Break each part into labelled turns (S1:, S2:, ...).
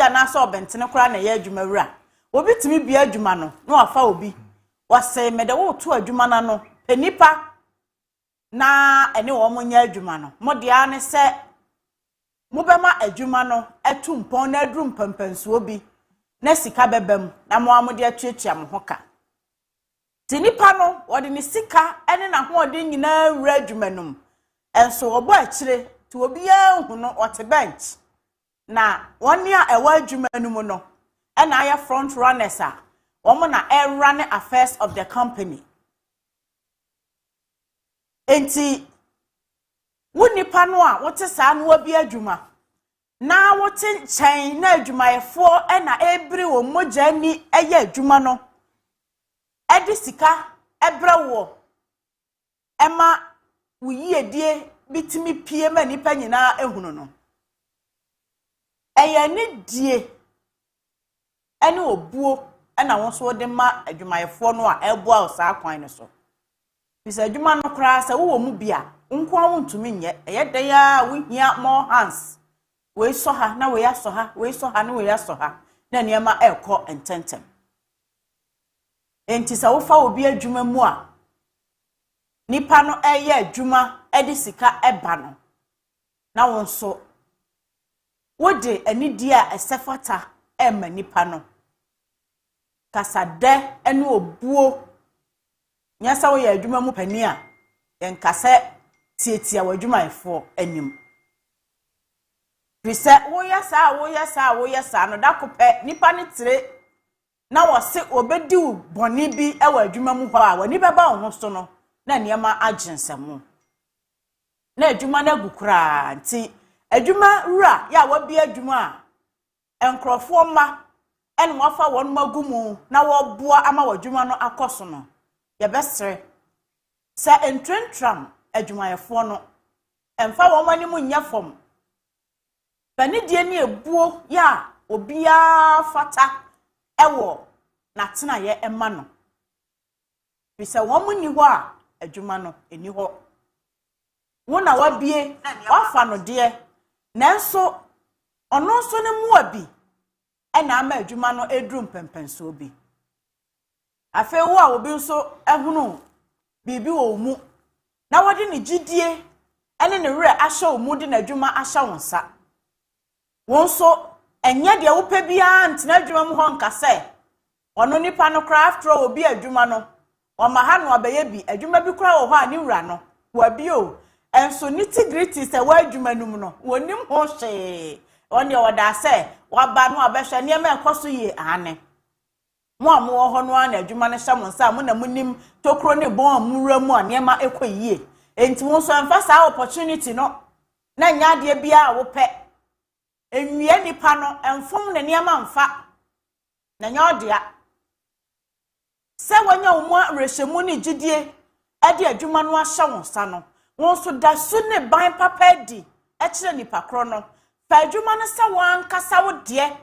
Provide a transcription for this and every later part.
S1: na so obentene kora na ye adwuma wura obi timi bia adwuma no na wafa obi wase mede wo to adwuma na no penipa na ene wo mo nya adwuma no mo dia ne se mo bema adwuma no etu mpon na aduru mpampansuo bi na sika bebam na mo amode atuatua mo hoka tinipa no wode ne sika ene na ho ode nyina wura adwuma num enso obo akire to obi ya hu no ote bench na woni a ewa adwuma num no ena aye front runners a womo na run affairs of the company enti wonipa no a wote saa no obi adwuma na wote nchen na adwumayefo ena ebri wo mogya ni eye adwuma no edi sika ebrewo ema wuyiedie bitimi pie ma nipa nyina ehunu no eye ni die ene obuo ena won so de ma adwumayefo no a eboa osa kwan ne so bisa adwuma no kra sa wo mu bia nko a wontumi nye eye dan ya wo hia more hands we so ha na we aso ha we so ha na we aso ha na niema ekọ ententem enti sa wo fa obi adwuma mu a nipa no eye adwuma edi sika eba no na won so wode anidi a esefata ema nipa no kasade ene obuo nyasa wo ye adwuma mu pani a yenkase tietia wadwumayefo anim bise wo yesa no dakope nipa ne tire na wose obedi u boni bi ewa adwuma mu ho a wani beba wo so no na niema agensemu na adwuma na gukura nti adwuma wura ya wabi adwuma a enkrofo ma ene wafa won magumu na wo boa ama wadwuma no akoso no ye besere sa entrentram adwumayefo no emfa wo mani mu nya fom bani die ne ebuo ya obia fata ewo na tena ye ema no bisa wo mu ni ho a adwuma no eni ho wona wabie wafa no de nanso ono so ne mu abi ena ama adwuma no eduru mpempenso bi afa wo a obi nso ehunu bibi wo mu na wodi ne gidie ene ne wure ahye wo mu de na adwuma ahye wonsa wonso enye de wo pe bia ntena adwuma mu ho nkase ono nipa no craft ro obi adwuma no o ma ha no abaye bi adwuma bi kra wo ho a ne wura no wabi o enso nitty-gritty se wa adwuma num no wonim ho hye oni oda se waba no abehwe ne ma ekoso ye ane mo amu ho no na adwuma ne hye mo nsa mo na munim tokro ne bon amura mu a ne ma ekoyie enti won so amfa sa opportunity no na nya de bia wo pe enwie nipa no emfom ne ne ma mfa na nya odea se wanya wo mu rehemu ne gidie ade adwuma no ahye won sa no won so da su ne ban papa di e kire nipa kro no fa adwuma no se wan kasa wo de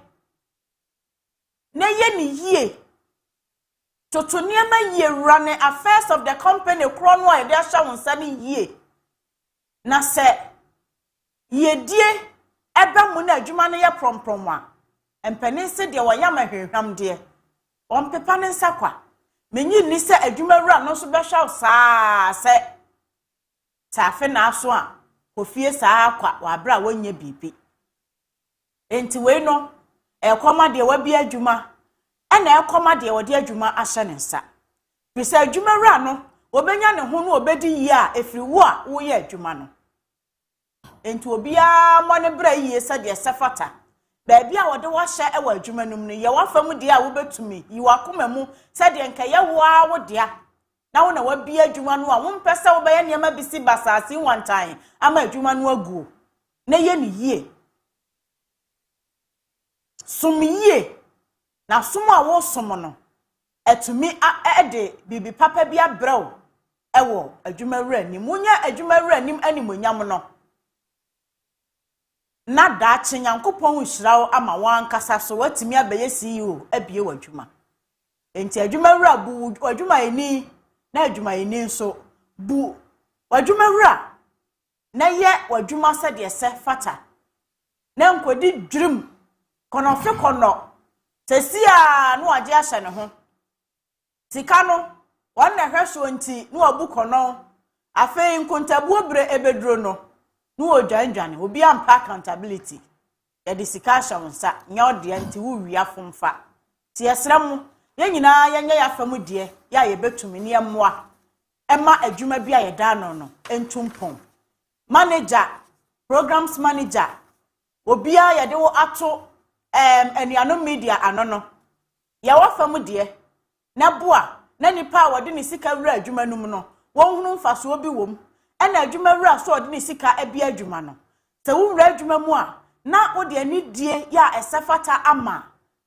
S1: na ye ni yie toto niema ye run affairs of the company kro no a de ahye won sa ne yie na se ye die ebe mu na adwuma no ye promprom a empani se de wo yama hwehwam de on pepa ne nsakwa menyi ni se adwuma wura no so be hwa saa se tafe na aso a kofie saa akwa wa bra wonye bibi enti we no ekoma de wabi adwuma ana ekoma de wode adwuma ahye ne nsa bisa adwuma wura no obenya ne ho no obedi yi a efiri wo a wo ye adwuma no enti obia mo ne bra yi se de sefata baabi a wode wo hye ewa adwuma num no ye wafam de a wo betumi yi wakoma mu se de nka ye wo a wo de na wo na wabi adwuma no a wo mpese wo be ye niam bisi basasi wantan ama adwuma no aguo na ye ni yie sum yie na sum a wo sum no etumi ede bibi papa bia brew ewo adwuma wura ni munya adwuma wura nim animonyam no na da chenyankopon nhirawo ama wan kasa so watimi abaye CEO abie wadwuma enti adwuma wura bu wadwuma eni na adwuma eni nso bu wadwuma wura na ye wadwuma se de se fata na nkodi dwrim kono fe kono sesia no age ahye ne ho sika no won na hweso nti no abu kono afei nkontabu obre ebedro no odwanwane obi ampa accountability ya de sika ahye wonsa nya ode nti wo wia fomfa ti yesrem ye nyina yenye ya famu de ya ye betumi ne emmoa ema adwuma bi aye da no entumpon manager programs manager obia ye de wo ato eniano media anono ya wa famu de na boa na nipa wode ne sika wura adwuma num no wonhunu mfaso obi wom ena adwuma wura so ode ne sika abia adwuma no se wo wura adwuma mu a na ode ani die ya esefata ama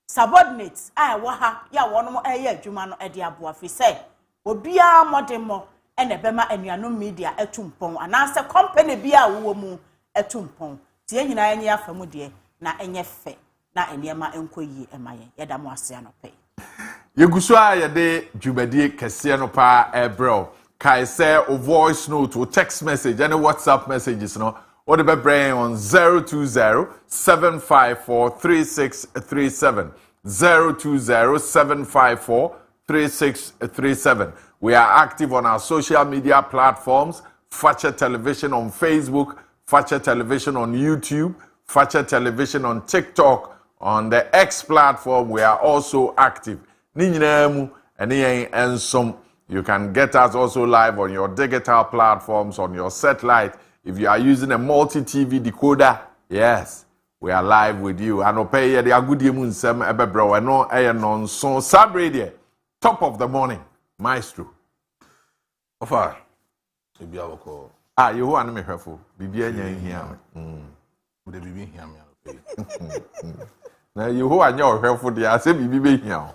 S1: subordinates wa ha ya wono eye adwuma no ede aboa fi se obia modemo ena bema anuano media etumpon anase company bia wo mu etumpon tie nyina enye afamu de na enye fe na eniema enkoyi emaye yeda mo ase anope
S2: Yegusu a yede dwumadi kese no pa ebro kai say o voice note or text message and WhatsApp messages no or the brain on 020-754-3637 020-754-3637. We are active on our social media platforms, Facha Television on Facebook, Facha Television on YouTube, Facha Television on TikTok. On the X platform, we are also active. You can get us also live on your digital platforms, on your satellite. If you are using a multi-TV decoder, yes, we are live with you. And opey the agudi munsem ebebro no non so sabrede top of the morning, Maestro.
S3: Ofa, ebi awoko.
S2: You want me hwefo. Bibia nya hia.
S3: Would be here me.
S2: Na you who anya hwefo de ase bibi be hia.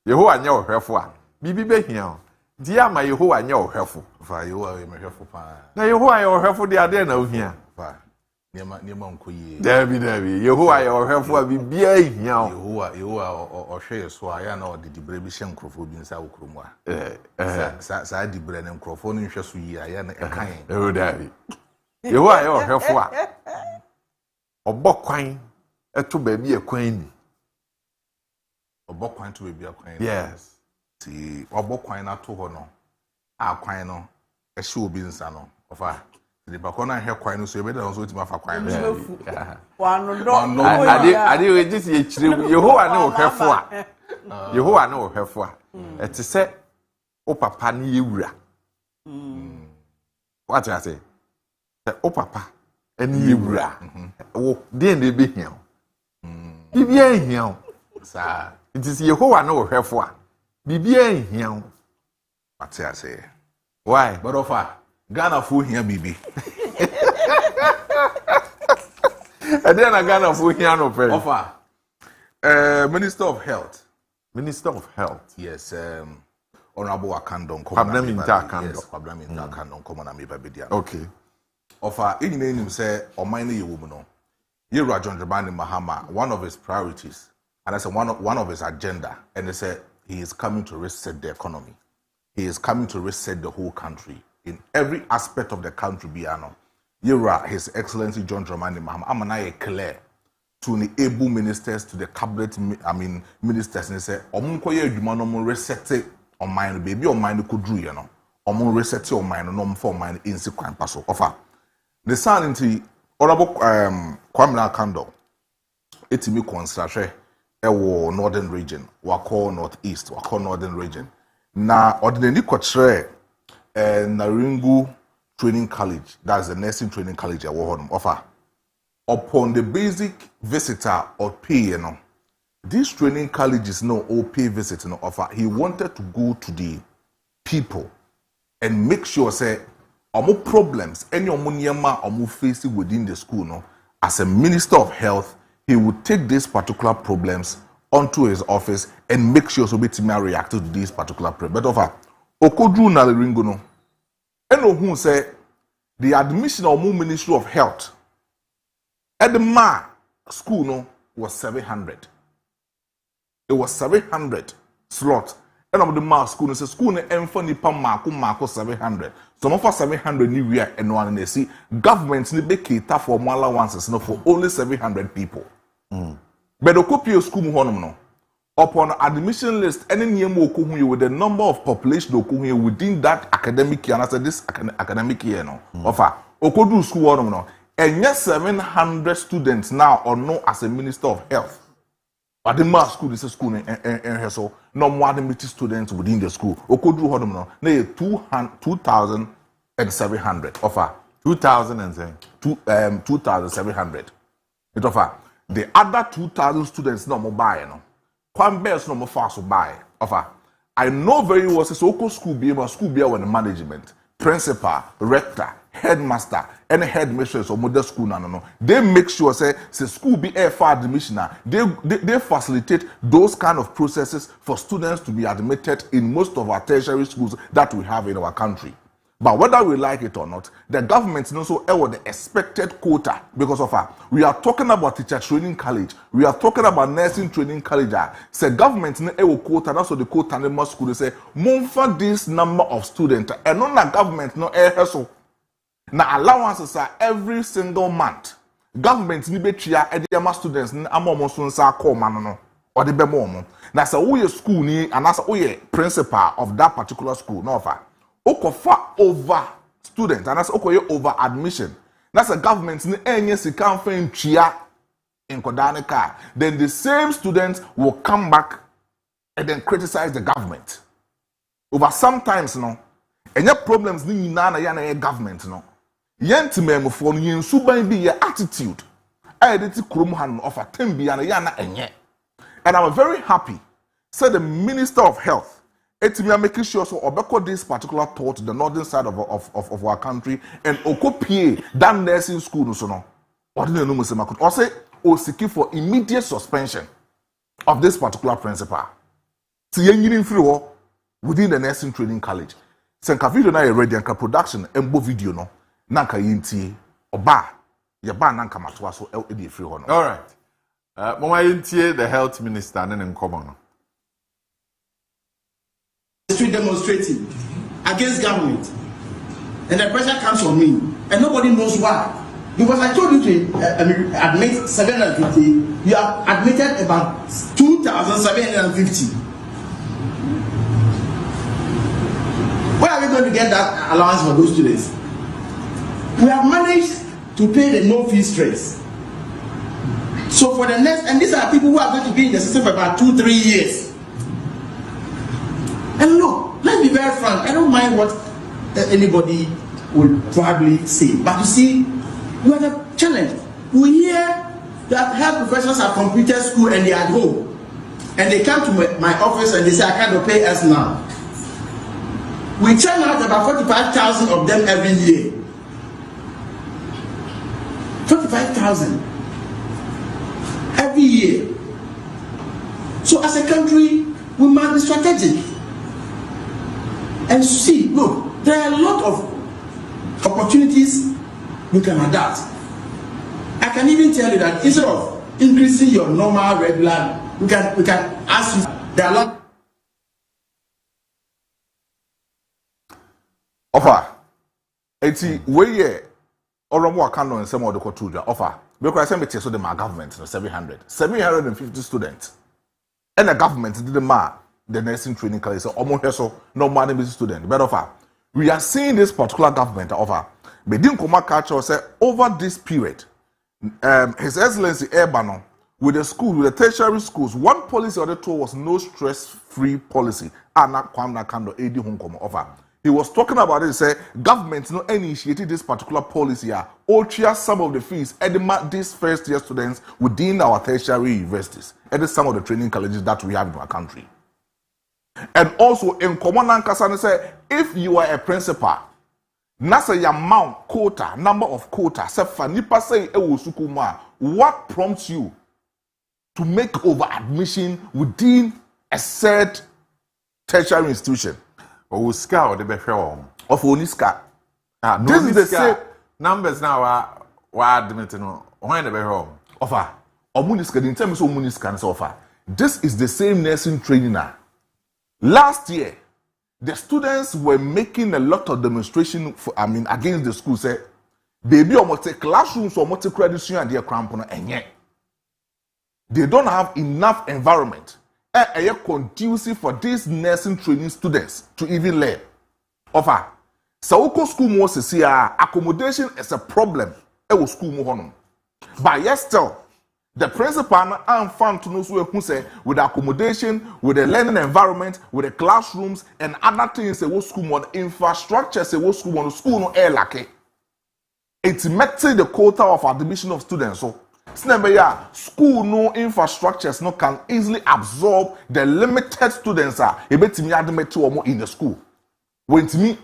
S2: Yehowa anya ohwefo a bibi behia di ama Yehowa anya ohwefo
S3: Fa Yehowa we mehwefo pa
S2: na Yehowa ya ohwefo de ade na ohia
S3: fa niema nkoyi
S2: David Yehowa ya ohwefo a bibi ahia
S3: Yehowa ohwe so aya na odi dibre bi hye nkrofo bi nsa okromu a sa dibre ne nkrofo no nhwe so yi aya na ekan
S2: David Yehowa ya ohwefo a obokwan eto ba bi ekwan ni
S3: obokwan to be akwan
S2: yes
S3: ti obokwan na to ho no akwan no ehye obi nsa no ofa the bakon na hwe kwan no so ebe da so ti ma fa kwan no
S2: ade we just ye chire Yehowa ne ohwefo a Yehowa ne ohwefo a ete se o papa ne yewura what I say o papa ene yewura wo de na ebe hia bibia hia
S3: sa
S2: it is Yehowa no ohwefo a bibia hia
S3: what I say
S2: why
S3: but ofa Ghana fo hia bibi
S2: ade na Ghana fo hia no pe
S3: ofa Minister of Health
S2: yes
S3: Honorable Wakandon
S2: okay
S3: ofa enyina enim say oman na yewu no Yewura John Dramani Mahama, one of his priorities and I said one of his agenda, and they said he is coming to reset the economy. He is coming to reset the whole country in every aspect of the country. Biano, Yewura, His Excellency John Dramani Mahama, Amana clear to the able ministers, to the cabinet, ministers, and they say, "Omunkoye Dumano reset on mine, baby, on mine could do, you know, Omun reset on mine, no for mine in sequence paso offer." The son into Honorable Kwame Kando, etimi konstrahwe ewo northern region wako northeast wako northern region na ordinary kotre Naringu Training College, that's the nursing training college offer upon the basic visitor or pay, you know, these training colleges no or pay visit no offer. He wanted to go to the people and make sure say omo problems any omo omo facing within the school no, as a Minister of Health he would take these particular problems onto his office and make sure so betimi react to these particular problems. But offer okodru na ringo no eno who say the admission of Ministry of Health at the school no was 700. It was 700 slot. And of the school no say school no enfo nipa mako 700. Some of us 700 ni we and one and they see government ni be cater for more allowances no for only 700 people. But the copy of school no. Upon admission list, any name with the number of population within that academic year, and I said this academic year no. Offer Okodu school no. And yes, 700 students now or no as a minister of health. But the mass school is a school in so no more than students within the school. Okodu no. They 2,700 offer 2,700. It offer the other 2,000 students no more buy no. Kwan bells no more fast buy offer. I know very well say so school be when the management, principal, rector, headmaster, and headmistress or model school no. They make sure say school be air for admission. They facilitate those kind of processes for students to be admitted in most of our tertiary schools that we have in our country. But whether we like it or not, the government also the expected quota because of her. We are talking about teacher training college. We are talking about nursing training college. Say government no quota, that's what the quota in the school say. Monfa this number of students, and non government no so. Now allowances are every single month. Government ni betria edema students ni amomo so nsa call man no or the bemo. Now say who school ni and as who principal of that particular school no offer. Okofa over students and that's okoye over admission. That's a government ni enye sika mfen tria in kodane car. Then the same students will come back and then criticize the government. Over sometimes no enye problems ni nyina na ya na government no. Yentimem for yin suban be your attitude. I did krum han offer tembi and ya na enye. And I'm very happy said the Minister of Health we are making sure so obeko this particular thought to the northern side of our country and okopie that nursing school so no ordinary no must or say o seeking for immediate suspension of this particular principal. See yin free within the nursing training college. Senka video na ready and production embo video no nanka yinti oba ya ba nanka matwa so e free ho no.
S2: All right. Mama yinti the health minister and common no.
S4: Street demonstrating against government, and the pressure comes on me, and nobody knows why. Because I told you to admit 750, you have admitted about 2,750. Where are we going to get that allowance for those students? We have managed to pay the no fee stress. So for the next, and these are people who are going to be in the system for about 2-3 years. And look, let's be very frank. I don't mind what anybody will probably say, but you see, we have a challenge. We hear that health professionals have completed school and they are at home, and they come to my office and they say, "I can't pay us now." We churn out about 45,000 of them every year. 45,000 every year. So as a country, we must be strategic. And see, look, there are a lot of opportunities you can adapt. I can even tell you that instead of increasing your normal regular, we can ask you. There are a lot.
S3: Offer. Eti we oromo akano and some of the kotuja offer. Because I say so the my government 750 students. And the government did the nursing training college so almost so no money business student. But offer. We are seeing this particular government offer. But didn't come culture say over this period, His Excellency Erbano with the school, with the tertiary schools, one policy or the two was no stress-free policy. He was talking about it, say government no initiated this particular policy here. Or some of the fees at these first year students within our tertiary universities, and some of the training colleges that we have in our country. And also in common Ankasane say, if you are a principal, nasa ya amount quota, number of quota, say fanipa say sukuma, what prompts you to make over admission within a said tertiary institution?
S2: Oska or the before
S3: of Oniska.
S2: This is the same numbers now are admitted when the before
S3: offer. Omuniska in terms of Muniska offer. This is the same nursing training now. Last year, the students were making a lot of demonstration against the school. Say, baby, or multi classrooms or multi credit and their crampon and yet. They don't have enough environment conducive for these nursing training students to even learn. Offer. So school more accommodation is a problem. School more but yes, still, the principal and found to know who say with accommodation, with the learning environment, with the classrooms and other things. Say what school more infrastructure. Say what school no air like it met the quota of admission of students. So, school no infrastructures no can easily absorb the limited students in the school. When to me,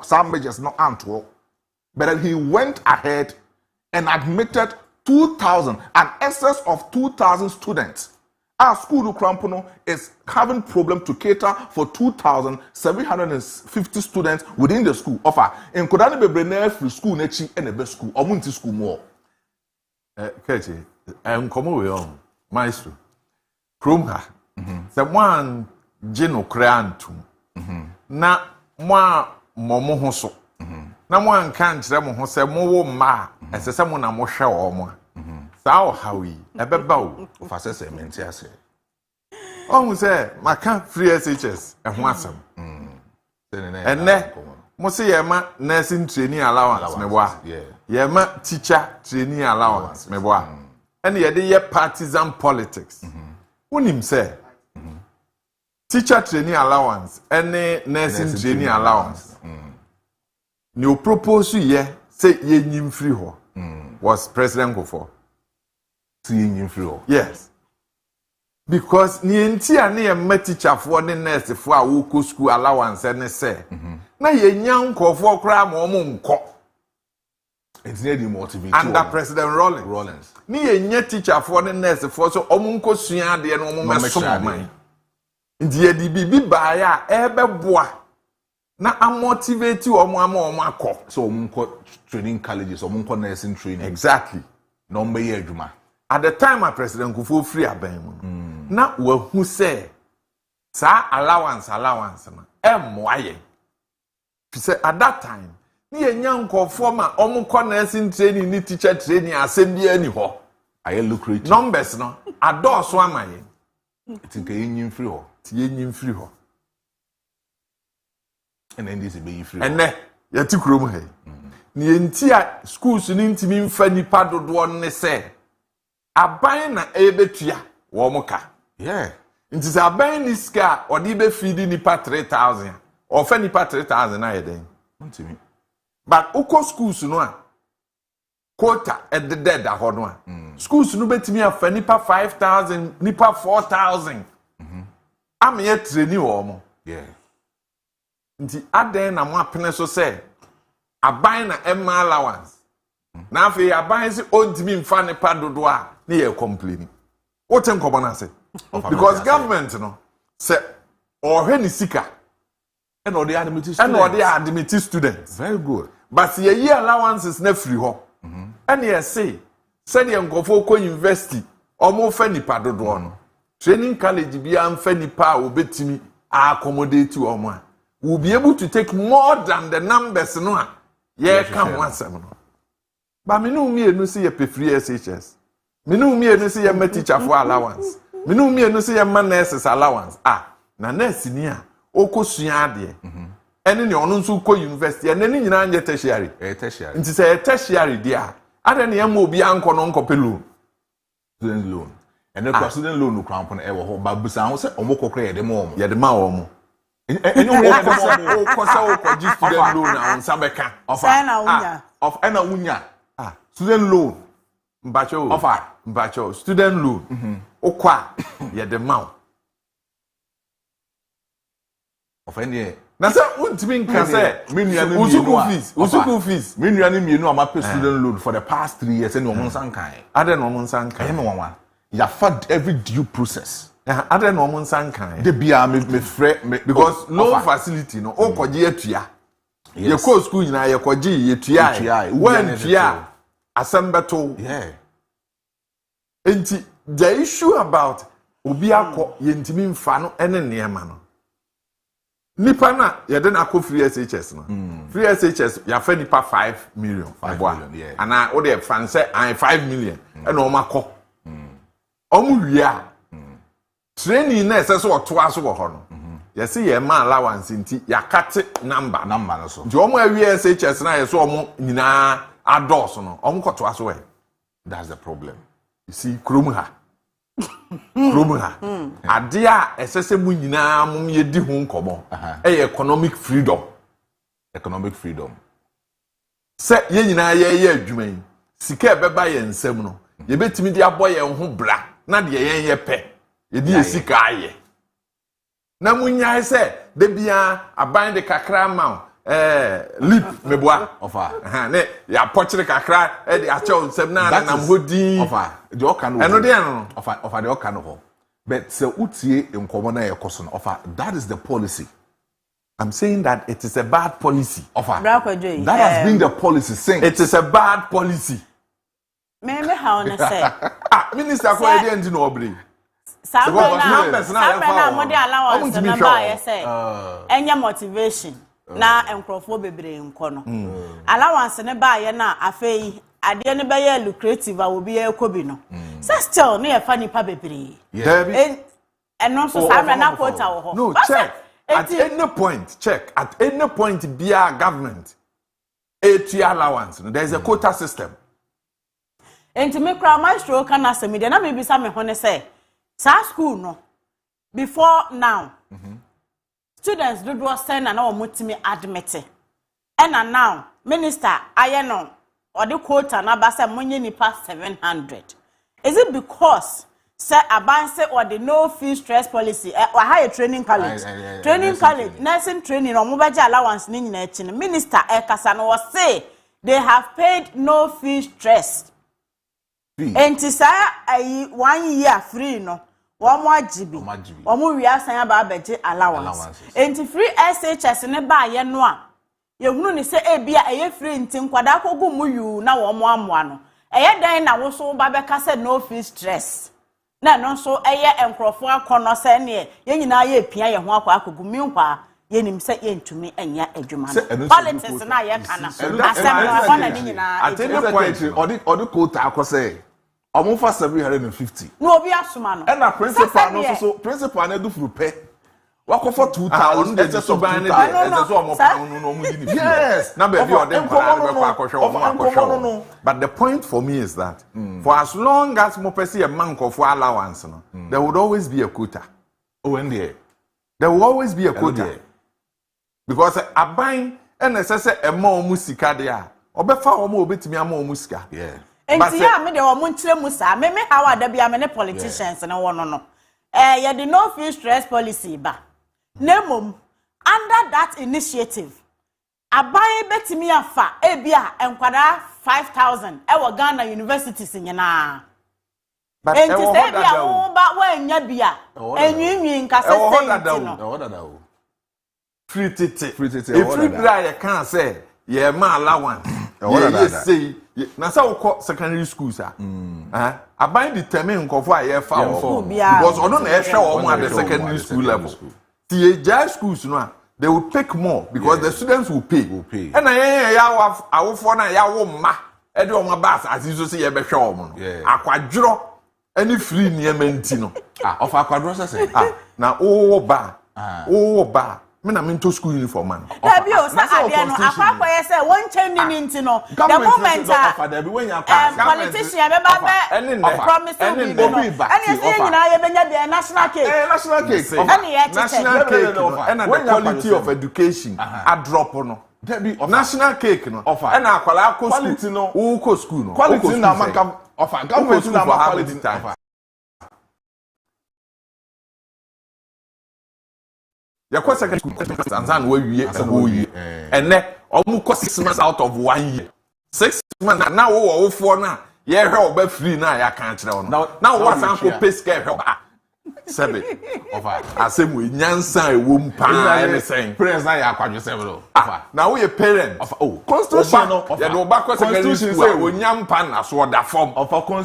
S3: some majors no anto, but then he went ahead and admitted 2,000, an excess of 2,000 students. Our school Krampono is having problem to cater for 2,750 students within the school. Offer in Kodani Bebrene free school nechi and the best school or multi school more.
S2: Katie, come away Maestro. Krumha. Someone Geno Creantum. Na moi momo hoso. Na mo anka nkyere mo ho se mo wo ma esese mo na mo hwe o mo sao hawi ebeba o
S3: fa sese menti ase
S2: o se maka free SHS ho asem enne mo se ye ma nursing training allowance me boa ye ma teacher training allowance me boa ene ye de ye partisan politics wonim se teacher training allowance ene nursing training allowance New proposal ye say ye nyim free ho was President Kofo.
S3: See nyim free ho.
S2: Yes. Because ni enti a na ye teacher for the nurse for a wo school allowance ne say. Na ye nya nkofo kra ma omo nko.
S3: It's need to motivate
S2: under President Rollins. Ni ye nya teacher for the nurse for so omo nko sua de no omo meso man. Ndi ye di bibi ba ya ebe boa. Na I motivate you akọ.
S3: So training colleges, nursing training.
S2: Exactly.
S3: No me adwuma.
S2: At the time my President Kufo free aban mu. Na we who say sa allowance na emwaye. Say at that time, ni enya nkofo ma omukọ nursing training ni teacher training asem bi ani ho.
S3: Aye lucrative.
S2: Numbers no adoso amaye.
S3: It nke enyim free ho.
S2: Ti enyim free ho.
S3: And then this be free.
S2: And ne yati kurom he. Ni enti a schools ni ntimi mfa nipa dodo ne se aban na ebetua wo moka.
S3: Yeah.
S2: Nti se aban ni ska odi be feed nipa 3,000. Or fa nipa 3,000 na yeden.
S3: Ntimi.
S2: But uko schools no a quota at the dead a ho no a. Schools no betimi afa nipa 5,000, nipa 4,000. Am ye traini wo mo.
S3: Yeah.
S2: Nti aden na mo apene so say aban na emma allowance na afi aban si ontimi mfa ne pa dodo a na ye complain what en kobo na say because government no say ohwe ni sika
S3: and all the
S2: admitted students
S3: very good
S2: but ye year allowances na free ho and ye say said ye nkofo ko university omo fa nipa dodo no training college bia mfa nipa obetimi accommodate omo a will be able to take more than the numbers no come once no but me no me no see ye pay free SHS me no me no see ye ma teacher for allowance me no me no see ye ma nurses allowance na nurse ni a okosua ade ene ne ono nso ko university ene ni nyina anye tertiary nti say tertiary dia ade ne yam obi anko no nkope loan
S3: student loan ene kwa student loan no krampo na e wo ho ba busa ho se omokokra ye de mo
S2: omo and you student loan on Sabeka.
S3: Of unya. Student loan.
S2: Mbacho. Student loan. Okwa. Ya the mouth.
S3: Of any.
S2: Nasa untimi nka say usuku fees.
S3: Me nuane mienu ama pay student loan for the past 3 years and omo nsankan.
S2: Ade no omo nsankan.
S3: Me wanwa. Ya fad every due process.
S2: Ade no omo nsankan.
S3: De bia me frɛ
S2: because loan facility no okoje atua. Ye ko school nyina ye koje ye tua. When tua asembeto.
S3: Yeah.
S2: Enti the issue about obi akọ ye ntimi mfa no ene niema no. Nipa na ye den akọ free SHS no. Free SHS ya fa nipa 5 million.
S3: 5 million, yeah.
S2: And I o de fan say 5 million. E no makọ. Omuya. Training na ese so oto aso wo ho no. Yes ye ma allowance nti yakate number
S3: no so.
S2: Nti omo awie SHS na ye so omo nyina adults no. Omo koto aso we. That's the problem. You see krom ha. Ade a esese mu nyina mum ye di ho nkomo. Economic freedom.
S3: Economic freedom.
S2: Se ye nyina ye adwuma yi. Sika ebeba ye nsam no. Ye betimi di abo ye ho bra na de ye pe. Ye di sika aye. Na munya se de bia aban de kakra ma lip meboa
S3: ofa
S2: ne ya pochire kakra e de ache nsam na na mhodi
S3: ofa de oka no
S2: eno de no
S3: ofa de oka no ho but se utie enkomo na ye koso no ofa that is the policy.
S2: I'm saying that it is a bad policy.
S3: Ofa that has been the policy since.
S2: It is a bad policy.
S1: Me how na say
S2: minister ko e dey no obri
S1: Samena mode allowance na ba ye say enya motivation na enkrofo bebre nko no allowance ne ba ye na afei ade ne be ye lucrative a obi e kobi no say still ne ye fa nipa bebre eno so samena na quota wo ho
S2: no check at any point bia government allowance no there is a quota system.
S1: Enti me kra maestro kana asemi de na me bisa me ho ne say sa school no before now students do send na omutimi admit and now minister aye no or the quota na ba say monye nipa 700 is it because say aban say or the no fee stress policy or higher training college nursing training or mobile allowance ni nyina echi minister kasa no say they have paid no fee stress. Enti sa ayi 1 year free no wo ajibi wo wi asan aba abeje allowance enti free SHS ne ba ye no a ye hunu ni se bia eye free nti nkwada kogu mu yu na wo amoa no eye dan na wo so ba beka se no fee stress na no so eye enkrofo akono se ne ye nyina ye pia ye ho akwa akogu mi nkwa ye nim se ye ntumi enya adwuma no politics na ye kana asem no akona ni nyina
S2: at any point
S3: odi quota akose omo fa 750
S1: no obi asoma no
S3: and na principal no so principal na do furu pe wakofa 2000
S2: de so ban ne de so omo pa no omo di ni
S3: yes
S2: na be bi odem pa na be kwa akosho but the point for me is that for as long as mo pese a man for allowance no there would always be a quota. There will always be a quota because aban and say e ma omu sika de a obefa omo obetimi ama omu sika.
S1: Enti ya me de wo nkyere mu sa me how ada bia me ne politicians ne wono no ye the no fee stress policy ba nemom under that initiative abai betimi afa bia enkwada 5000 e wo Ghana universities nyina enti say bia wo ba wa nya bia enwinwi nkase say
S2: no free tete free bra ye kan say ye ma allowance ye say na sa wo secondary schools aban determine nkofo a ye fa wo because odo na ye hwe wo at the secondary school level the high schools no they will take more because the students will pay and ya awofo na ya wo ma e de o ma bas asiso se ye be hwe wo no akwadworo any free niema nti no
S3: of akwadworo se
S2: na wo ba me na me to school uniform man
S1: da bi o sa ade no akwa ye say won chen ni nti no the moment politician be ba promise me no and you say nyina ye benya be national cake
S2: national cake and the quality of education a drop no national cake no and akwala ko school no wo ko school no
S3: quality na man ka offer government na man quality time
S2: ya kwa second school Tanzania we wie a whole year and omu ko 6 months out of 1 year 6 months na wo for na ye hwe oba free na ya kan kire no na wo san ko pay scale hwe ba sebe over asem we nyansa ewo mpa na sen
S3: parents na ya akwadwe sebe
S2: na wo ye parent
S3: constitution no
S2: ya do ba ko secondary school say wo nyampa na so da form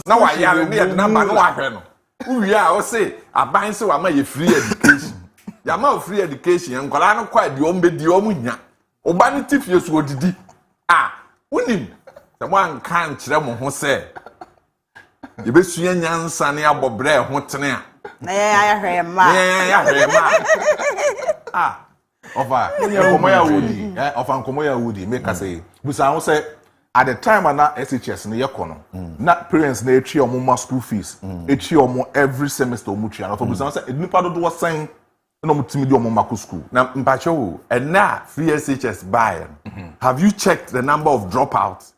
S2: na wa yare ne na ba no wa hwe no wo a wo say aban se wa ma ye free education yama free education nkwala no kwa di ombe di omunya oba ni tifie so odidi unim se mo anka nkire mo ho se You be sua nyansa ne abobre ho tene a.
S1: Na ya hwema.
S2: Ya hwema. Ah.
S3: Ofa nkomoya wudi ofa nkomoya wudi make us say busa ho say at the time na SHS no yekono na parents na etwi omo school fees etwi omo every semester omo twi na for busa say nipa do was saying no mutimi di omo mako school
S2: na mpacho wo and na free SHS buy. Have you checked the number of dropouts?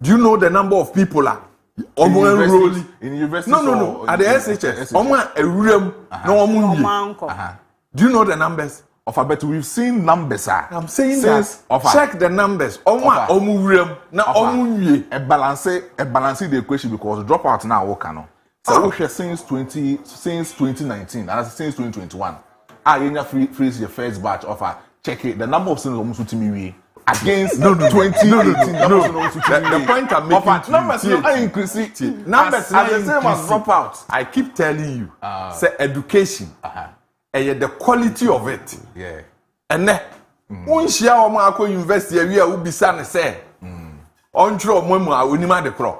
S2: Do you know the number of people omo enroll
S3: in university?
S2: No. At the SHS omo ewurem na omo wie. Do you know the numbers?
S3: But we've seen numbers.
S2: I'm saying that. Check the numbers.
S3: A balance the equation because dropout now work so since 2019 and since 2021. You freeze your first batch offer. Check it. The number of students almost to me against 2018.
S2: The point I'm making
S3: numbers are increasing.
S2: Numbers
S3: are the same as dropouts.
S2: I keep telling you. Say education. The quality of it.
S3: Yeah.
S2: And then, unshia omo akọ university wi a ubisa ne say. Ontro omo a onima de kro.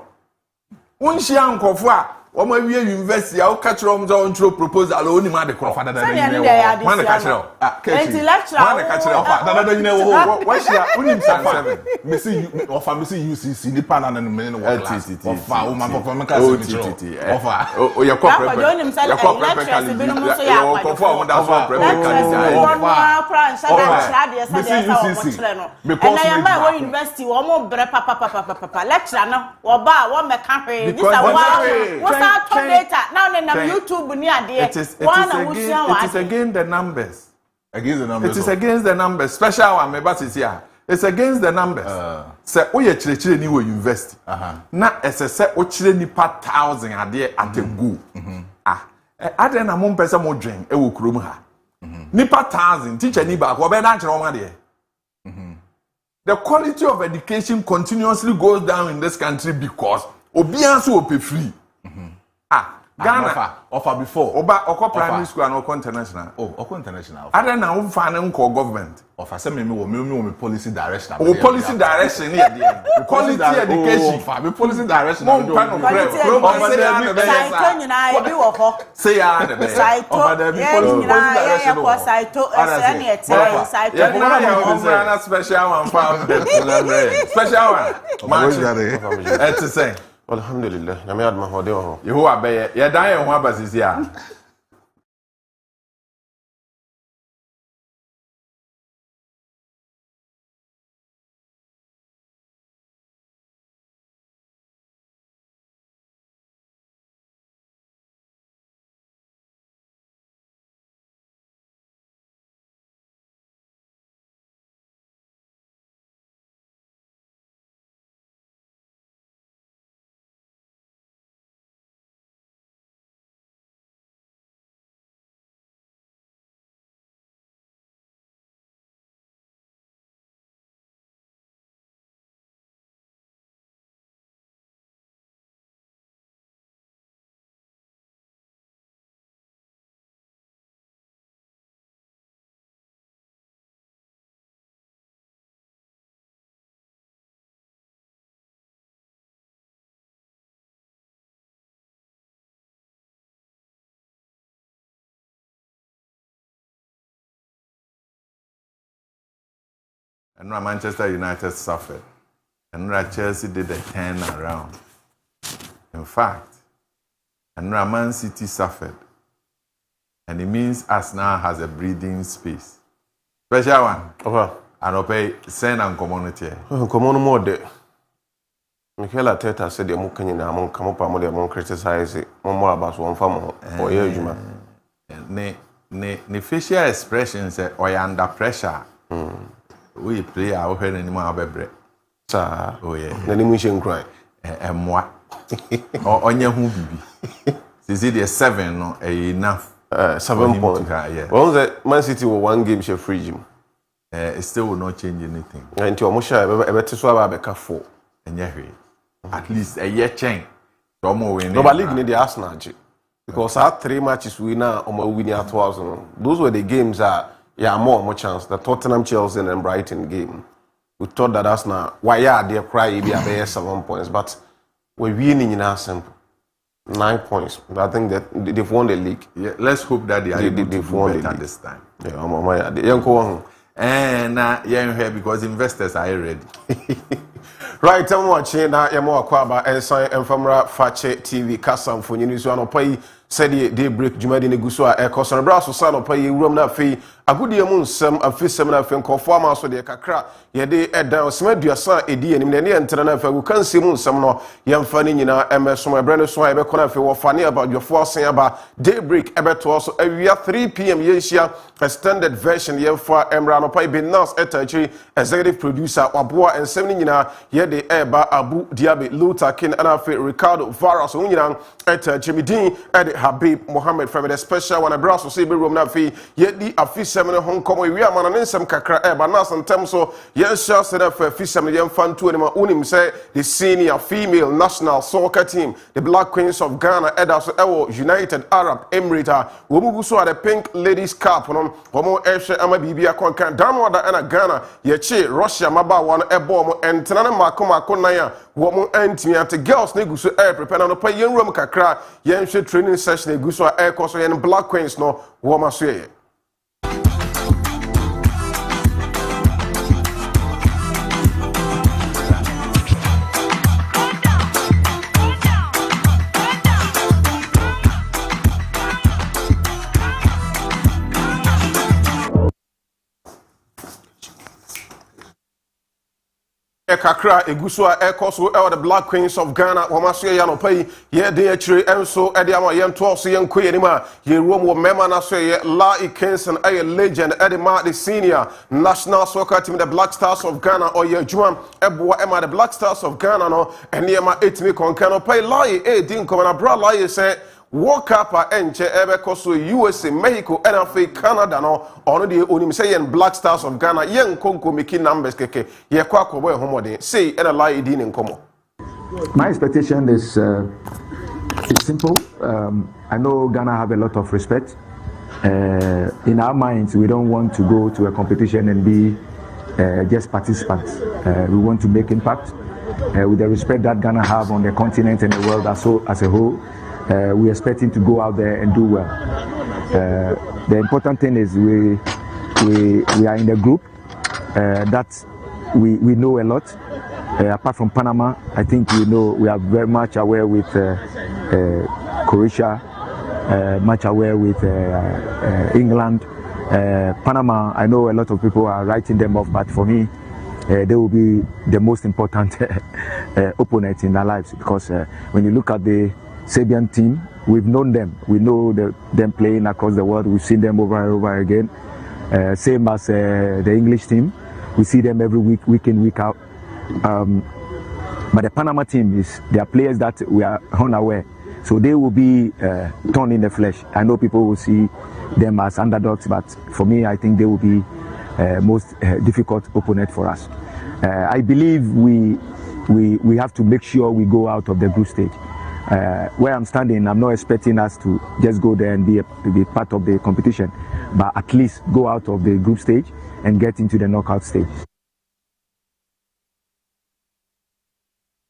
S2: Unshia nkofo a omo wi university a o ka kro omo ontro proposal onima de kro.
S3: Fada da
S2: man ka kro.
S1: Intellectual.
S2: Man ka kro.
S3: Fada nyina wo.
S2: What shia unim san 7.
S3: Me see ofa me see UCC ni pa na me no work class. Ofa o man perform ka see me. Ofa.
S2: O ya ko prepare.
S1: Yo nim say lecturers bi no mo so ya akwa.
S2: Confo omo da so prepare.
S1: And I am by university, one bre papa lecture no, or bar, one mechanic. This is what's our data now. Then YouTube near there.
S2: It is against the numbers.
S3: Against the numbers.
S2: It is against the numbers. Special one, my boss is here. It's against the numbers. Say, oh, you chile ni wo university. Na say, oh, chile ni pa 1,000 a day at the go. Ade na mo mpesa mo dwen e wo kurom ha. Nipa 1,000 teacher ni ba ko be na kire o ma de. The quality of education continuously goes down in this country because obian so ope free. Ghana
S3: offer before.
S2: Oba oko primary school and oko international.
S3: Oh, oko international.
S2: Ade na wo fa ne nko government.
S3: Offer say me policy direction.
S2: Oh, policy direction here there. Quality education.
S3: Me policy direction.
S2: Mo pa no pre. Say ya na be. Special one found. Special one. It's say.
S5: Alhamdulillah. Na me adma hode ho.
S2: Yeho abeye. Ye dan ye ho abasisi a. And Manchester United suffered. And Chelsea did a turn around. In fact, and Man City suffered. And it means Arsenal has a breathing space. Special one.
S5: Okay.
S2: And obey send and community.
S5: Common mode. Mikel Arteta said the Mukany na mon come up and mon criticize more about one farm or year.
S2: Ne facial expressions or under pressure. We play our head anymore bebre.
S5: Sir,
S2: oh yeah.
S5: Then we should cry.
S2: And moi. Or on your home, baby. See, the 7 no enough.
S5: 7 points.
S2: Yeah.
S5: Well, that Man City will one game share free gym.
S2: It still will not change anything.
S5: And to almost a better swab a 4.
S2: And yeah, at least a year change.
S5: Nobody league need the Arsenal because our 3 matches we now winning at 1,000. Those were the games that. Yeah, more chance. The Tottenham, Chelsea, and Brighton game. We thought that Arsenal, why they cry, be 7 points. But we're winning in our simple. 9 points. I think that they've won the league.
S2: Yeah, let's hope that they are able to do better this time.
S5: Yeah, I'm
S2: and yeah, here because investors are ready.
S5: Right, I'm watching now. I'm Kwaba and Sign and Famra Fache TV Kasam for News One Pay said Daybreak Jumadi Negusua Ecos and Brasso San of Pay Room that fee. A good year moon some a fish seminar film conform so de Kakra. Ye de down Smed your son a D and in the near internet we can see moon some no young funny in our MS from my brand so I be funny about your forcing about Daybreak ever to also every 3 p.m. Yesia extended version ye for Emrano Pay be announced at executive producer Wabua and 70 ye de Eba Abu Diaby Luther King and Afi Ricardo Varas Union at Jimmy Dean at Habib Mohammed from the special one a brass or Sabi room that fee yet the official Hong Kong we are man and some kakra eba nas and terms so yes shall set up for fisherman young fan to anima unim say the senior female national soccer team the Black Queens of Ghana Edas Ewo United Arab Emirates womu so at the Pink Ladies Cup on homo eshe ama bibia konkan damo da na Ghana ye Russia maba one ebo mo entana makoma konaya womu entimi at girls ne guso air prepare no pa yen room kakra yen training session e guso air course yen Black Queens no woma so ye Kakra Egusua Ekoso the Black Queens of Ghana Wamasia Yano Pay ye de achire enso ediama yen toso yen kwenima ye room wo mema na so ye La Ikenson a legend edima the senior national soccer team the Black Stars of Ghana or ye Juam Eboa Emma the Black Stars of Ghana no eniema etimi konkano pay La din komana bra La say World Cup enche ebe koso USA, Mexico, and Canada no ono de onim say yen Black Stars of Ghana yen konko miki numbers keke ye kwa kobo homode say ena lie din nkomo.
S6: My expectation is simple. I know Ghana have a lot of respect. In our minds, we don't want to go to a competition and be just participants. We want to make impact with the respect that Ghana have on the continent and the world as a whole. We are expecting to go out there and do well. The important thing is we are in a group that we know a lot. Apart from Panama, I think we are very much aware with Croatia, much aware with England. Panama, I know a lot of people are writing them off, but for me, they will be the most important opponent in our lives because when you look at the Serbian team, we've known them. We know them playing across the world. We've seen them over and over again. Same as the English team. We see them every week in, week out. But the Panama team they are players that we are unaware. So they will be torn in the flesh. I know people will see them as underdogs, but for me, I think they will be most difficult opponent for us. I believe we have to make sure we go out of the group stage. Where I'm standing, I'm not expecting us to just go there and be part of the competition, but at least go out of the group stage and get into the knockout stage.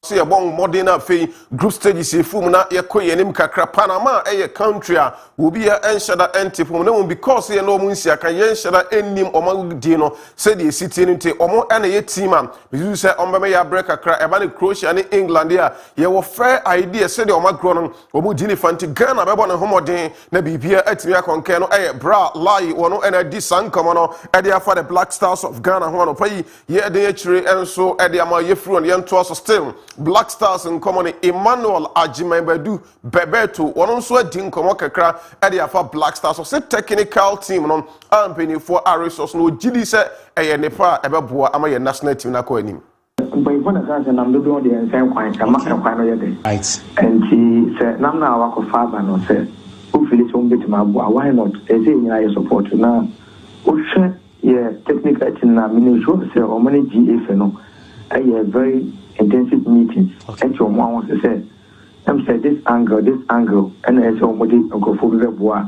S5: See a bon modern fee group stage si fum na ye koye nim kakra Panama a country will be a enshada entipum no because ye no munsia kan ye enshada enim omagudi no said the city nti omo ene ye team am you say ombeme ya break kakra e ba ne Croatia ne England ya ye wo fair idea said the omagro no omo gini fanti Ghana be bon homoden na bibia atimi akonke no e bra lie wono ene di sankomo no e dey for the Black Stars of Ghana ho no pay ye dey chire enso e dey ama ye fru no ye nto so still Black Stars in common Emmanuel Ajimembadu Bebeto one so din komo kakra e dey afa Black Stars so say technical team no ampeni for Arisos no gidi say e nepa e beboa ama ye national team na ko anim
S7: but if one can nam do the same kwan no yede right and he said nam na wa ko father no say who feel so bit ma boa why not e say nyina ye support na o hwe ye technical team na me sure say o many GF no a very intensive meetings. And your mom wants to say, I'm saying this angle, and as your body go for the boy,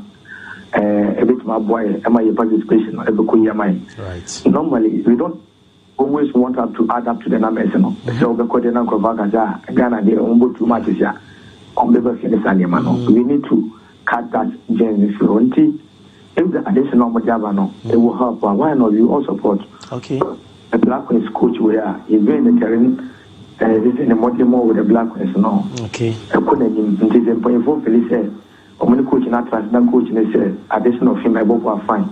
S7: a bit my boy, am I a participation, every queer mind. Right. Normally, we don't always want us to add up to the numbers. So because the number of Ghana, they almost too much. We need to cut that journey. If the additional Mojavano, it will help. Why not? You all support.
S8: Okay.
S7: The Black Queens coach where he's doing the terrain. This is the more with the Black Queens. No. Okay. I couldn't even point for Felice. I'm going to coach in that transition coach. They say additional of him, I will fine.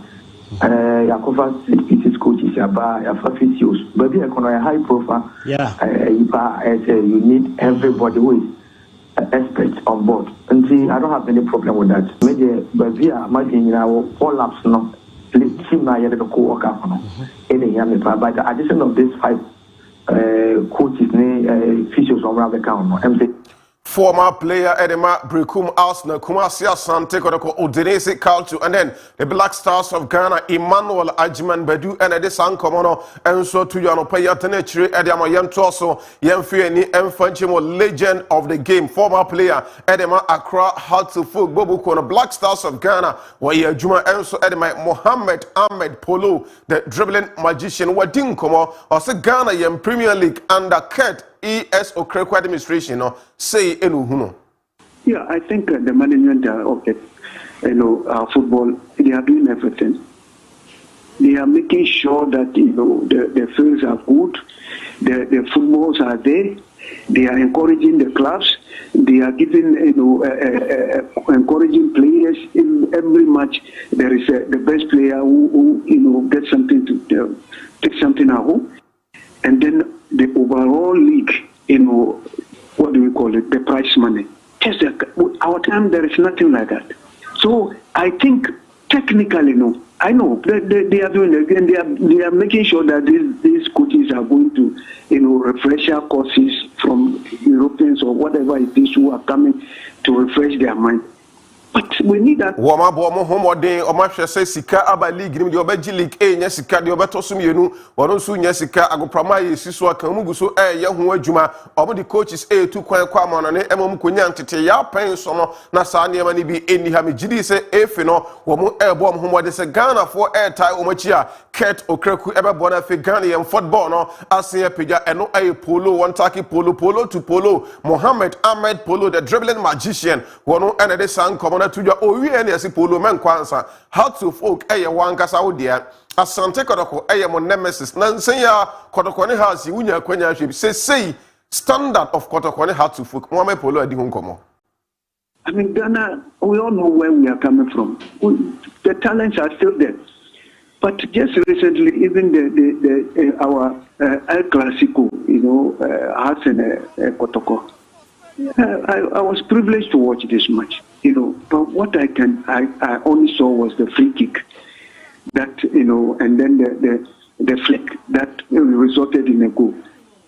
S7: Yakova said coaches about your physios, but we are a high profile.
S8: Yeah.
S7: You need everybody who is expert on board. And see, I don't have any problem with that. Maybe, but we are making all laps now. Team now yet to co-work up on. By the addition of these 5 coaches, physios around the count.
S5: Former player Edema Brekum Arsenal, Kumasi Asante Kodoko Udinese Culture, and then the Black Stars of Ghana, Emmanuel Ajiman Bedu, and Edesan Komono, and so to Yano Payatanetri, Edema Yantoso, Yemfieni, Mfanchimo, legend of the game, former player Edema Accra, Hatsufu, Bobu Kono, Black Stars of Ghana, where Juma Enso Edema Mohammed Ahmed Polo, the dribbling magician, Wadin Komo, or se Ghana Yem Premier League under Kurt ES Okreko administration say Enuhuno.
S9: Yeah, I think the management of the football, they are doing everything. They are making sure that the fields are good, the footballs are there. They are encouraging the clubs. They are giving encouraging players in every match. There is the best player who gets something to take something at home, and then the overall league, what do we call it? The prize money. Just our time, there is nothing like that. So I think technically, I know they are doing it again. They are making sure that these coaches are going to, refresher courses from Europeans or whatever it is who are coming to refresh their mind. But we need that.
S5: Wama bo mo homode o ma hwese sika aba league nim de obaji league nya sika de obeto mienu wono so nya sika agoprama yesiso aka mugu so ye ho adwuma omo de coaches tu kwan kwa ma no ne emom konya ntete ya pen so no na sa ne ma ne bi eni ha me gidi se efi no wo mo bo mo homode se Ghana for tai o machi a Kurt Okreku ebebo na fe Ghana yem football no asen pega eno polo one taki polo to polo Mohammed Ahmed Polo the dribbling magician wono ene de san komo to your owi and yesi polo men kwansa how to folk wankasa wo dia Asante Kodoko mo nemesis nansen ya Kodoko ne house wunya kwanya hwe say standard of Kodoko ne how to folk mo polo adi ho komo.
S9: I mean, Ghana, we all know where we are coming from. The talents are still there. But just recently, even our El Clasico, has a Kotoko. I was privileged to watch this match, but what I only saw was the free kick that, and then the flick that resulted in a goal,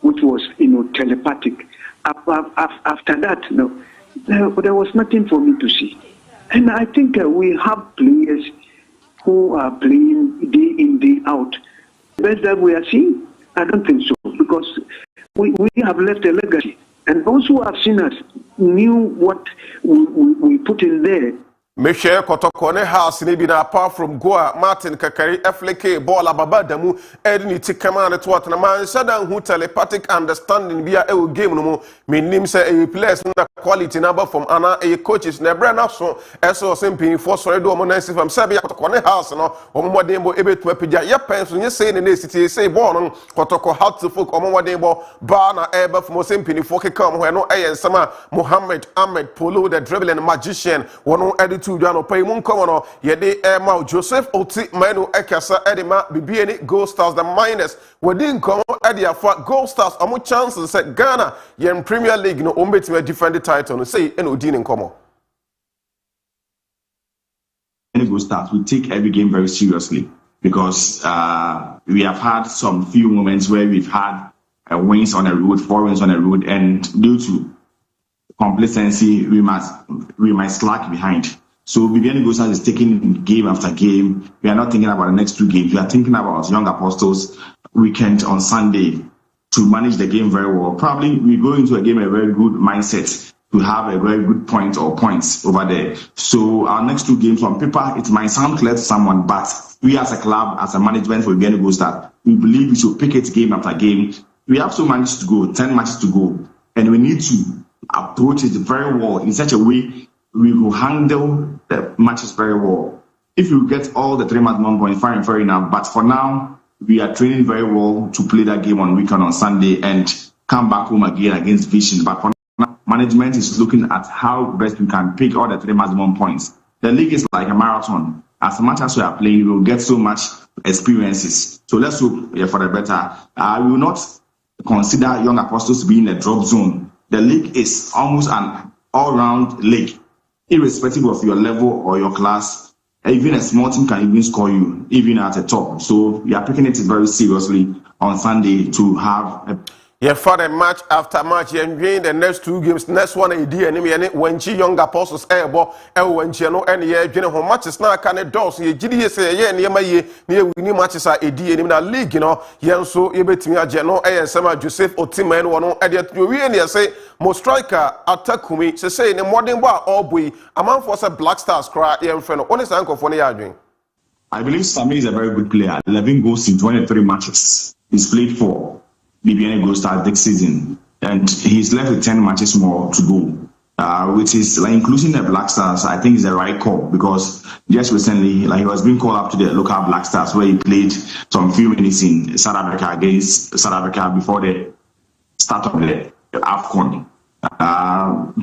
S9: which was, telepathic. After that, there was nothing for me to see. And I think we have players who are playing day in, day out. The best that we are seeing? I don't think so, because we have left a legacy. And those who have seen us knew what we put in there.
S5: Meshe Kotoko ne house ni bi na apart from Goa Martin Kakari FLK ball ababa damu edini tikama ne to atna man sadan hu telepathic understanding bia e game no mo menim say e players na quality number from ana e coaches na bra na so eso simpin for sorry do mo na sifam sabe ya Kotoko ne house no o mo modern bo ebetu apija ya penso nye say ne city say ball no Kotoko how to folk o mo modern bo ba na eba from simpin for ke come ho no e nsama Mohammed Ahmed Polo the dribbling magician wono edit Jano pay mun kono yede ma Joseph Oti Manu Ekasa Edema Bibieni Gold Stars the minus within kono edia for Gold Stars amu chances say Ghana yen Premier League no ombetime defend the title no say eno din komo.
S10: Gold Stars we take every game very seriously because we have had some few moments where we've had wins on the road, 4 wins on the road, and due to complacency we might slack behind. So Vivian Gosas is taking game after game. We are not thinking about the next 2 games. We are thinking about Young Apostles weekend on Sunday to manage the game very well. Probably we go into a game a very good mindset to have a very good point or points over there. So our next 2 games on paper, it might sound clear to someone, but we as a club, as a management, we're going to go start. We believe we should pick it game after game. We have so much to go, 10 matches to go, and we need to approach it very well in such a way we will handle the matches very well. If you get all the 3 maximum points, fine, fair enough. But for now, we are training very well to play that game on weekend on Sunday and come back home again against Vision. But for now, management is looking at how best we can pick all the 3 maximum points. The league is like a marathon. As much as we are playing, we will get so much experiences. So let's hope for the better. We will not consider Young Apostles to be in a drop zone. The league is almost an all-round league, irrespective of your level or your class. Even a small team can even score you, even at the top. So we are taking it very seriously on Sunday to have a
S5: for the match after match, you enjoying the next 2 games. Next one, when Young Apostles airbo, when Cheno and ye, general matches now can a dose. Ye GD say, ye, near my ye, near winning matches are a D in the league, you know. Yan so able to me a general A and Sama Joseph or Tim and one at you really say, most striker attack me, say in the modern bar all boy, a man for some Black Stars cry, young friend, honest uncle for the arguing.
S10: I believe Sammy is a very good player. 11 goals in 23 matches. He's played for BBN Gold Stars next season, and he's left with 10 matches more to go, which is like including the Black Stars. I think is the right call because just recently, like he was being called up to the local Black Stars where he played some few minutes in South Africa against South Africa before the start of the AFCON.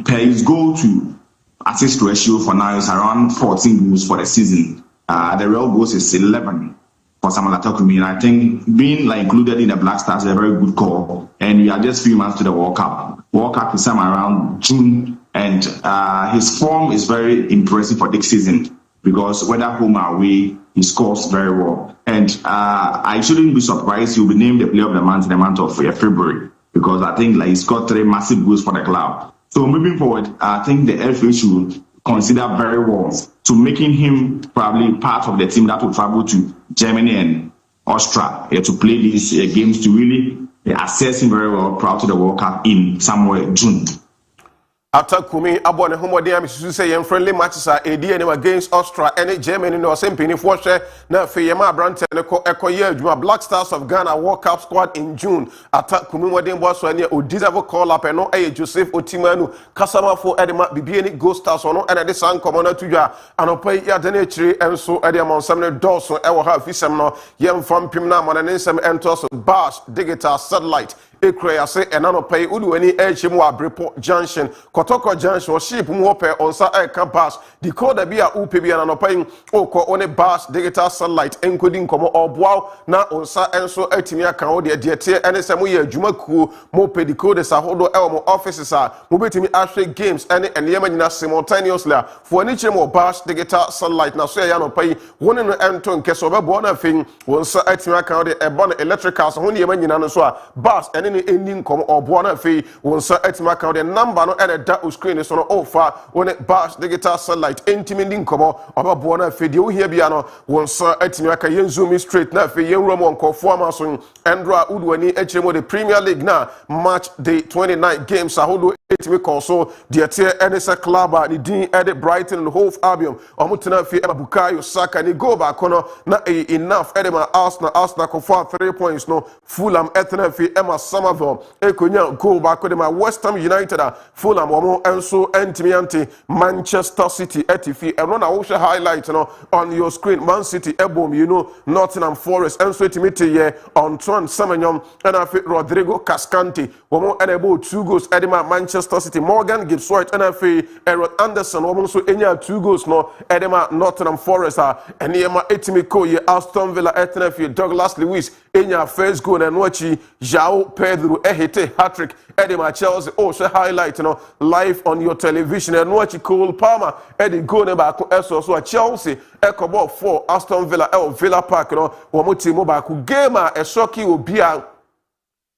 S10: Per his goal to assist ratio for now is around 14 goals for the season. The real goals is 11. For someone that me, and I think being like included in the Black Stars is a very good call. And we are just few months to the World Cup. World Cup is somewhere around June, and his form is very impressive for this season because whether home or away, he scores very well. And I shouldn't be surprised he'll be named the player of the month in the month of February because I think like he scored 3 massive goals for the club. So moving forward, I think the FA should consider very well to making him probably part of the team that will travel to Germany and Austria to play these games to really assess him very well prior to the World Cup in somewhere June.
S5: After Kumi, Abon and Homodiam, say friendly matches are ADN against Austria and Germany, no same penny for share. Now, Fayama Branton, Echo Year, Black Stars of Ghana World Cup squad in June. Attack Kumi Wadin was when you deserve call up and no A. Joseph Otimanu, Kasama for Edema, BBN Ghost Stars or no, and the San Commander to ya, and pay ya denetry and so Edamon Samuel Dawson, our half Fisam, Yam from Pimna, and then some enters Bash, Digital Satellite. Ekre say enano pay udu any HMO Abrepo Junction Kotoko Junction or ship mwope on sa campus decoder bia upebi anano pay oko one Bash Digital Satellite encoding komo obwa na on sa enso etimi aka o de tie ene se mo ye adwuma ku mo pe decoder sa hodo e mo offices a mo betimi ahwe games ene enema nyina simultaneously for any chemo Bash Digital Satellite na so ya no pay woni no ento nkeso bebo na fin won sa etimi aka o de ebon electricals ho ne yema nyina no so a Bash any ending come or buona fee won sa etima count the number no and that screen is on offer when it Bash Digital Satellite intimidating come or buona fee you here biano won sa etima ka yen zoom straight na fee yen room on conform so Andra Udwani HMO the Premier League na match day 29 games ahodo etimi console the tier NSA club ni din edit Brighton and Hove Albion omutena fee Bukayo Saka ni go back kono na enough edema Arsenal conform 3 points no Fulham etena fee Emma Somerville ekonya goal back with my West Ham United Fulham omo enso entimiante Manchester City etifi and na wo share highlight no on your screen Man City ebom you know Nottingham Forest enso etimite ye on Semenyom and afi Rodrigo Cascante womo enable 2 goals edema Manchester City Morgan Gibbs White and afi Errol Anderson womo so enya 2 goals no edema Nottingham Forest and ema etimiko ye Aston Villa etnafi Douglas Lewis enya first goal and watchi João Pedro ehete hat-trick edema Chelsea also highlight no live on your television and watch Cole Palmer edi goal number so Chelsea ekobo 4 Aston Villa Villa Park no womo team ba ku game a shocky obia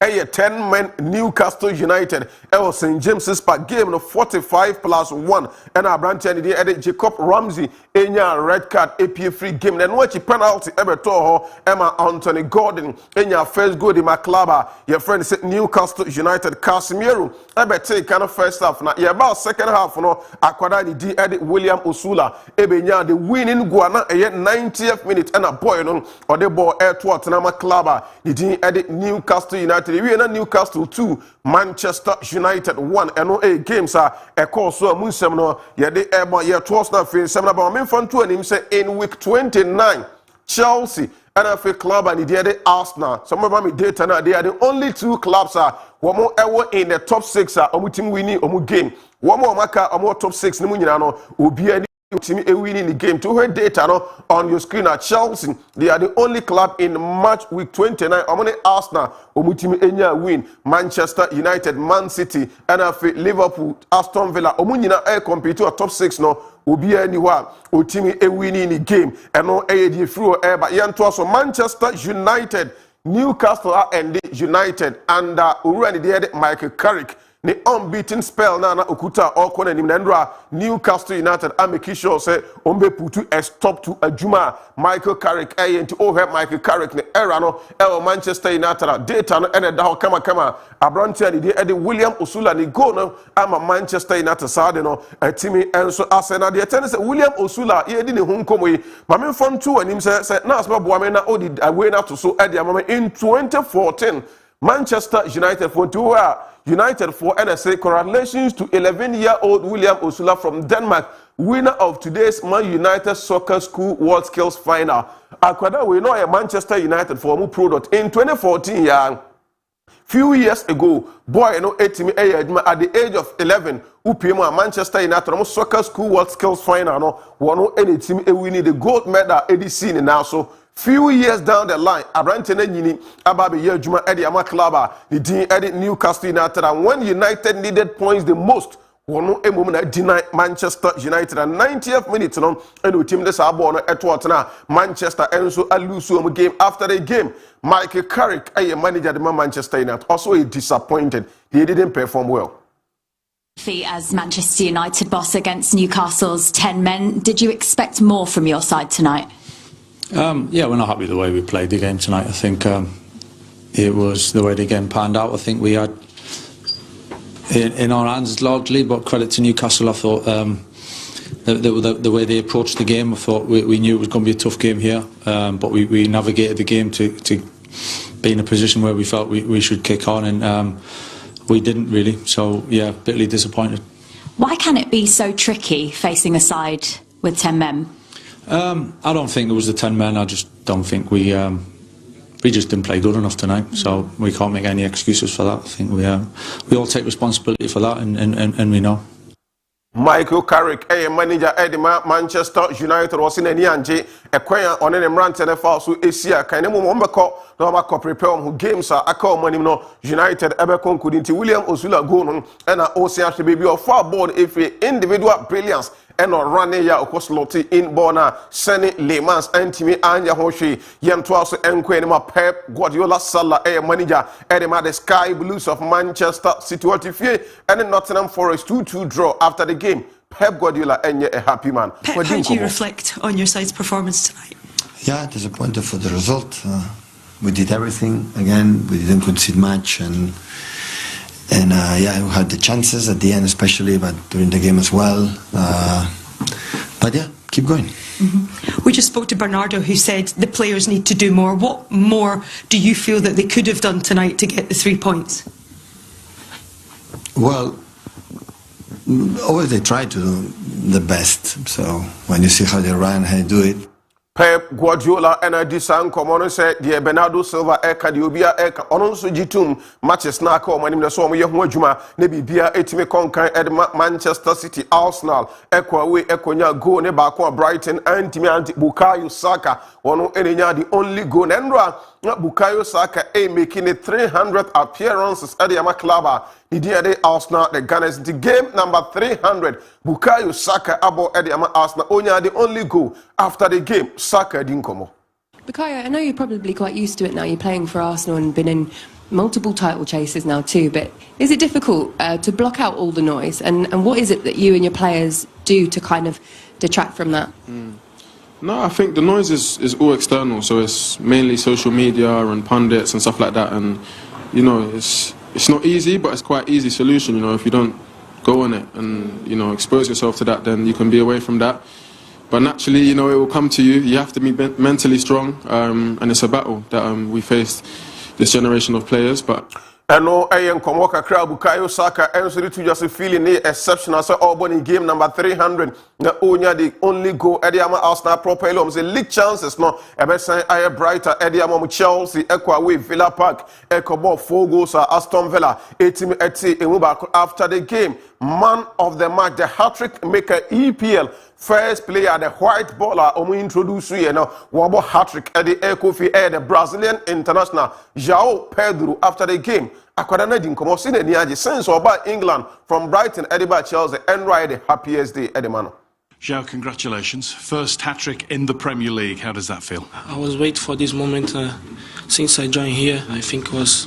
S5: 10 men Newcastle United St James's Park game no 45+1 and Branton the edit Jacob Ramsey enya red card AP free game then watch penalty Everton Emma Anthony Gordon enya first goal in my club your friend said Newcastle United Casemiro ebete kind of first half na yeah about second half no akwada ni di Eddie William Osula ebenya the winning goal na 90th minute and a boy no or the ball air to Tottenham club ni di Eddie Newcastle United we na Newcastle 2 Manchester United 1 and a games are a course so munsem no ye de airborne ye towards na fin sem na ba me fan to anim say in week 29 Chelsea and a club and the Arsenal. Some of my data now, they are the only two clubs one more ever in the top 6 omu team winning omu game. One more maka omu top 6 ni munyina will be any team winning the game. To her data no on your screen at Chelsea, they are the only club in March week 29. Omu Arsenal omu team enya win. Manchester United, Man City, and Liverpool, Aston Villa omu nyina compete to top 6 no. Obi anywa otimi winning the game eno the free but yanto so Manchester United, Newcastle and United and already there Michael Carrick the unbeaten spell na okuta okona nim na Newcastle United ameki sure say ombe putu a stop to ajuma Michael Carrick to help Michael Carrick ne era no Manchester United data no ene da kama abrantia ni de William Osula ni go no ama Manchester United side no atimi enso Arsenal de ten say William Osula ye di ne hu nkomo yi ma me fon to anim say na asba boa me na odi away na to so e de ama in 2014 Manchester United for two United for NSA. Congratulations to 11-year-old William Osula from Denmark, winner of today's Man United Soccer School World Skills Final. Akwada we know a Manchester United for mu product in 2014 yeah. Few years ago, boy no etimi at the age of 11 upima Manchester United Soccer School World Skills Final no one any team winning the gold medal edisi now so. Few years down the line, Abrantene Nini, Ababi Yejuma, Eddie Ama Clubber, the Dean Eddie Newcastle United, and when United needed points the most, one a moment denied Manchester United, and 90th minute, and the team this Abona at Watana, Manchester, and so a lose game after the game. Michael Carrick, a manager of Manchester United, also is disappointed. He didn't perform well.
S8: As Manchester United boss against Newcastle's 10 men, did you expect more from your side tonight?
S11: Yeah, we're not happy with the way we played the game tonight. I think it was the way the game panned out. I think we had in our hands largely, but credit to Newcastle. I thought the way they approached the game, I thought we knew it was going to be a tough game here, but we navigated the game to be in a position where we felt we should kick on, and we didn't really. So yeah, bitterly disappointed.
S8: Why can it be so tricky facing a side with 10 men?
S11: I don't think it was the 10 men. I just don't think we just didn't play good enough tonight. So we can't make any excuses for that. I think we all take responsibility for that, and we know.
S5: Michael Carrick, a manager at Manchester United, was in any anje a kwaya on an rant and a false Asia. Kainemu Mombako, no prepare who games are a call money no United Ebercon couldn't William Osula go and Ocean should be of far board if individual brilliance. And on running ya okosloti in Bona, Seni Lemans, Antimi Anya Hoshi, Yamtwaso Enquenema Pep, Guardiola Salah, a manager, Edema the Sky Blues of Manchester City, and in Nottingham Forest 2-2 draw after the game. Pep Guardiola and a happy man.
S12: Pep, how do you reflect on your side's performance tonight?
S13: Yeah, disappointed for the result. We did everything again. We didn't concede much, and yeah, we had the chances at the end, especially, but during the game as well. But yeah, keep going.
S12: Mm-hmm. We just spoke to Bernardo, who said the players need to do more. What more do you feel that they could have done tonight to get the 3 points?
S13: Well, always they try to do the best. So when you see how they run, how they do it.
S5: Pep Guardiola and a disan common said the Bernardo Silva eka the obia eka ononso jitum matches na ka omanim na so omo ye ho adwuma na bibia etime konkan edma Manchester City Arsenal ekwa we ekonya goal ne ba ko Brighton antime anti Bukayo Saka ono enenya the only goal na ndra Bukayo Saka making 300 appearances at the club. The day Arsenal the Gunners the game number 300 Bukayo Saka abo at the Arsenal onya the only goal after the game Saka didn't come up.
S14: Bukayo, I know you're probably quite used to it now. You're playing for Arsenal and been in multiple title chases now too, but is it difficult to block out all the noise, and what is it that you and your players do to kind of detract from that?
S15: No, I think the noise is all external, so it's mainly social media and pundits and stuff like that, and you know it's it's not easy, but it's quite easy solution. You know, if you don't go on it and expose yourself to that, then you can be away from that. But naturally, you know, it will come to you. You have to be mentally strong, and it's a battle that we faced this generation of players. But
S5: Eno ayen komo kakra Bukayo Saka ensuri to just feeling exceptional so Albany game number 300 na onya the only goal Ediama Arsenal properly say league chances no ebesan aye brighter Ediama Chelsea ekwa away Villa Park ekobo 4 goals Aston Villa 80 emuba after the game man of the match the hat-trick maker EPL first player the white baller omu introduce you know wabo hat-trick at the Ekofi the Brazilian international João Pedro after the game akwada na di nkomo si na ni age since oba England from Brighton Edinburgh Chelsea and ride the happiest day Edemano.
S16: João, congratulations. First hat-trick in the Premier League. How does that feel?
S17: I was waiting for this moment since I joined here. I think it was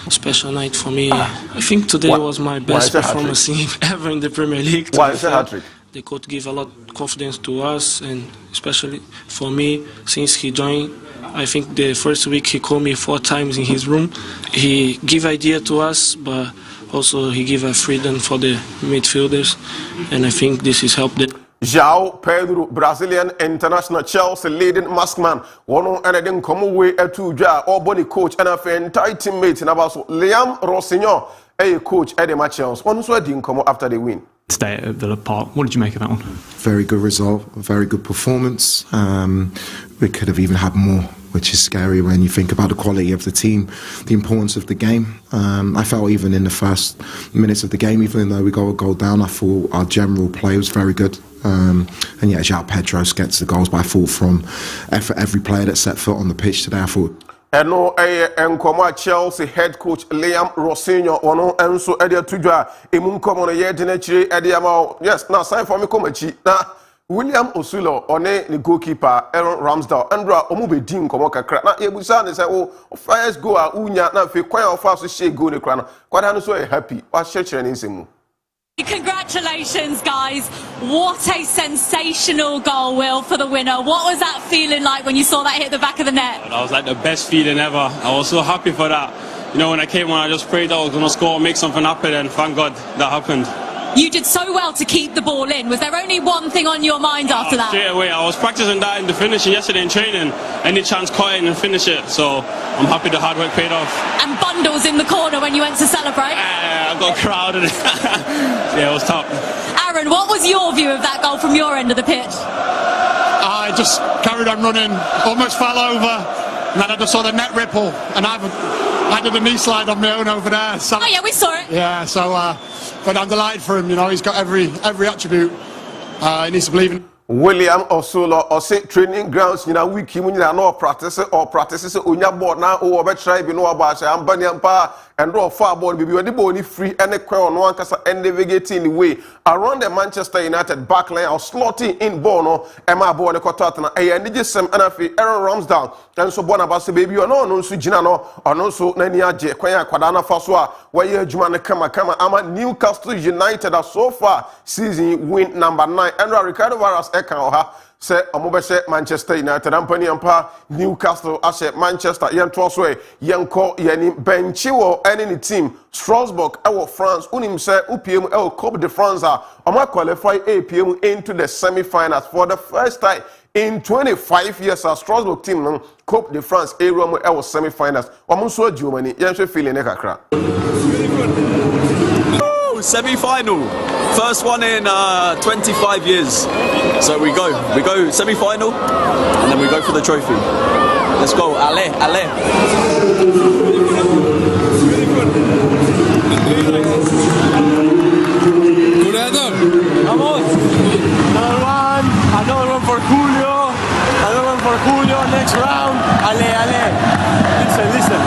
S17: a special night for me. I think today was my best performance ever in the Premier League.
S5: Why is it hat-trick?
S17: The coach gave a lot of confidence to us, and especially for me, since he joined. I think the first week he called me 4 times in his room. He gave idea to us, but also he gave a freedom for the midfielders, and I think this has helped them.
S5: João Pedro, Brazilian international Chelsea leading maskman. One and then come away to Ja, Albany coach and a entire teammate in about Liam Rossignol, a coach at the match. One so didn't come after the win.
S18: Today at the park. What did you make of that one?
S19: Very good result, very good performance. We could have even had more, which is scary when you think about the quality of the team, the importance of the game. I felt even in the first minutes of the game, even though we got a goal down, I thought our general play was very good. And yeah, João Pedro gets the goals, but I thought from every player that set foot on the pitch today, I thought.
S5: Eno enkomo Chelsea head coach Liam Rossignol ono enso edia tudwa emu nkomo no ye de na chire edia ma yes na sign for me komachi na William Osulo one the goalkeeper Aaron Ramsdale Andra omu be di nkomo kakra na yebusa ne say o first goal a unya na fe kwan of so share goal ne kra na kwada no so happy wa share ne nsemu.
S20: Congratulations, guys. What a sensational goal, Will, for the winner. What was that feeling like when you saw that hit the back of the net?
S21: That was like the best feeling ever. I was so happy for that. You know, when I came on, I just prayed that I was going to score and make something happen, and thank God that happened.
S20: You did so well to keep the ball in. Was there only one thing on your mind after that?
S21: Straight away. I was practicing that in the finishing yesterday in training. Any chance, cut it and finish it. So I'm happy the hard work paid off.
S20: And bundles in the corner when you went to celebrate?
S21: I got crowded. Yeah, it was top.
S20: Aaron, what was your view of that goal from your end of the pitch?
S22: I just carried on running, almost fell over, and then I just saw the net ripple, and I did a knee slide on my own over there. So,
S20: oh yeah, we saw it.
S22: Yeah, so but I'm delighted for him. You know, he's got every attribute. He needs to believe in.
S5: William Osolo ose training grounds nyina week mu nyina no practice onya board na o be try bi no aba sha ambani ampa and draw far board bi odi ball ni free and kwan no ankasa and navigating the way around the Manchester United backline or slotting in ball no e ma ball ne kotot na e ani gisem anafi Aaron Ramsdale and so bona ba se baby no nso gina no ono so na ni age kwan akwada na fa so a waye adwuma ne kama ama Newcastle United so far season win number 9 and Ricardo Varas eka oha se omobese Manchester United ampani ampa Newcastle ashe Manchester yento so yenko yani benchi wo any team Strasbourg ewo France unim se upiem ewo Coupe de France oma qualify APM into the semi-finals for the first time in 25 years as Strasbourg team no Coupe de France area mo ewo semi-finals omo so Germany yenhwe feeling e kakra.
S23: Semi-final, first one in 25 years. So we go semi-final, and then we go for the trophy. Let's go, allez.
S24: Vamos. Another one for Julio. Next round, allez. Listen.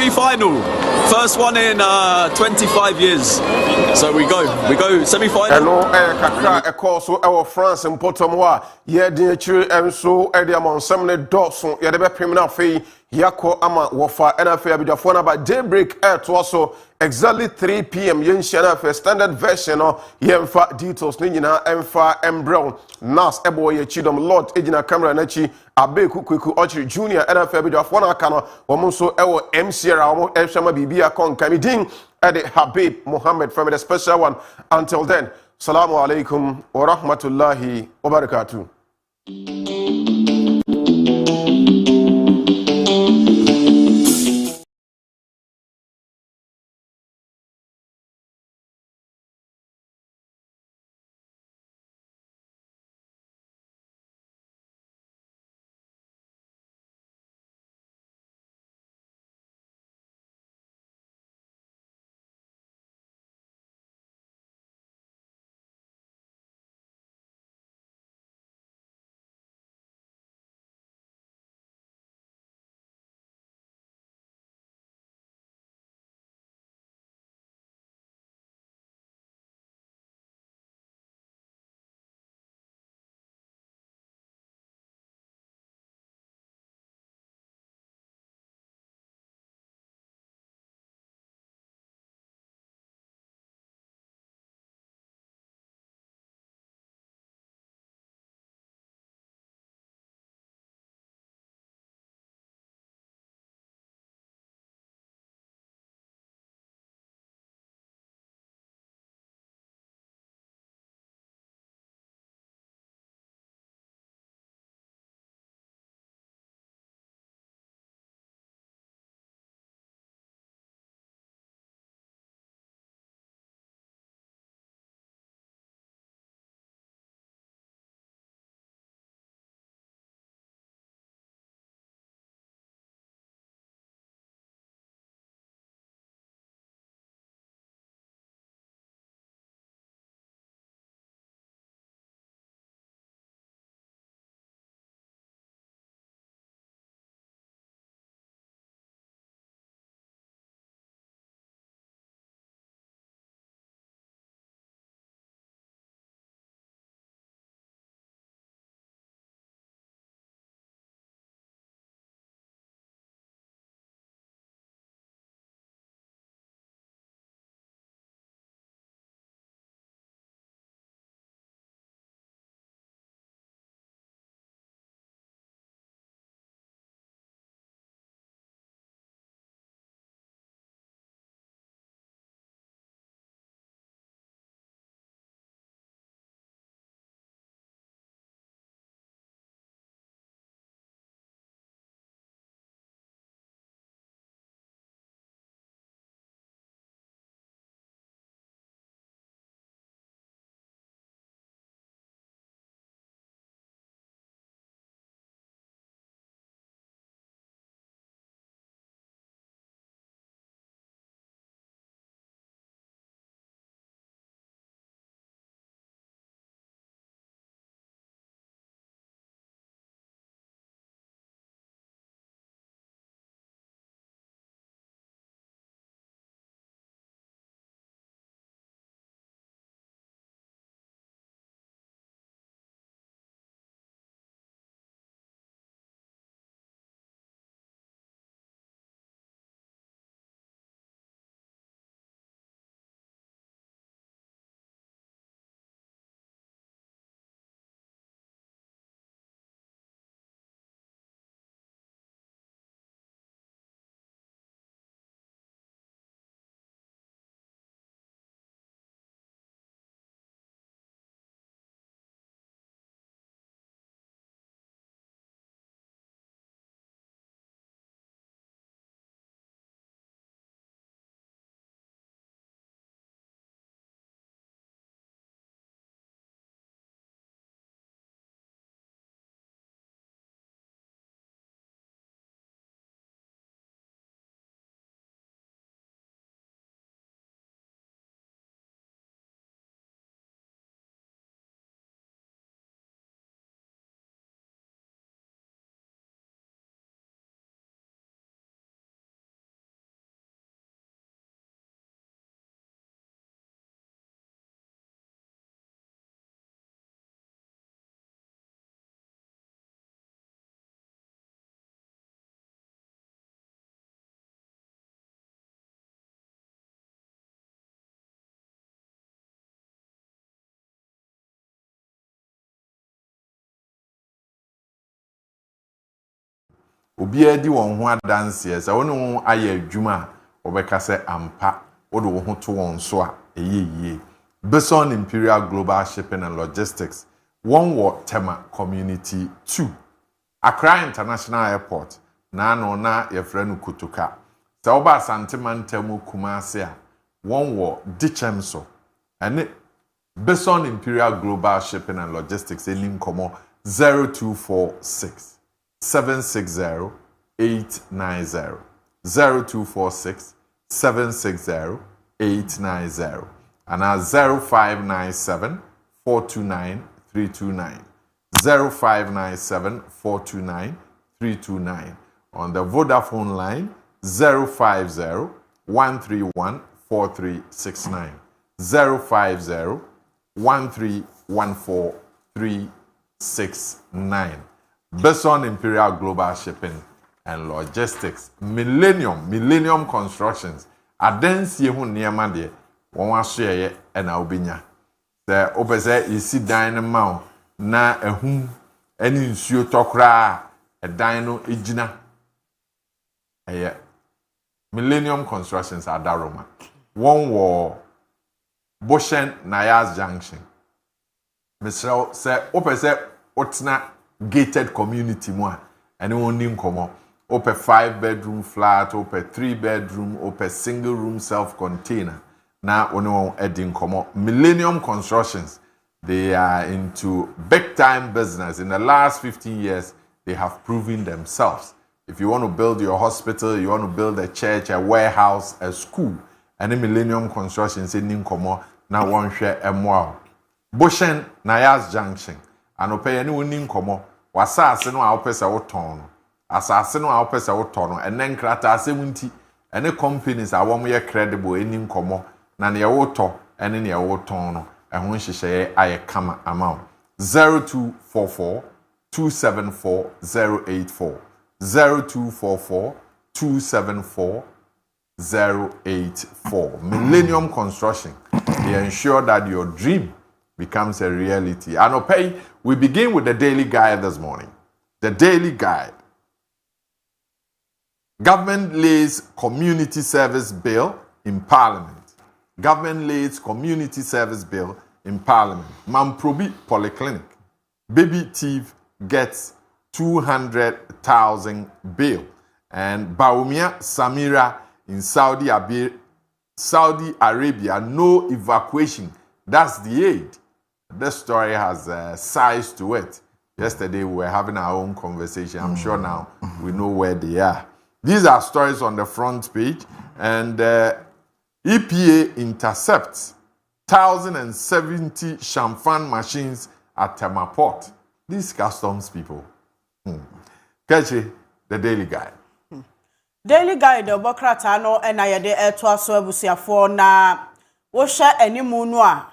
S23: semi-final. First one in 25 years. So we go semi-final.
S5: Eno kakra ekọ so ewo France mpotom ho a ye de akire enso e de amonsam ne dɔso ye de be pem na afei yakɔ ama wofa na afei abidafo na ba Daybreak to so exactly 3 p.m. yen hia na afei standard version no yemfa details ne nyina emfa embrel nas ebo ye chidom Lord ejina camera na chi abeku kweku ochiri junior na afei abidafo na aka no wo nso ewo MCR wo ehwema bibia konka midin Edi Habib Muhammad from the special one. Until then, Salamu alaikum wa rahmatullahi wa barakatuh.
S1: obi edi won ho adanse se woni ho aye adwuma obeka se ampa wo do ho to won so a eyeye Beson Imperial Global Shipping and Logistics one war Tema Community 2 Accra International Airport na no na ye frenu kutuka se oba santimantemu Kumasi a one war Dichemso and Beson Imperial Global Shipping and Logistics enim komo 0246 760 890 0246 760 890 and 0597 429 329 0597 429 329 on the Vodafone line 050 131 4369 050 1314 369 Beson Imperial Global Shipping and Logistics Millennium Constructions adansie hu niema de won asoye e na obinya se obese isi dan ma na ehum ani nsuo tokra dan no ejina eye Millennium Constructions adaroma won wo Boshen Nayas Junction Mr. se opese otna gated community mo ani woni nkomo open 5-bedroom flat, open 3-bedroom, open single room self-container. Now, ono edin komo Millennium Constructions. They are into big time business. In the last 15 years, they have proven themselves. If you want to build your hospital, you want to build a church, a warehouse, a school, and Millennium Constructions in komo na one share emwa. Boshen Nayas Junction. And open any winning komo wasa no a opesa oton. Asase no a opesa woto no enen krata asemunti ene companies a wo ye credible eni nkomo na ne woto ene ne woton no ehun hyehyeye aye kama amount 0244 274 084 0244 274 084 Millennium Construction. They ensure that your dream becomes a reality. And okay, we begin with the daily guide this morning. The daily guide. Government lays community service bill in Parliament. Government lays community service bill in Parliament. Mamprobi Polyclinic. Baby thief gets 200,000 bail. And Baumia Samira in Saudi Arabia, no evacuation. That's the aid. This story has size to it. Yesterday we were having our own conversation. I'm sure now we know where they are. These are stories on the front page, and EPA intercepts 1,070 champagne machines at Tema Port. These customs people. Kaakyire, the Daily Guide.
S2: Daily Guide, the Bokratano, and I de Etwa Swabusia for na Wosha any Munwa.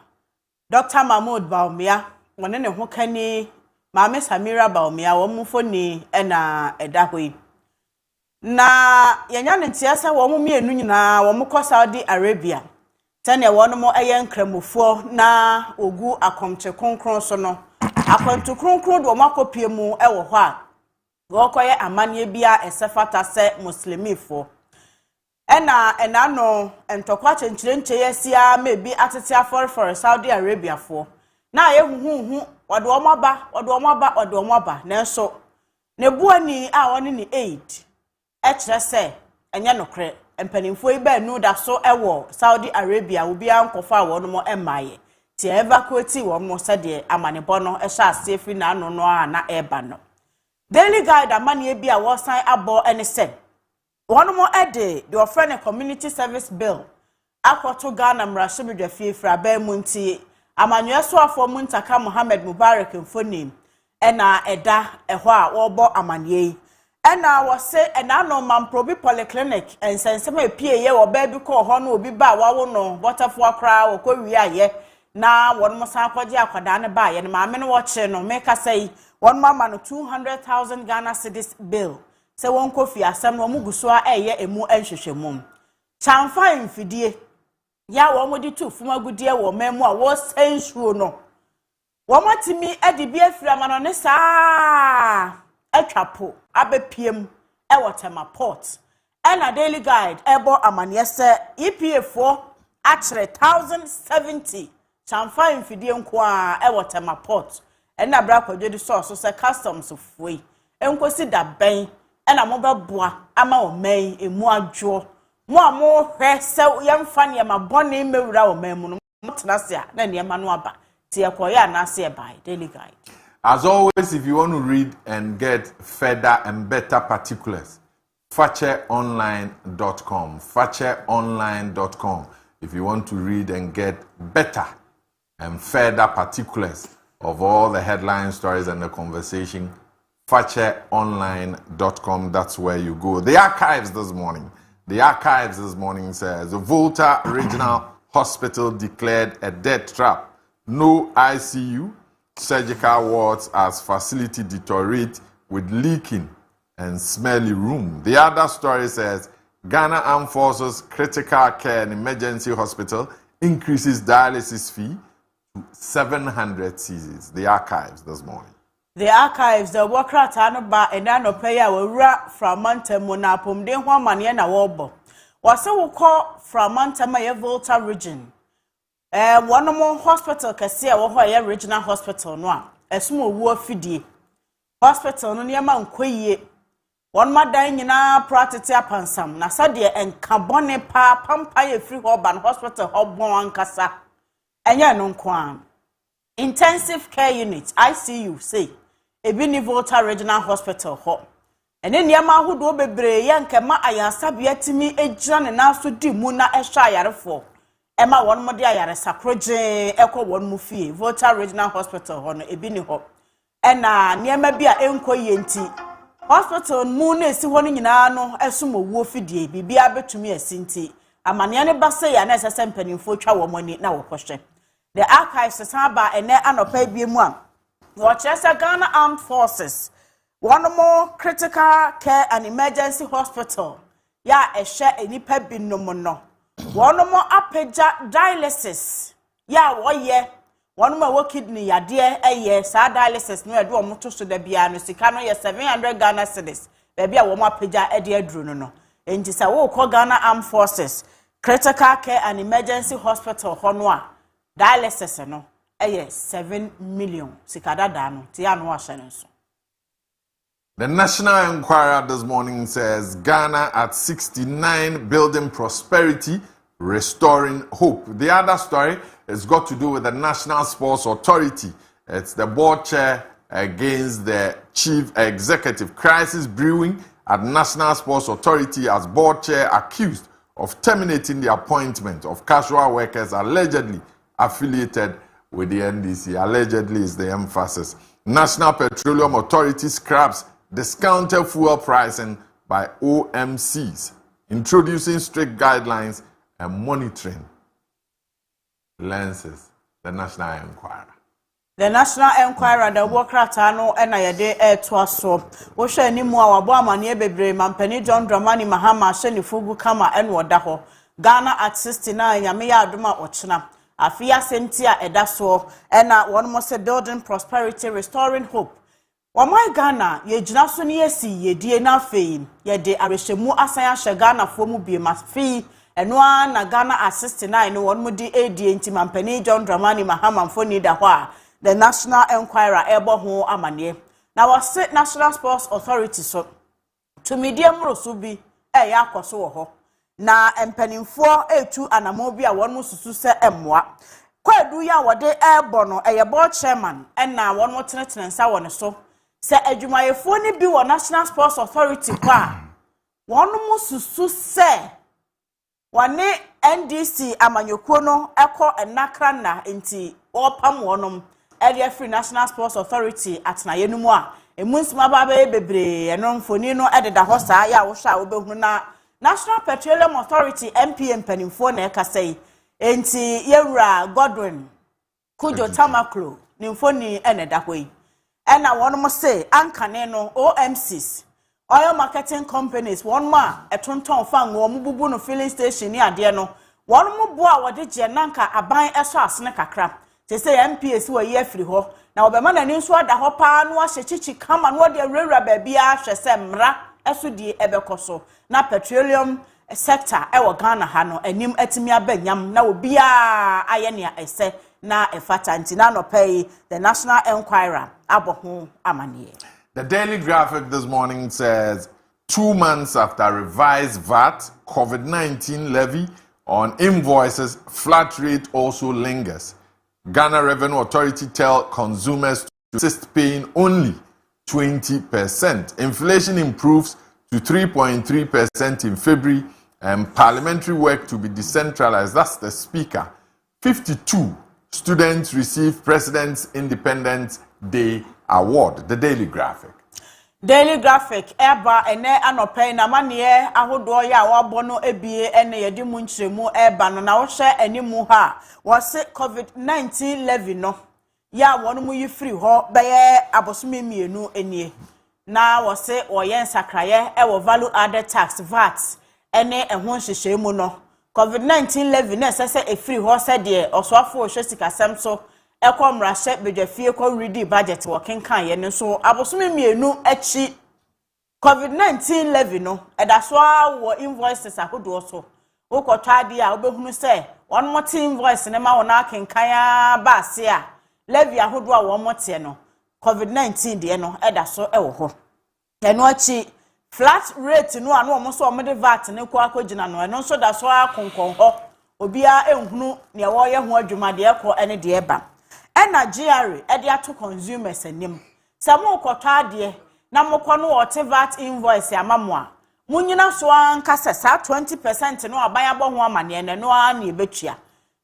S2: Dr. Mahmoud Baumia, one in a Hokani, Mame Samira Baumia, Womufoni, and Edakwi. Na yanyane ntiasa wo mu mienu nyina wo mu kɔ Saudi Arabia tane wo no mo ayen kramufo na ogu akomche konkron so no akwantu konkron do makopie mu e wo hɔ a wo kɔye amane bia esefata se muslimifo ena no entokwa chenchire yasia mebi atete afor Saudi Arabia fo na ye huhu wode wo maba nanso ne buani a woni ni aid Echre se enye nokre empanimfo ibe nu da so ewo Saudi Arabia obi ankofa wono mo emaye ti evacuate wo mo se de amanebo no ehya asefi na no no a na eba no Daily Guide amane bi a wo san abo ene se wono mo ede the offering community service bill akoto Ghana mrashibidwa fiefra ba mu nti amanwe so afo mu ntaka Mohammed Mubarak mfonim ena eda eho a wo bo amane ena wose ena no Mamprobi Polyclinic ensensema epie ye wo ba bi ko ho no obi ba wawo no botafo akra wo ko wi aye na won mo san kwaje akwada ne ba ye ne maame no wo che no make say won mama no 200,000 Ghana cedis bill se won ko fi asem no muguso a eye emu enhwehwemum chamfa mfidie ya wo mo di tu fumagudie wo memu a wo sensuo no wo matimi ade bi afira ma no ne saa atwapo abepiem Tema Port. And a daily guide, Ebo Amaniese, EPA4, actually 1,070. Chamfa infidium kwa Tema Port. And a black of source, so customs of way. And consider bang, and a mobile bois, ama o may, a more jaw. More, so young funny, my bonny mirror, memory, not Nasia, then Yamanuaba. Tia Koya Nasia by Daily Guide.
S1: As always, if you want to read and get further and better particulars, facheonline.com. Facheonline.com. If you want to read and get better and further particulars of all the headline stories and the conversation, facheonline.com. That's where you go. The archives this morning. The archives this morning says the Volta Regional Hospital declared a death trap. No ICU. Surgical wards as facility deteriorate with leaking and smelly room. The other story says Ghana Armed Forces Critical Care and Emergency Hospital increases dialysis fee to 700 cedis. The archives this morning.
S2: The archives, the worker Tanaba and Anopeya will wrap from Montemona Pumde Huamania na Wobo. Was so called from Montemaya Volta region. One more hospital Cassia or regional hospital no a small war fidi. Hospital no near Mount Quay. One more dying in our pratia pansam, Nasadia and Carbone pa Pampire free urban hospital Hobon Casa. And ya non quam. Intensive care unit, ICU, say, a Volta regional hospital hop. And then Yama who do be Yankama Ayasabiatimi a Jan and also do Muna a shire for. Emma one more dia yare saproje echo one mufi Volta Regional Hospital hono ebini ho ena niema bia enko yenti hospital mu na esi ho nyina no esumo wo fidie bibia betumi asinti amane ne base ya na esese mpanimfo twa wo moni na wo kohwe the archives saba ene anopa biemu a wo chese Ghana Armed Forces one more critical care and emergency hospital ya ehwe enipa binom no one more apeja dialysis. Ya woye. One more kidney ya dear sa dialysis no edo omoto so da bia no sika no ye 700 Ghana cedis. Baby a wo apeja e de aduru no. Enti sa wo call Ghana Armed Forces Critical Care and Emergency Hospital hono a dialysis no 7 million sika dada no ti anu ahye no so.
S1: The National Enquirer this morning says Ghana at 69 building prosperity, restoring hope. The other story has got to do with the National Sports Authority. It's the board chair against the chief executive. Crisis brewing at National Sports Authority as board chair accused of terminating the appointment of casual workers allegedly affiliated with the NDC. Allegedly is the emphasis. National Petroleum Authority scraps discounted fuel pricing by OMCs, introducing strict guidelines and monitoring lenses. The National Enquirer.
S2: The National Enquirer, the worker Tano, and I day air to us so. Osha ni mua wabama ni bebre mampeni John Dramani Mahama sheni fugu kama and wadaho. Ghana at 69 Yamiya Duma Ochna. Afia Sentia Edaso, and one more building prosperity, restoring hope. Wamai Ghana, ye jinaso ni yesi ye die na fei, ye de areshemu asaya she Ghana fomu bi masfi, enwa na Ghana at 69 no one mudi edi enti mampeni John Dramani Mahama mfoni dahwa, the National Enquirer ebo ho amanye. Na wase National Sports Authority so, to medium rosubi, ya kwaso ho. Na empenimfo etu anamobi a won mususu se emwa. Kwadu ya wode ebono eye board chairman, na won mo tenetene nsa won so. Se adwumayefo ni bi wo National Sports Authority kwa won mususu se wane NDC amanyokuo no ekọ enakra na enti opam wonom area free National Sports Authority atna yenumu a emunsima ba be bebre eno mfoni no ededa hosa ya wo hwa obehunu na National Petroleum Authority MPM panimfo na ekasai enti yewura Godwin Kojo Tamaklo ni mfoni eneda hoi ena wonmo say ankane no OMCs oil marketing companies one ma etonton fan wo mububu no filling station ni ade no wonmo bo a wode je nanka aban eso asene kakra te say MPS wo ye afiri ho na obema na ni nso ada ho pa no ahye chichi kama no de rewura ba bia hwese mra eso die ebekoso na petroleum sector ewo Ghana ha no anim atimi abanyam na obia aye ne ese na efata ntina no pay the National Enquirer aboho amanie.
S1: The Daily Graphic this morning says 2 months after revised VAT, COVID-19 levy on invoices, flat rate also lingers. Ghana Revenue Authority tell consumers to insist paying only 20%. Inflation improves to 3.3% in February, and parliamentary work to be decentralized. That's the speaker. 52 students receive President's Independence Day Award. The Daily Graphic.
S2: Daily Graphic eba ene anope na manie ahodo ya wabo no ebie ene yedi mu nkyeremu eba no na wo hye animu ha wo se COVID-19 levy no ya wonu mu yi free ho beye abosome mienu enie na wo se oyen sakraye e wo value added tax VAT ene ehon hyehyɛ mu no COVID-19 levy na sese e free ho se de osoafo hye sikasem so ekomra hye bedwafie ko ready budget wo kenkan ye ne so abosome mienu achi COVID-19 levy no edaso wo invoices akodo so wo kotade a obehunu se one more invoice ne ma wona kenkan ba se a levy ahodo a wo mote no COVID-19 de no edaso ewo ho eno achi flat rate no anu omo so omede VAT ne ko akogina no eno so daso akonkon ho obia ehunu ne wo ye ho adwuma de ekọ ene de eba ena GRA ede ato consumers anim samo kotade na mokọ no wote VAT invoice amamo a munyina so ankasa sa 20% no aban abo ho amane ne no a na ebetua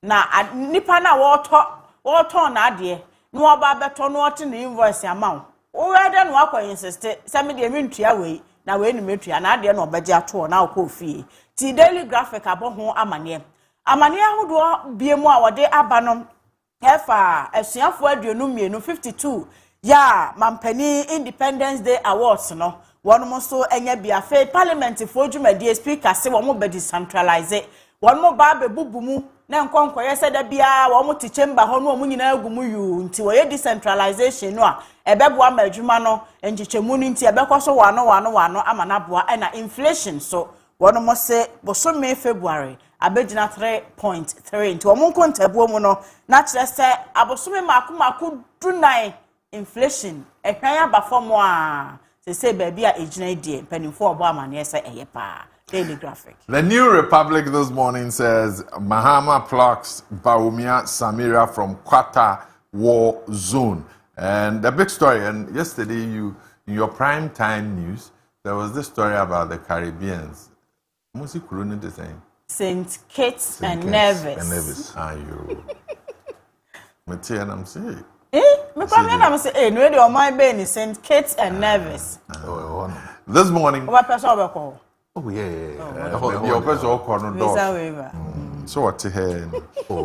S2: na nipa na woto na ade no oba beto no wote na invoice amao wo wede no akọ insist se me de mentua wei na we ni metua na ade no obaje ato na akọ fie ti Daily Graphic abo ho amane ahodo biemu a wode aba no efa esuafo aduonu mienu 52 ya mampani Independence Day Awards no wonu mo so enya biafe parliament fo dwumadi speaker se wo mo be decentralize wonu mo ba be bubumu na nkonkoye se da bia wo mo ti chamber ho no mo nyina agumu yu nti wo ye decentralization no a ebebo ama adwuma no enchichemu ni nti ebekoso wano amana boa na inflation so wonu mo se bosome February abegina 3.3 nti wo mo nkontabuo mu no na kire se abosome maku dunai inflation ehwan aba fomo a se baby a ejina die mpanimfo obo amane se eyepa. Daily Graphic.
S1: The New Republic this morning says Mahama plucks Baumia Samira from Qatar war zone. And the big story, and yesterday in your prime time news, there was this story about the Caribbeans. Musi Kuruni the same.
S2: St. Kitts and Nevis.
S1: Are you? And I'm saying.
S2: Me come na me say no dey on my be St. Kitts and Nevis.
S1: This morning.
S2: What person obeko?
S1: Oh yeah. Your person okọ no. So what here?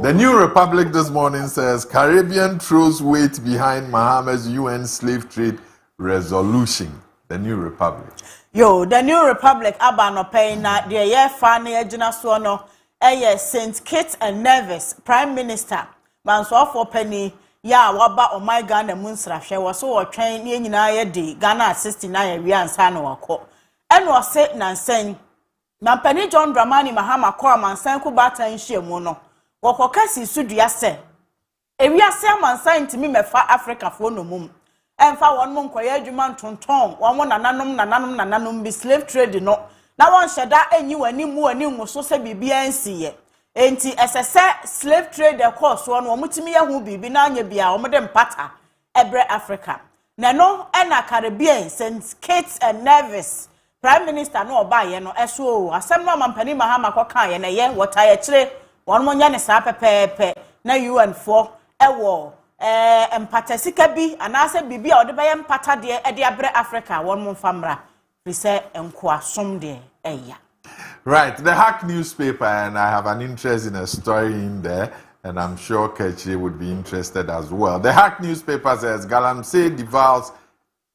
S1: The New Republic this morning says Caribbean throws weight behind Mahama's UN slave trade resolution. The New Republic.
S2: Yo, the New Republic aba no pay na de ye fa na agina so no St. Kitts and Nevis Prime Minister Mansoafo Penny ya waba o my Ghana munsrahwe wo so wo twen ne nyina ye de Ghana 69 wi ansa na wako eno se nansen na Penny John Dramani Mahama ko amansan ku batan hyiemu no wo kasi sudua se ewi ase amansan ntimi mefa Africa fo no mum emfa won mo nkoye adwuma ntonton won mo nananom bi slave trade no na won hyeda enyi wani mu so se bibia ansiye enti esese slave trade course won mutimi yahu bibi na anya bia wo de mpata ebre Africa na no na Caribbean St. Kitts and Nevis Prime Minister no oba ye no eso asem no mampani Mahama ko kan ye na ye wota ye kire won mo nya ne sa pepepe na UN for ewo empata sika bi anase bibi a ode be empata de e de abre Africa won mo famra fi se enko asom de eya.
S1: Right, the Hack newspaper, and I have an interest in a story in there, and I'm sure Kaakyire would be interested as well. The Hack newspaper says Galamsey devours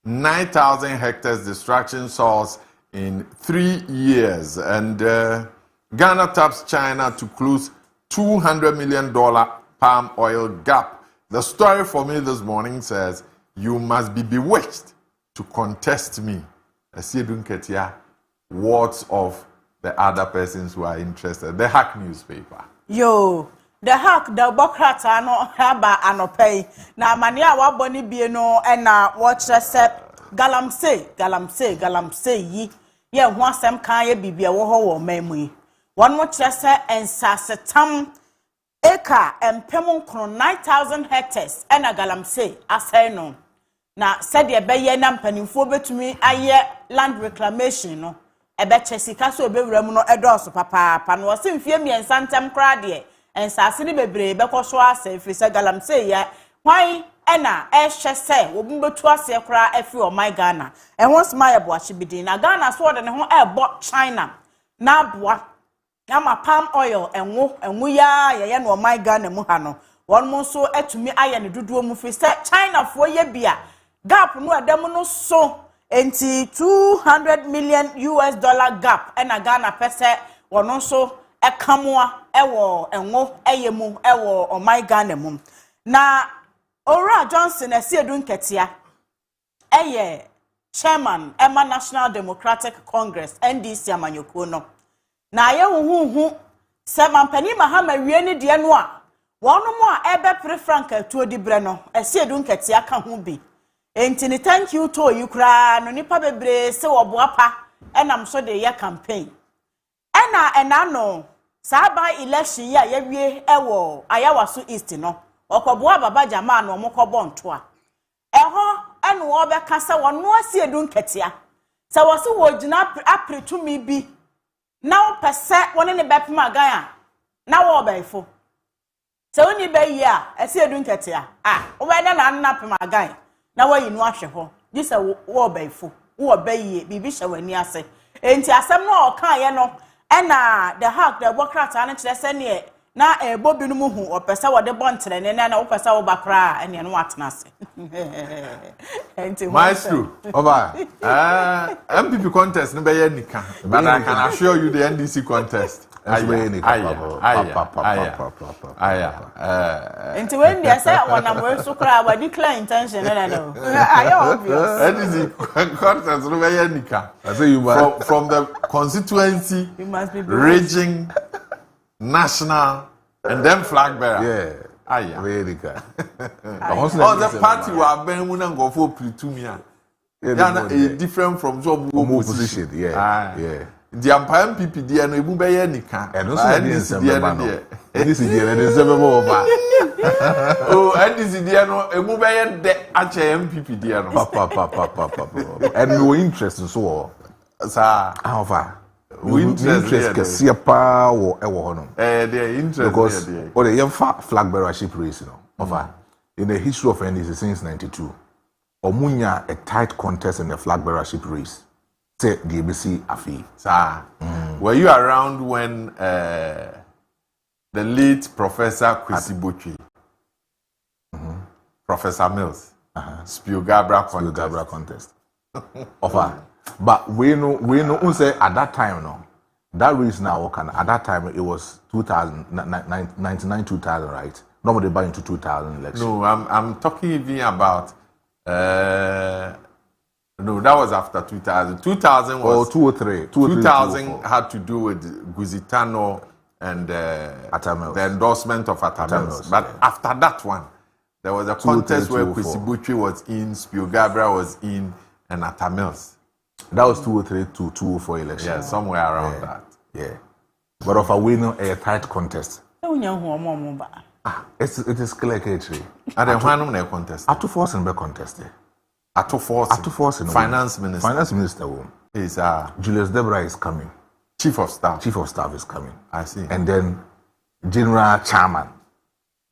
S1: 9,000 hectares destruction source in 3 years, and Ghana taps China to close $200 million palm oil gap. The story for me this morning says, you must be bewitched to contest me. Asiedu Nketia words of the other persons who are interested. The Hack newspaper.
S2: Yo, the Hack, the Bokrata no haba anopay. Na mania wa boni bieno ena watch set galamse yi. Ye ho asem kan ye bibia wo ho wo mamu. One mo kyerese ensasetam eka empem nkro 9,000 hectares ena galamse asai no. Na said ye beye na mpanimfo betumi aye land reclamation no. Ebe chesika so obewura mu no edoso papa no wose mfie miensa ntem kra de ensase ne bebre bekoso ase frisa galamse ya hwan ena ehwe se obumbetu ase kra afi o my Ghana ehwo smile bo achibidi na Ghana so de ne ho ebo China na aboa ama palm oil enwo ya ye no my Ghana mu ha no won mo so atumi aye ne dodo mu frisa China fo ye bia gap no adam no so enti $200 million gap ena Ghana pese wono so ekamoa ewo enwo eyemu ewo o my Ghana mum na Ora Johnson Asiedu Nketia eye chairman Emma National Democratic Congress NDC amanyoko no na ye huhu se mampani mahama wie ne de no a wono mo a ebe pre frank atuo di bre no Asiedu Nketia ka ho bi enti thank you to you kra no nipa bebre se wo boapa enam so de ye campaign ena no saba election ya ye wie ewo Ayawaso East no okoboa baba jama no mokobo nto a eho eno wo be kasa wono Asiedu Nketia se wo se wo gina apretumi bi na wo pese woni ne bepem agan a na wo baifo se woni be yi a Asiedu Nketia wo be na nnapem agan na wo yinu ahwe ho di se wo baifo wo bayiye bibi hwani ase enti asem no okan ye no ena the Hack the Bokrata na kire se ne na bobi no mu hu opese wo de bontere ne na wo pese wo bakra ene no atena ase enti
S1: Maestro oba MPP contest no be ye nika but I can assure you the NDC contest
S2: Enti when they say wana mo so kra wa declare intention no ayo obvious
S1: NDC contest no be ye nika from the constituency
S2: you must be
S1: region national and then flag bearer
S3: really good.
S1: Oh, the party were ben mu na go for pretumi a different from some
S3: position yeah
S1: the empire MPP there no ebu be ye nika
S3: and no so this is the over
S1: oh NDC there no ebu be ye de ache MPP there no
S3: papa and no interest so
S1: sir
S3: over we interest ke sia pa wo e wo no
S1: the interest
S3: because or the flag bearership race you know over in the history of NDC since 92 omunya a tight contest in the flag bearership race say the ABC afi
S1: sir were you around when the late Professor Kwesi Botwe Professor Mills Spiogabra
S3: contest over but we know say at that time no that race now can at that time it was 99 2000 right nobody buy into 2000 election
S1: no I'm talking even about no that was after 2000 was
S3: 203
S1: 2000 had to do with Guzitano and
S3: the
S1: endorsement of Atamels but after that one there was a contest where Kwesi Botwe was in Spiogabra was in and Atamels.
S3: That was 203 to 204 election.
S1: Yeah, somewhere around that.
S3: Yeah. But of a winner, a tight contest. It is clear actually.
S1: And then why no contest?
S3: Atu force in the contest.
S1: Atu force in
S3: finance minister. Finance minister
S1: is
S3: Julius Debra is coming.
S1: Chief of staff
S3: is coming.
S1: I see.
S3: And then General Chairman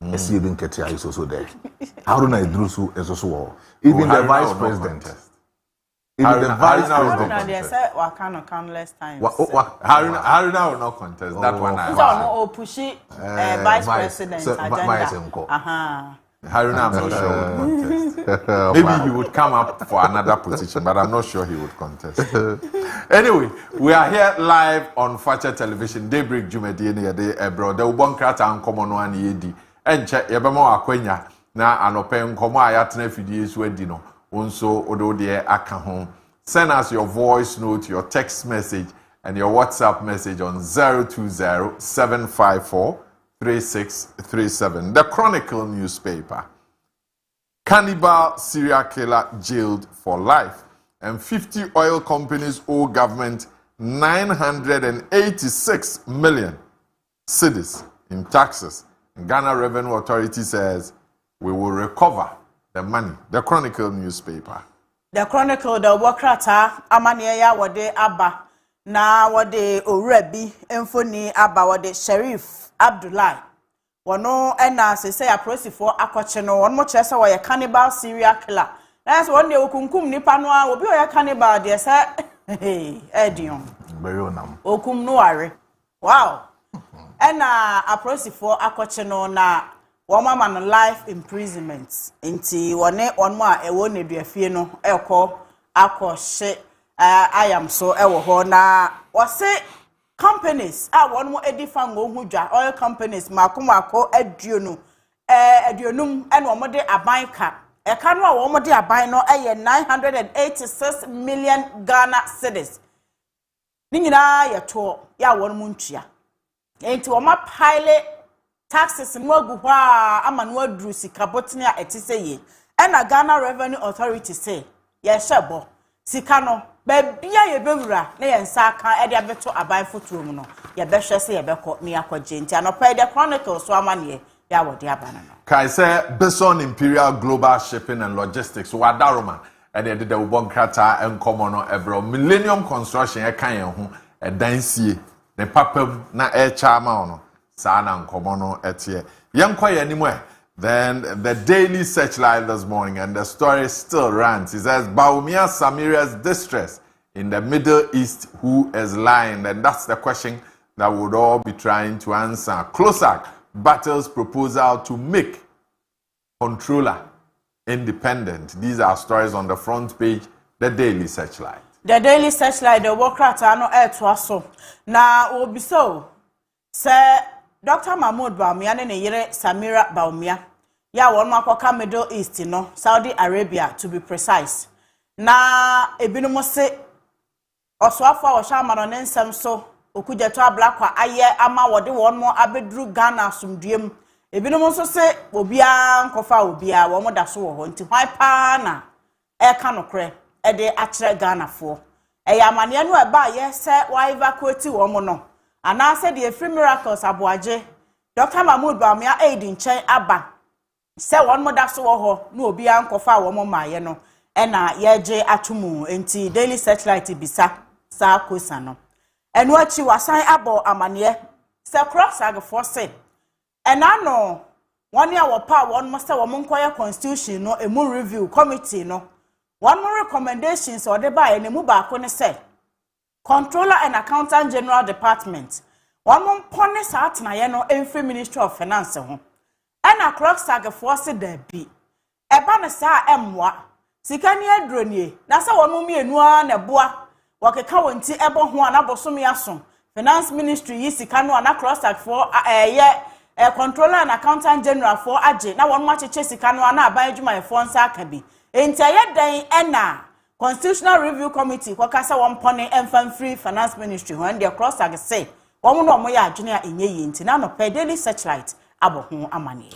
S3: Asiedu Nketia is also there. Haruna Idrusu is also even the vice president.
S1: Even the vice
S2: president. They said Wakano countless times.
S1: Haruna will not contest. That one I
S2: know. Push it. Vice president agenda.
S1: Haruna, I'm not sure would contest. Maybe he would come up for another position, but I'm not sure he would contest. Anyway, we are here live on Facha Television. Daybreak Jumedi Yede Ebro. The Ubonkrata and Common One Yedi. And check Yabamo Aquenya. Na anope nkomo ayatena fidie so adino onso odo de aka ho Send us your voice note, your text message, and your WhatsApp message on 020-754-3637. The Chronicle newspaper. Cannibal serial killer jailed for life. And 50 oil companies owe government 986 million cedis in taxes. And Ghana Revenue Authority says we will recover the money. The Chronicle newspaper.
S2: The Chronicle, the Wakrata, Amaniya, wade Abba, na wade Orebi, Enfoni Abba, wade Sheriff Abdullah. Wano ena say a process for Akocheno, one more chesa wa cannibal serial killer. That's one day Okunkum Nipanwa will be a cannibal, dear sir. Hey, Edion. Okum Noare. Wow. Ena a process for Akocheno na. One man life imprisonment. Inti one more a one do fear no elko akoshe I am so ewo na was say companies one more edifango huja oil companies makumako eduonu eduonum and one more abanka e kanu one more aban no 986 million Ghana cedis. Ni nyina ye to ya one mu ntua. Inti one more pilot taxes mwagu hwa amanwa dru sika botene a etise ye ena Ghana Revenue Authority say ye shebo sika no ba bia ye bewura na ye nsa kan e de abeto aban fotuo mu no ye behwe se ye bekọ ne akọje nti anopa the Chronicle so amane ya wode abana no
S1: kai say Beson Imperial Global Shipping and Logistics wadaroma and they did the bonkrata enkomo no ebro Millennium Construction e kan ye ho edansie ne papam na e chama no. Then the Daily Searchlight this morning, and the story still runs. It says, Baumia Samira's distress in the Middle East, who is lying? And that's the question that we'll all be trying to answer. Closer battles proposal to make controller independent. These are stories on the front page, the Daily Searchlight.
S2: The Daily Searchlight, the worker no air to us. Now, will be so. Sir, Dr. Mahmoud Baumia ne yere Samira Baumia. Ya won makoka Middle East no, Saudi Arabia to be precise. Na ebinumo se oswafo wo sha mano ne nsem so okujeto ablakwa aye ama wode won mo abedru Ghana asumduem. Ebinumo so se obia nkofa obia wo mo da so wo ho nti hwan pa na e ka nokre e de akire Ghana fo. E ya mane no e ba ye se wa evacuate wo mo no. And I said the free miracles abuaje. Dr. Mahmoud Baumia aid in chain aba. Say one more that's ho no be ankofa wo mo maye no. Ena yeje atumu enti Daily Searchlight bisa sa kosa no. Enu achi wasan abo amane. Say cross ag for say. Ena no one year pa one master wo nkoya constitution no emu review committee no. One more recommendations or the buy ene mu ba ko ne say. Controller and Accountant General Department. One mon pone sa atena ye no Free Ministry of Finance ho. And a clock sag force there be. Eba ne sa emwa. Sika ni adronie. Na sa wonu mienu a na boa. Wakeka wonti ebo ho ana bosomi aso. Finance Ministry yi sika no ana clock sag for Controller and Accountant General for age. Na wonu ma cheche sika no ana aban adwuma e for nsa aka bi. Enti aye dan ena Constitutional Review Committee kwakasa wampone enfan free finance ministry when they cross ag say womo no moya adwene a enye yenti na no Daily Searchlight abo ho amane.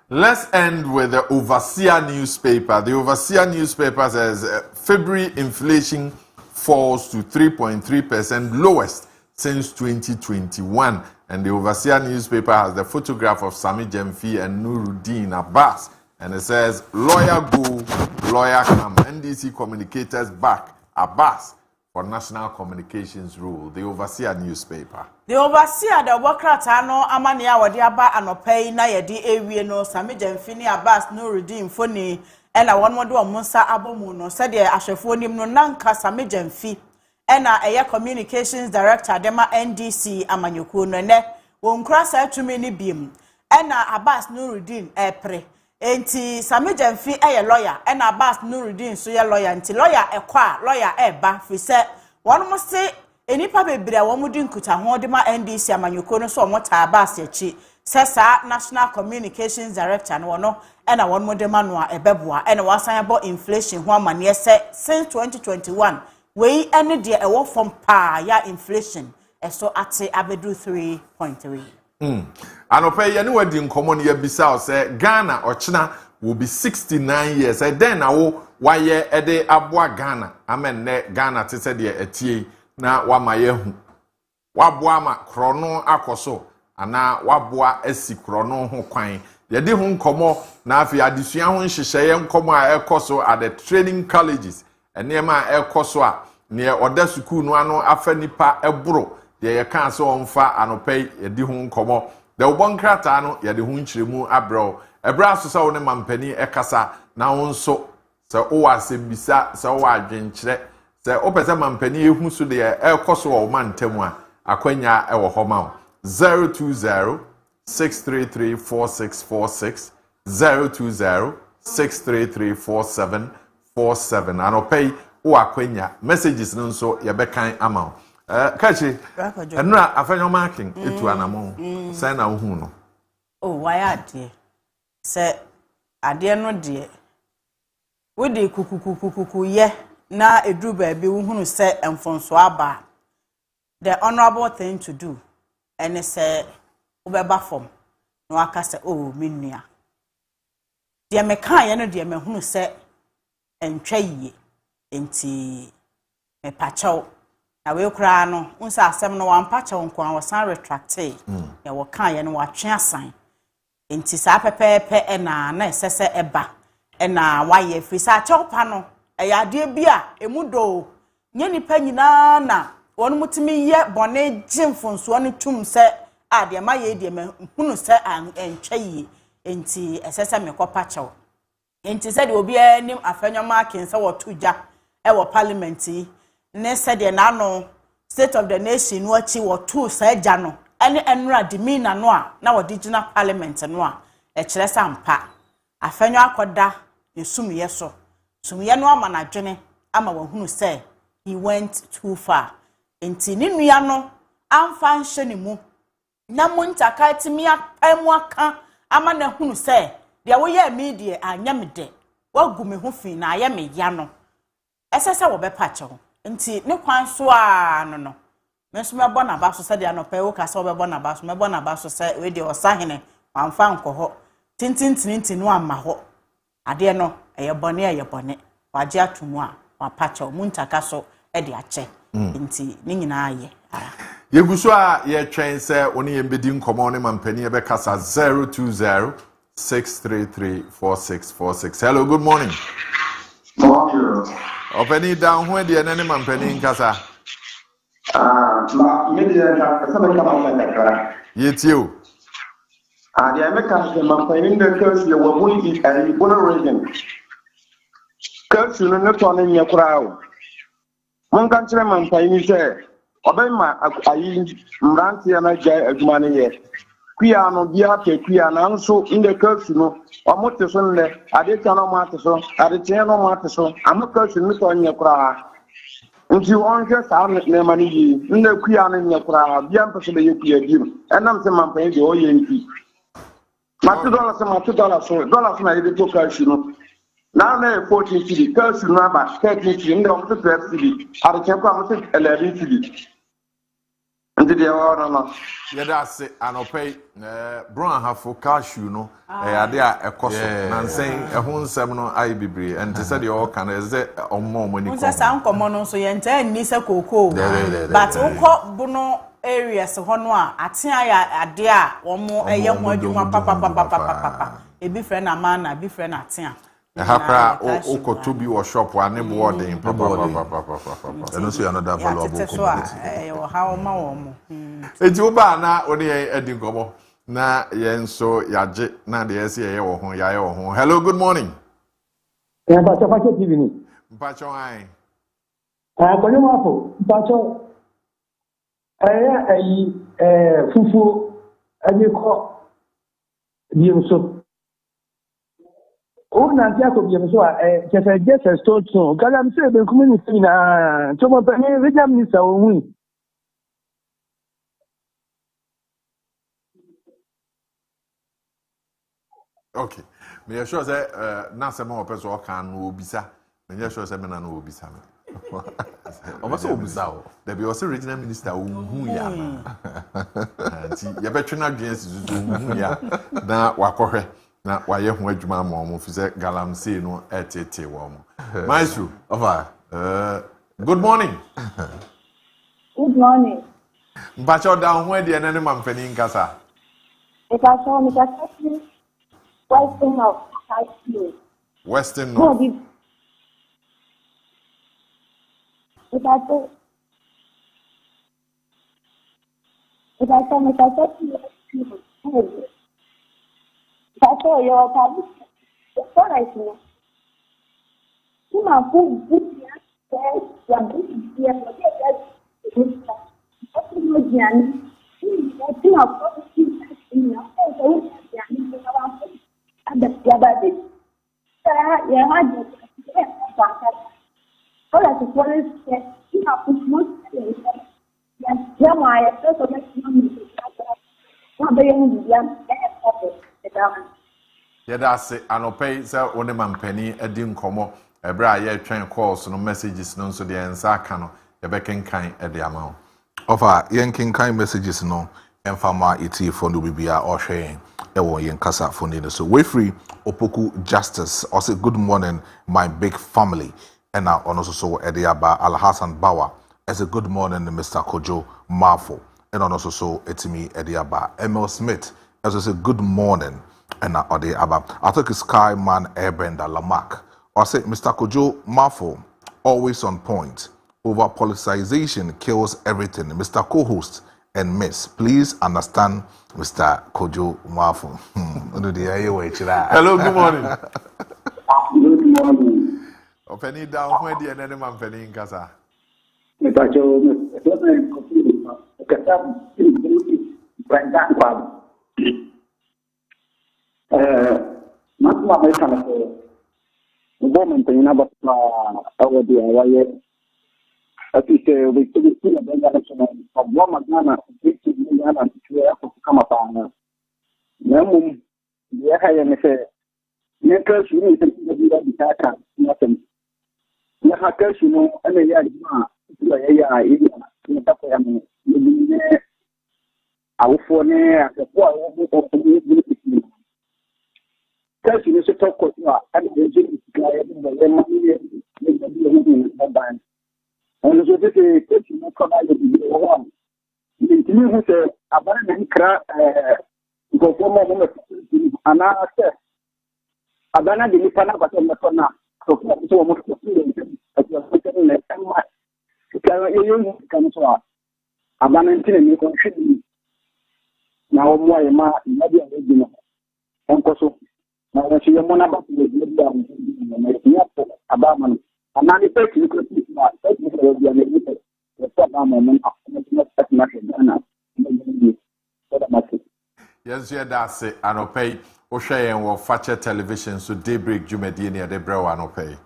S1: Let's end with the Overseer newspaper. The Overseer newspaper says February inflation falls to 3.3%, lowest since 2021. And the Overseer newspaper has the photograph of Sami Jemfi and Nuruddin Abbas. And it says, lawyer go, lawyer come. NDC communicators back. Abbas for National Communications Rule. The Overseer newspaper. The Overseer, the Wakrata no amania wadiaba anopay na yedi ewie no Sami Jemfini Abbas Nuruddin Foni ena one more do Musa Abomu no said the Ashefo nim no nanka Sami Jemfi ena eye communications director dema NDC amanyoko no ne wonkra sa tumi ni biem ena Abbas Nuruddin epre enti Sami Jemfi eye lawyer ena Abbas Nuruddin so ye lawyer enti lawyer ekwa lawyer eba fi se one mo se enipa bebre a womudi nkuta ho de ma NDC amanyoko no so omota Abbas echi sesa National Communications Director no no ena one mo de manoa ebeboa ena wasan abo inflation ho amane se since 2021
S2: we any de e from pa ya inflation so ate abedu 3.3.
S1: Anope ye ne wadi nkomo ne yabisa say Ghana ochina will be 69 years. Then now waye ede aboa Ghana. Amen ne Ghana te se de etie na wamaye hu. Waboa ma krono akoso ana waboa asi krono ho kwan. Yedi hu nkomo na afi adesua ho nhyehyeye nkomo a ekoso at the training colleges. Enema a ekoso a ne oda school no ano afa nipa ebro. Ye kan so onfa anope yedi hu nkomo. The ubonkrata no yedi hu nkyiremu abro. Ebra so sa wo ne mampani ekasa na wonso se o asembisa se o adwenkyere se o pese mampani ehu so de ekoso wo mantemu a akwanya ewo homa 020 633 4646 020 633 4747 anopay o akwanya messages no so ye bekan ama kachi enura afenyo marking etu anamo say na wo hu no
S2: why ade se ade no de we de kukukukuku ye na edru ba bi wo hunu se enfonso aba the honorable thing to do and say obeba form no aka se minua de me kan ye no de me hunu se entwa yie enti me pacho na we kura no unsa asem no wan pacho nko an wasan retracte ya wo kan ye no watwe asan enti sa pepepe na esese eba na waye frisa chopa no eya de bia emudo nye nipa nyina na wonu mutimi ye bone jimfonso no tum se ade ma ye de me hunu se an entwa yi enti esese me kopa chew enti se de obi anim afenyo marking se wotuja wo parliament ne se de na no state of the nation no achi wotu se ja no ene enura dimina no a na wodiginal parliament no a kire sampa afenyo akoda esumye so sumye no ama na dwene ama wahunu say he went too far enti ni nua no amfa nhye ne mu na muntaka timi apamu aka ama na hunu say de wo ye media anya me de wagu me ho fi na aye me ya no esese wo be pache ho enti ne kwan so a no menso me bona ba so se de anopa wo ka se wo be bona ba so me bona ba so se we de osahene amfa nkoho tintintintin no amma ho ade no eye bone waje atumu a wapacha muntaka so e de ache nti ni nyina aye
S1: yeguso a ye twen se oni yembedi nkomo ne mampani e be kasa 020 633 4646. Hello, good morning.
S4: Morning.
S1: Openi down when the enemy mampani nkasa.
S4: Media ka sama kama ndaka.
S1: Yetio.
S4: The American mampani the curse you were bully it and you born region. Curse you no turn in your crowd. Mon country mampani say obema ayi mranti na jai adumane ye. Kuya no bia pe kuya na nso inde curse no omote so nle ade chano mate so ade cheno mate so amaka no turn your crowd. Nti onhwe saa ne mani yi nne kuya no nyekura bia mpese be yekuya dim enam se mampan de oye nti matu dollar so na yede to cash no na 14 cedi cash no aba 13 cedi nde on to 12 cedi ade chenko am se 11 cedi nti de wa no
S1: yeda se anopay brown hafo cash no ade a ekoso nansen ehun nsem no ai bibre enti se de o kan eze ommo ni ko
S2: unsa san komo no so ye nta ni se koko but ukọ buno areas ho no a atia ya ade a wo mo eye ho adwuma papa ebi frɛ na mana bi frɛ na atia
S1: hakra okoto bi wo shop ane boarding papa
S3: eno so another valuable commodity
S2: wo ha wo ma wo mo
S1: eti oba na oni edi ngomo na yenso yaje na de ese ye wo ho yaye wo ho. Hello, good morning.
S6: Mpacho TV ni.
S1: Mpacho ai.
S6: Kojo Marfo, mpacho ayi fufu ayi ko biemso. O na ntia ko biemso a just stone so. Kala mse be community na to mo pe ni regional minister o hu.
S1: Okay. Me sure say na se mo person o kan no obisa. Me sure say me na no obisa me.
S3: Also, Bizarre.
S1: There be also regional minister who ya. You better not against ya. Na wakohe. Na waye ho adwuma ma omo fi se galamsey no etete wo mo. Maestro, good morning.
S7: Good morning.
S1: Mbacho down ho de na ne mamfani nkasa.
S7: Western of Kaakyire.
S1: Western North. That's it. And pay say one mampani edi nkomo ebra ye twen calls no messages no so the answer kan ye beken kan e de amount.
S3: Offer yanking kind messages no emfama iti for no bibia or share e wo yen kasa for ni so we free opoku justice or say good morning my big family and now also so ediaba Al Hassan Bawa as a good morning Mr. Kojo Marfo and also so etimi ediaba Emil Smith as I say good morning and now ediaba I took Sky Man Airbender Lamarck or say Mr. Kojo Marfo always on point. Over politicization kills everything. Mr. Co-host and Miss, please understand Mr. Kojo Marfo.
S1: Hello, good morning.
S8: Good morning.
S1: Penny down where the enemy man penny in casa.
S8: As we say, we could see a better of one Ghana, Ghana, to come upon us. Namun, the Hayan say, Nakers, you need to be the attack, nothing. Nakers, you know, and a yard, our phone, as a poor Because you need to talk with you, and the band. And so this is taking a command of the one. You can say, Abandon crack, go for more and I said, Abandon the Nipana, but on the corner. So much as you are putting like you can so Abandon you can now more ma maybe Uncle so now when you want about the Abaman. And now the first you could see that will be a
S1: yes, yeah, that's it. And I'll pay O'Shea and Facher Television, so Daybreak Jumedini, the Brew and pay.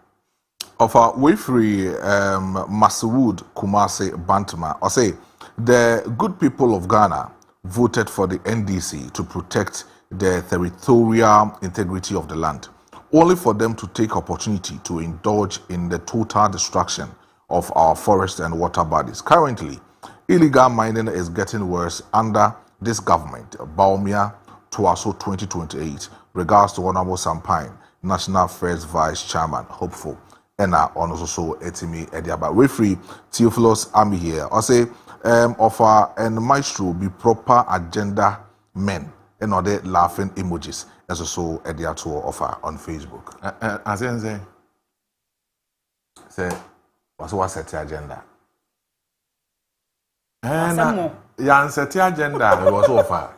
S3: Of our way free Masawood Kumasi Bantama, or say the good people of Ghana voted for the NDC to protect the territorial integrity of the land, only for them to take opportunity to indulge in the total destruction of our forest and water bodies. Currently, illegal mining is getting worse under this government. Baumia Tuaso 2028, regards to Honorable Sampine, National First Vice Chairman, hopeful. And also Etimi Ediaba. We free Theophilus Army here. I say offer and Maestro be proper agenda men and other laughing emojis. As also Ediato offer on Facebook.
S1: As I
S3: say what's set agenda?
S1: Yeah, set agenda.
S3: It was offer.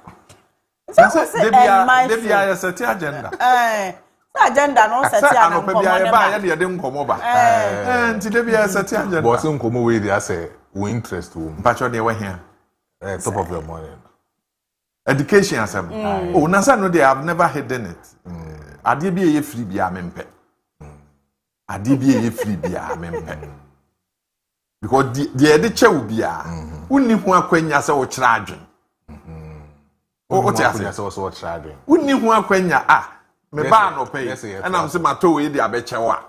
S1: Maybe I set agenda.
S2: Agenda no set ya no
S1: komo ba ya de nkomo ba nti de bia set agenda
S3: boss nkomo we dey say we interest wo
S1: mpacho de we here
S3: top of your morning
S1: education asem oh na say no they have never hidden it ade bia ye free bia mempe ade bia ye free bia mempe because the de chew bia unni hu akwanya say wo kira adwen o ti ase
S3: so wo kira adwen
S1: unni hu akwanya me ba no pay and am say mato we dey abechewa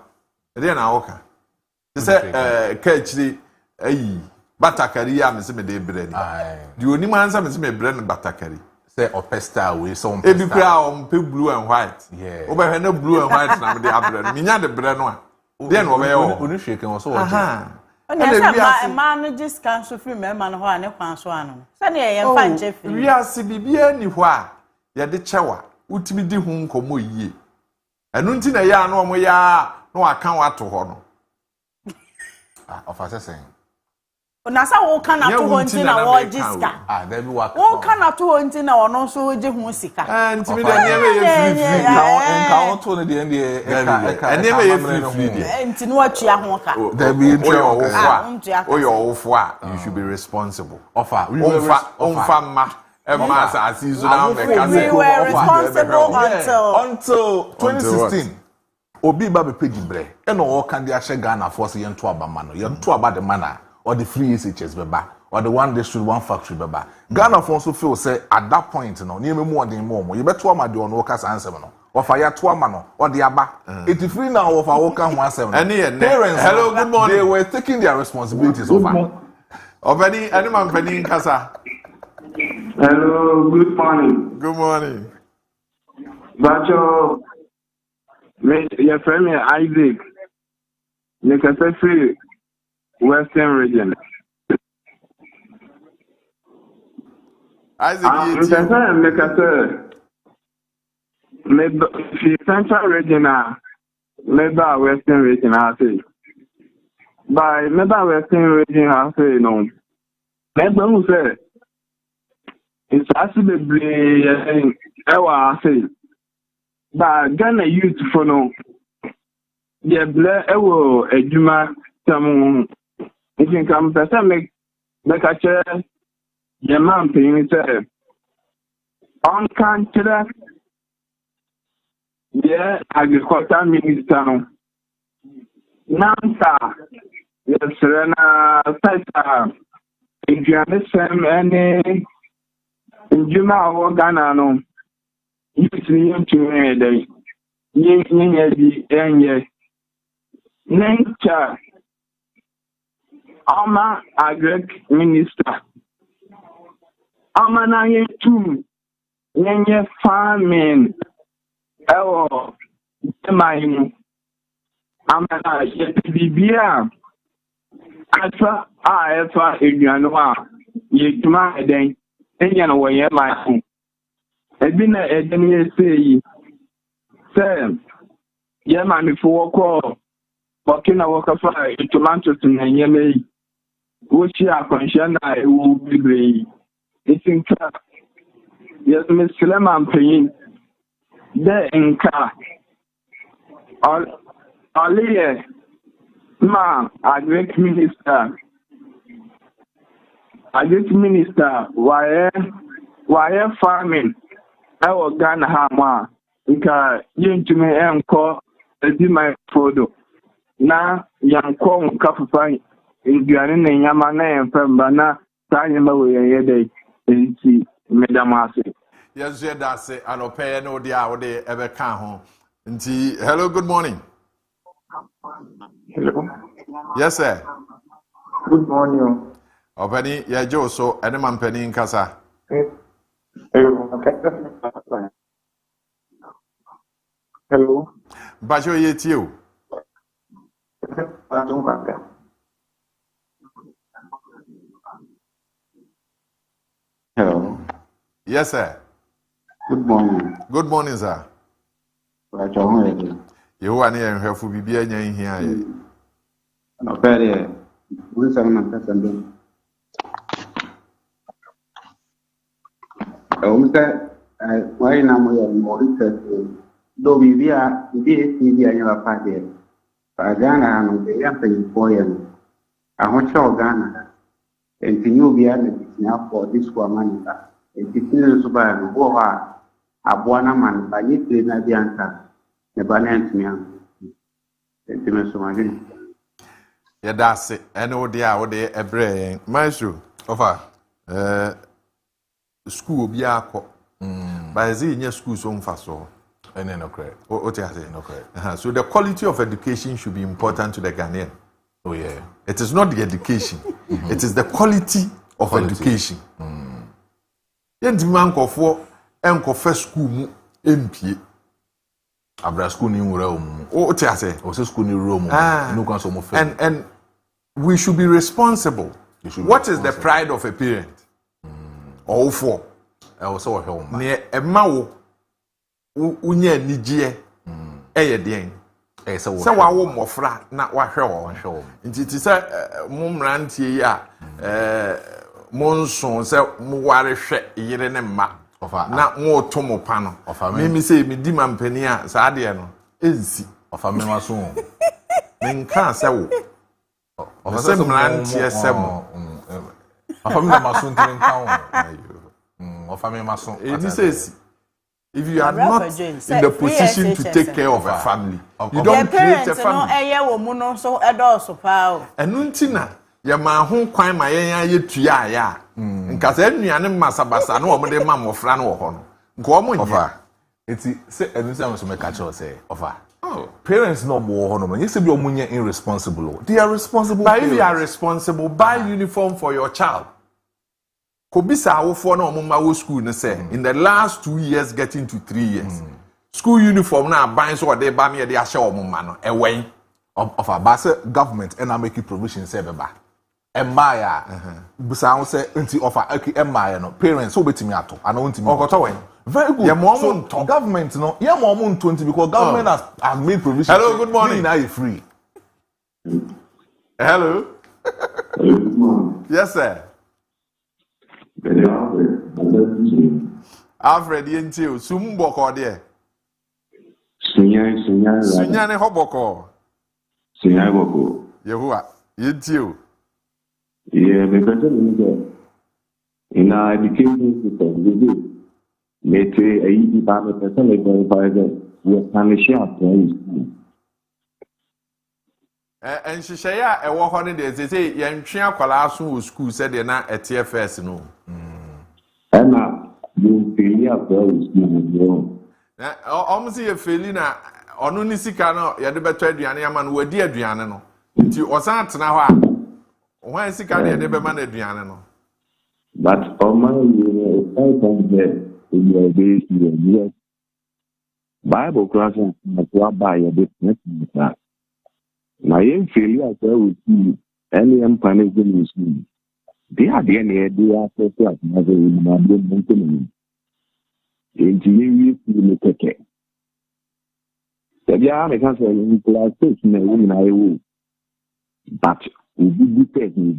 S1: e dey na woka say Kaakyire Hey, batakari ya me se me de brand. The only man say me se me brand batakari.
S3: Say opesta we some
S1: pesta. Ebi kra on pe blue and white. Yeah. Oba na blue and white na me de brand. Me nya de brand no a. Then oba ye o.
S3: Oni hweke won so what.
S2: Man no just cancel free me man ho a ne kwan so ano. Se ne ye mfa nche free.
S1: We ase bibia ni ho a ye de chewa. Utimi di hu nkomo yie. Enu nti na ya no omo ya no aka wato ho no.
S3: Of assessing.
S2: Na sa wo kan ato ho nti na wo jiska.
S3: There be work.
S2: Wo kan ato ho nti na ono so je hu sika.
S1: Nti mi da nyeme ye free.
S3: Nka on to ne de ndie
S1: nyeme ye free.
S2: Nti no atua ho ka.
S1: There be you should be responsible.
S3: Offer.
S1: Onfa ma. Emma sa asizo na me ka
S2: say. We were responsible
S3: until 2016. Obi ba be pegi bre. E no wo kan de ahye Ghana force ye nto abama no. Ye nto aba de mana or the free SHS beba or the one district one factory beba. Ghana for also feel say at that point no near me more than more. You beto ama de on wo kasa answer no. Ofa ya to ama no or the aba. It free now of our kan ho answer no. Parents
S1: hello good morning.
S3: They were taking their responsibilities over.
S1: Obedi any man peni kasa.
S4: Hello, good morning.
S1: Good morning.
S4: Bacho, your friend Isaac, make a free Western region.
S1: Isaac,
S4: make a maybe Central region, maybe Western region, I say. By maybe Western region, I say no. Maybe who say. It's actually I say, but Ghana youth for no, yeah, ewo ejuma some. If you come to make a chair, your man paying it. On country, yeah, agriculture minister. Nanta, yes, Serena, Sita, if you understand any. Njuma wo Ghana no yitini ntumi edai nyenya bi enye nencha ama agric minister ama na yetu nyenye farming ewo temainu ama na yetibia asa efa eduano a yetuma edai enya no woye my ebi na edeni eseyi say ye ma mi fo ko bokina woka fa tomatoes na nyeme wo chi akwanhia na ewu bibre itinka yes me Suleiman payin de nka aliye ma agric minister why farming our Ghana Hama nka yentumi enko edi my photo na yanko nkafufa induane na nyama na emfamba na tanyema we yede enti medamase
S1: yes you da say anope no dia wo de ebe kan ho nti hello good morning.
S4: Hello.
S1: Yes sir.
S4: Good morning.
S1: Openi ya jo so ene man peni nkasa.
S4: Hello.
S1: Bajo yeti o.
S4: Hello.
S1: Yes sir.
S4: Good morning.
S1: Good morning sir.
S4: Bajo ho.
S1: Yehowa ne enhwefo bibia nya nhia ye.
S4: No pere. We say na kasa ndo. Why na mo ya mo research do bibia nya pa de pa Ghana no de ya pe poye no aho cho Ghana entinyu bia na nya for this woman ka entinyu so ba no bo ha aboa na man ba yitire na bia nka ne ba na entimia entimia so ma gini
S1: ya dase ene wo de a wo de ebre Maestro
S3: ofa
S1: school obi akọ by the in school so mfa so
S3: ene no correct
S1: o te ase
S3: no correct
S1: so the quality of education should be important to the Ghanaian.
S3: Oh yeah,
S1: it is not the education It is the quality of education. Yenti mankofo enkofa school mu empie.
S3: Abra school ni wura omu.
S1: O ti ase.
S3: O se school ni wura omu. No kan so mo fe.
S1: And we should be responsible. What is the pride of a parent? All for.
S3: I also wa hwe
S1: Ne ema wo unya nigye eye den. Se wa wo mofra na wa hwe wo. Nti ti se mo mrantie yi a monson se mo ware hwe yire ne ma. Na mo to mo pa no. Me say me di mampani a sa de no. Ensi.
S3: Ofa me maso.
S1: Me nka se wo. Se mrantie se mo.
S3: Ofa me maso ntin nka wo. Ofa me maso.
S1: It says if you are not in the position to take care of a family, you don't create a family. Enuntina ya ma ho kwan ma yen ayetua ya nka se anuane masabasa na omo de ma mofra na wo ho no nka omo nya
S3: enti se enunsa so me ka cho say ofa parents no bo ho no you say be omo nya irresponsible. They are responsible.
S1: But if you are responsible, buy uniform for your child. Kobisa awofo na omo ma wo school no say in the last 2 years getting to 3 years school uniform na ban so de ba me de ahye omo ma no ewen
S3: of a base government and I make you provision say beba emaya busa won say nti offer emaya no parents so betimi ato ana won timi
S1: okoto wen
S3: very good. So government no yeah mo nto nti because government has made provision.
S1: Hello, good morning.
S3: Now you free.
S1: Hello. Good morning. Yes sir. Alfred yentio sumboko de sunya ne hoboko
S9: sunya boko
S1: Yehowa yentio
S9: because in our education system we do make a department person like we punish out
S1: and shishaya e wo ho ne de say yentwe akwala aso wo school said na etfs no
S9: you feel well
S1: na almost you feel na onu ni sika no ye de beto aduane ama no wadi aduane no nti osan atena ho a won sika ye de be ma na aduane no
S9: but you the Bible class na to buy a bit that na yen feel as well with any empire in they are the end they are so flat as in my mountain engineering you take care they are make us in class na women I will but we do take me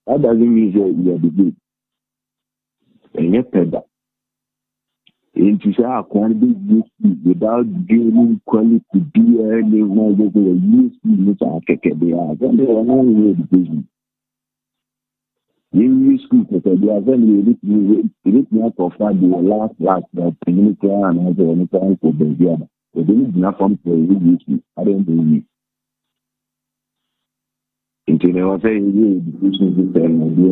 S9: that doesn't mean you are the good and yet that into say quality without giving quality DNA no go use it akeke they are then they are not really the business in school because they are very it not offer the last community and as a time for the other they didn't not from for you I don't believe into they were saying the education system the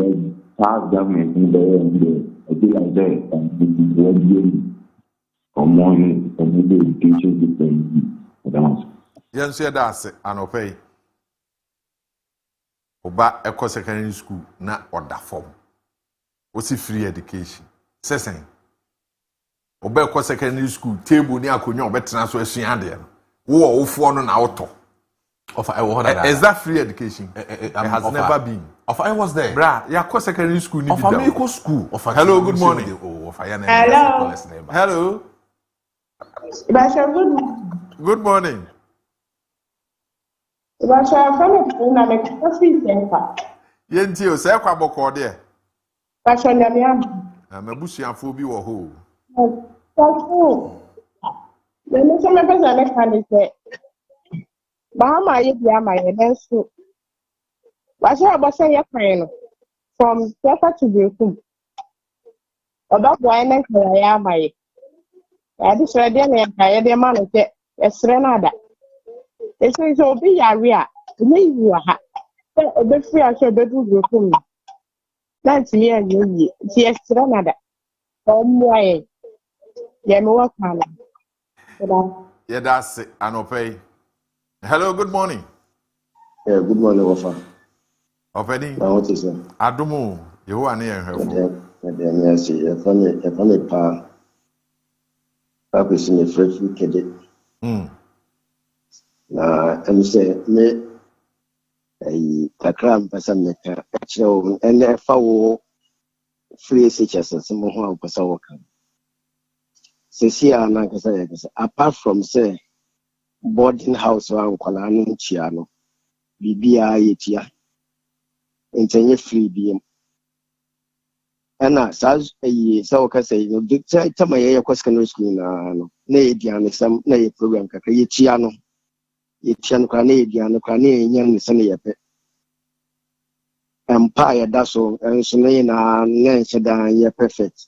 S9: past government in the I feel like that and the morning from the education system
S1: yes say that anopay oba eco secondary school na order form osi free education sesen oba eco secondary school table ni akonwa obetena so asua de wo ofo no na auto
S3: of I was
S1: is that free education it has never been
S3: of I was there
S1: bra ya co secondary school ni
S3: of American school of
S1: hello good morning hello good morning yenti o se kwa boko de
S7: Pastor Nyamiam
S1: mabusuafo bi wo ho
S7: le no so me pesa le kan se ba ma ye bia ma ye den so wa so abosan ye kwan no from Tefa to Bekum oba boy na kan ya ma ye ya di sere de na kan ye de ma no se esere na ada ese so obi yare a me yi wa ha obe free a so bedu Bekum na ti ye ye ti esere na ada omo aye ye me wa kan
S1: yeah that's anopay hello good morning
S9: good morning Wafa
S1: Openi.
S4: Na what is it?
S1: Adumu, you are near her.
S4: I see. If I'm pa. Papa is me fresh kid. Na I'm say me. Kakra mpasa meka achiro ene fa wo free teachers some ho mpasa wo kan sesi ana kasa ya kasa apart from say boarding house wa nkwala no chia no bibia yetia entenye free biem ana saz sa wo kasa no dictate tama ye kwa secondary school na ediane sam na ye program kakra yetia no kwa na ediane kwa na enya ne sane yepe empire that's all and so na nche perfect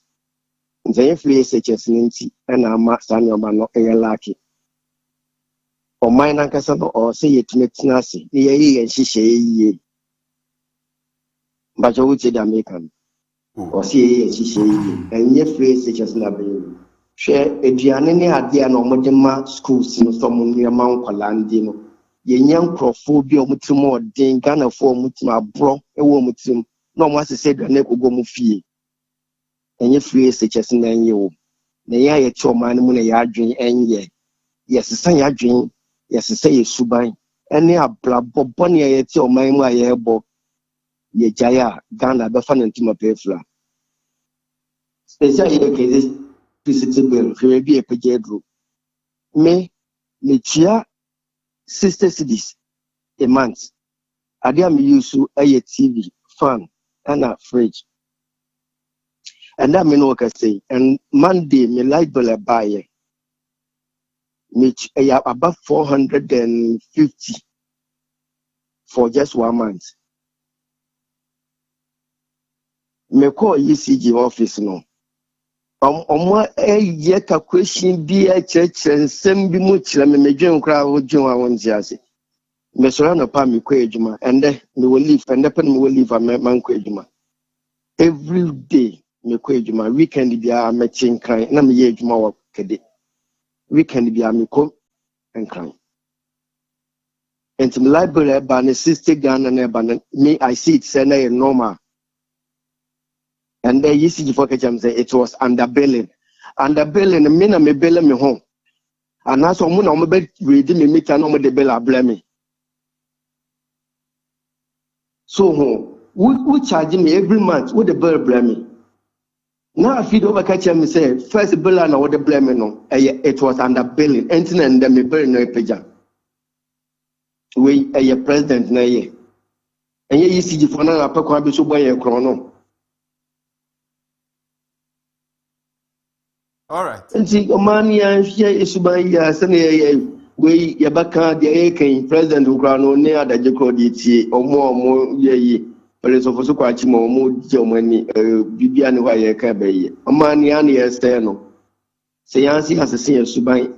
S4: nze free SHS ninti na ama sanyoma no lucky o mine nkasa no o say yetimetina ase ne ye nhihye yiye mbajo wuti da American o say ye nhihye yiye enye free SHS na be hwe eduane ne ade na omodema schools no so mo nneema nkwala ndi no yenya nkrofo bi omutim odin Ghana fo omutim abro ewo omutim no mo asese dwane kogo mu fie enye free SHS na enye wo na ya ye ti oman mu na ya adwen enye yesesa ya adwen yesesa ye suban ene ablabo bone ye ti oman mu aye ebo ye jaya Ghana be fa nantima pefla special ye ke this bill we be a pejedro me chia 60 cedis a month. I am used to a TV, fan, and a fridge. And that mean what I say. And Monday, me light bill buy me about 450 for just 1 month. Me call ECG office no. Ye question be a church and send be much la me dwen kra wo dwen a won jiase me so na pa me kwa ejuma and me will leave and then me will leave man kwa ejuma every day me kwa ejuma weekend bia me chinkan na me ye ejuma wa kede weekend bia me kom enkan entim library ba ne sister Ghana na ba me I see it say na normal. And then you see for say it was underbilling. Underbilling me na me bill me home. And that's when I'm be reading me meet and the bill blame me. So who charge me every month with the bill blame me. Now I feed over catch me say first bill and what the blame me no. It was underbilling. And then me bill no page. We a president na ye. And you see for na pa kwa be so boy e krono.
S1: All right.
S4: Nti omania hye esubaya sene we yabaka de eken president ukrano ne adaje ko de tie omo yeyi police officer kwa chi mo je omani bibia ne wa ye ka baye omania ne yeste no se yansi asese esuban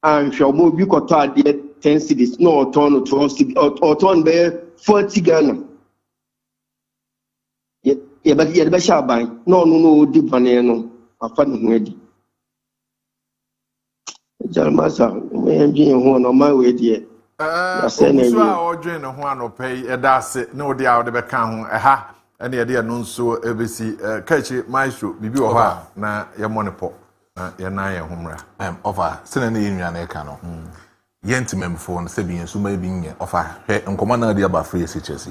S4: anhwe omo bi koto ade 10 cedis no oton 12 cedis oton be 40 Ghana ye ba shaban no di bane no afa ne ho adi Jalmasa, me engineer who no my way there.
S1: So I join no one no pay that's it. No dia o de be kan ho ha ene ye de no nso ebesi Kaakyire Maestro bibi o ha na ye monipo na ye na ye homra
S3: offer sene ne yinwa na e ka no yentimemfo no se bi enso ma bi nye offer hwe nkoma na de aba free SHS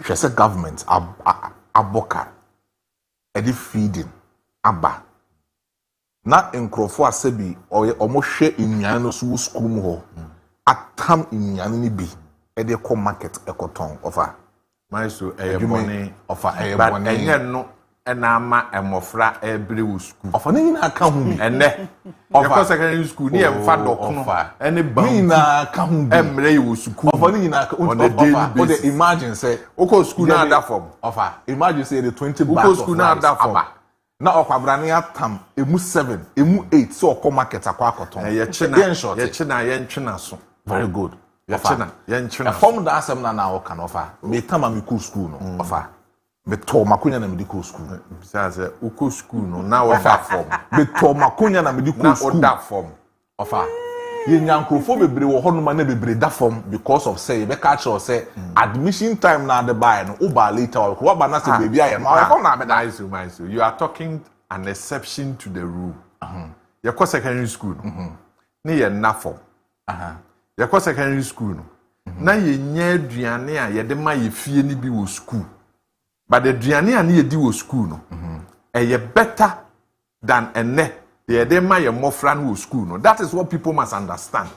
S3: hwe se government aboka edi feeding aba na nkrofo asebi omo hwe nnuan no so school mu ho atam nnuan ni bi e de ko market ekoton offer
S1: Maestro boni
S3: offer
S1: boni enye no na ama emofra ebere wo school
S3: offer ni na aka hu bi
S1: ene offer secondary school ni emfa dokno ene ba
S3: ni na aka hu bi
S1: emre wo school
S3: offer ni na aka o de imagine say
S1: oko school na ada form
S3: offer imagine say the 20
S1: bags oko school na ada form
S3: na okwabrane atam emu 7 emu 8 so okọ market akwa akoton
S1: ye china so
S3: very good
S1: ye china
S3: form da asem na oka no fa me tama me cool school no ofa me to makonya na medical school
S1: say uko school no na oda form
S3: me to makonya na medical school
S1: na oda form
S3: ofa ye nyankrofo bebre wo hono ma na bebre da form because of say be catch or say admission time na the buy no uba later or ba na say baby aye ma come na be nice.
S1: You are talking an exception to the rule. You go secondary school. Ni ye na form. You go secondary school. Na ye nya aduane a ye de ma ye fie ni bi wo school. But the aduane a na ye di wo school no. Ye better than ene ye de ma ye mofra no wo school no. That is what people must understand.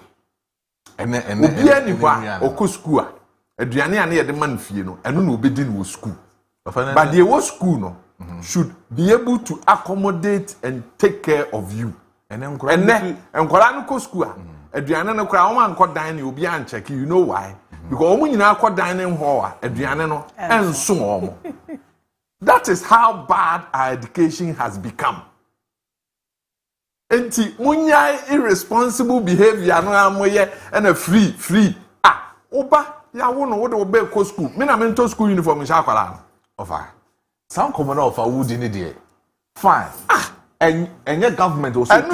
S1: Obi ani kwa oko school a aduane a na ye de ma fie no eno na obedi no wo school. But the wo school no should be able to accommodate and take care of you. And enkwala no ko school a aduane no kra o man ko dan ne obi an check, you know why? Because omo nyina ko dan ne ho a aduane no enso omo. That is how bad our education has become. Enti munya irresponsible behavior no amoye and a free oba ya wo no wo de obe ko school me na mento school uniform sha kwala
S3: offer some common offer would in there fine and your government also make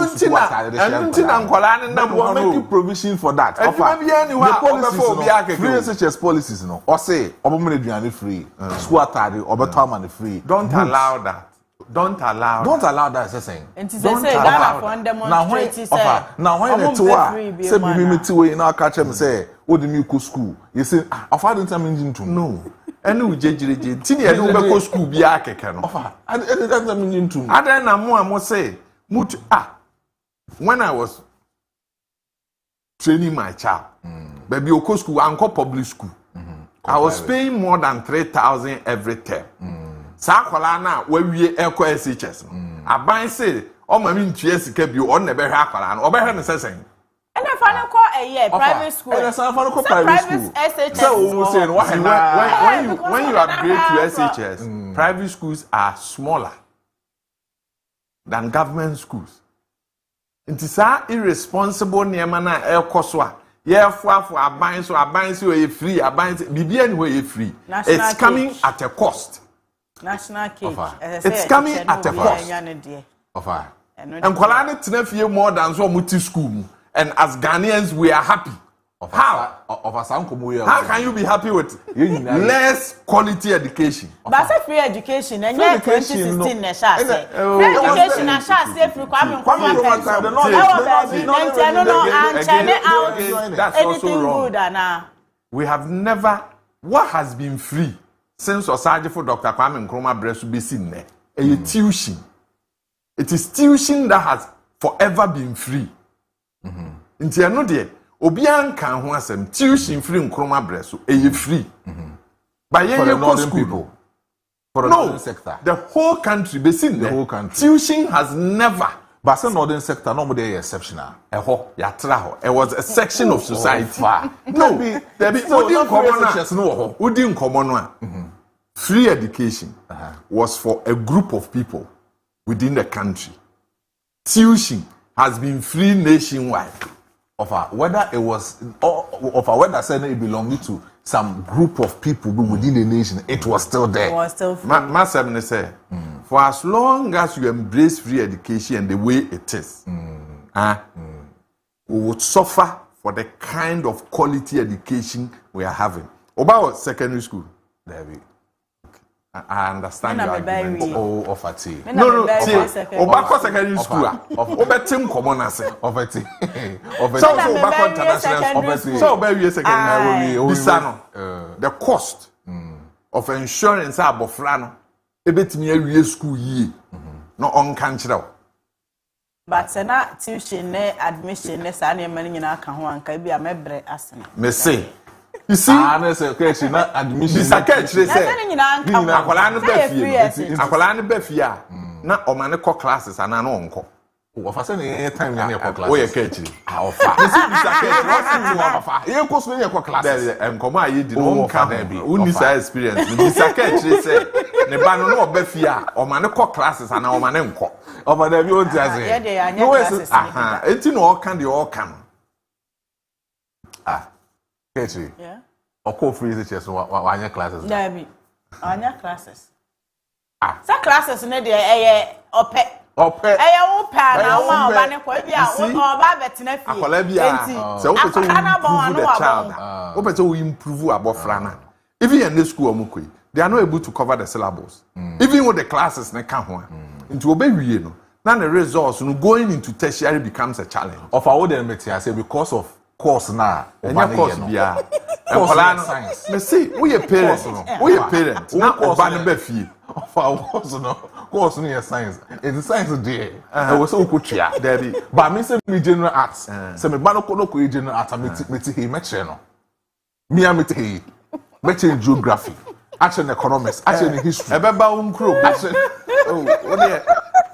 S3: provision for that offer the policies free SHS policies no or say obomo free school atari obeto free.
S1: Don't allow that. Don't allow that saying.
S2: Don't allow for demonstrate say.
S3: Now when the tour say me meet we now catch them say o di me go school. You say offer don't time engine to.
S1: No. Enu jejereje tini e no be go school bi akeke no.
S3: Offer. And don't time engine to.
S1: Adan na mo say mutu when I was training my child. Baby o school anko public school. I was paying more than 3,000 every term. Sa kwala na wawie eko SHS no aban say o ma mi ntue sika bi o na be hwe akwala no obehwe ne sesen
S2: and if I call a year private school
S3: and some for private school
S2: SHS
S3: so say
S1: when you upgrade to SHS private schools are smaller than government schools. It is irresponsible niema na ekoso a ye fuafo aban so e free aban bibia ni we free. It's coming at a cost.
S2: National cake.
S1: It's coming at a cost.
S3: Offer.
S1: And Kwalani Tinefie more than so muti school. And as Ghanaians, we are happy. How? How can you be happy with less quality education?
S2: But say free education, and yet 2016 na sha say. Free education na sha say free
S1: That's also wrong. We have never. What has been free since Osaje for Dr. Kwame Nkrumah Bresu be seen there? A tuition. It is tuition that has forever been free. Inti ano de obian kan ho asem tuition free Nkrumah Bresu e free. By for the northern people. For the northern sector. The whole country be seen there. The whole country. Tuition has never.
S3: But the northern sector no more exceptional.
S1: It was a section of society. No, there be Udin common. Free education was for a group of people within the country. Tuition has been free nationwide.
S3: Whether it was whether said it belonged to some group of people within the nation, it was still there.
S2: It was still free.
S1: My say, for as long as you embrace free education and the way it is, we would suffer for the kind of quality education we are having. About secondary school, David. I understand your argument.
S3: Of a tea.
S1: No. Obako secondary school. Obetim common ase.
S3: Of a tea.
S1: So Obako international. So Obako secondary. Bisano. The cost of insurance abofrano. Ebetimi awie school yi. No on kanchira.
S2: But na tuition ne admission ne sa na mani nyina ka ho anka bi amebre asena.
S1: Me say. You see,
S3: admission.
S1: Na omane ko classes ana no onko.
S3: Ofa say na time na ko classes.
S1: O ye catch.
S3: Ofa. You go so na ko classes.
S1: Enkomo aye di no onka na bi. Uni sa experience. Bisa catch say ne ba no no oba fia omane ko classes ana omane nko.
S3: Ofa da bi o ti ase.
S2: No classes.
S1: Enti no oka de oka.
S3: Ketri. Yeah. Or call free SHS wanya classes.
S2: Dabi. Wanya classes. Sa classes ne de ope.
S1: Ope.
S2: wo pa na wo ba ne kwa bia wo ba betina fie.
S1: Akola bia. So wo pese improve the child. Wo pese wo improve abofra na. Even in the school omukoi, they are not able to cover the syllables. Even with the classes na ka ho. Into obewie no. Now the results going into tertiary becomes a challenge.
S3: Of our own I say because of course now.
S1: And your course bia. Science. Me see, we a parents. We a parents. Now oba be fie.
S3: Of our course no science. It's science there. I was so good here. There but me say me general arts. Say me ba no ko general arts me he me che no. Me am te he. Me che geography. Action economics, action history.
S1: Ebeba unkro. Action. Oh, what there?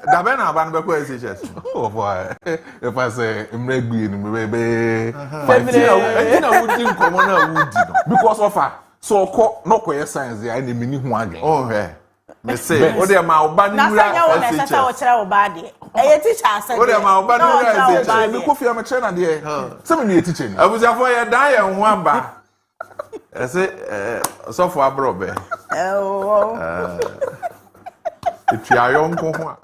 S1: Dabena ban be ko SHS.
S3: Oh boy. If I say mregu ni be
S1: Entina wudi nkomo na wudi no.
S3: Because of her. So ko no ko science there na me ni hu again.
S1: Oh he. Me say, o de ma oba ni wura.
S2: Na sanya wo na sesa wo kire oba de. Eye teacher asa.
S1: O de ma oba ni wura SHS.
S3: Me ko fi am kire na de. Say me ni teacher ni.
S1: Abusafo ye dan ye ho aba. Ese so for abrobe. Etu ayo nko ho.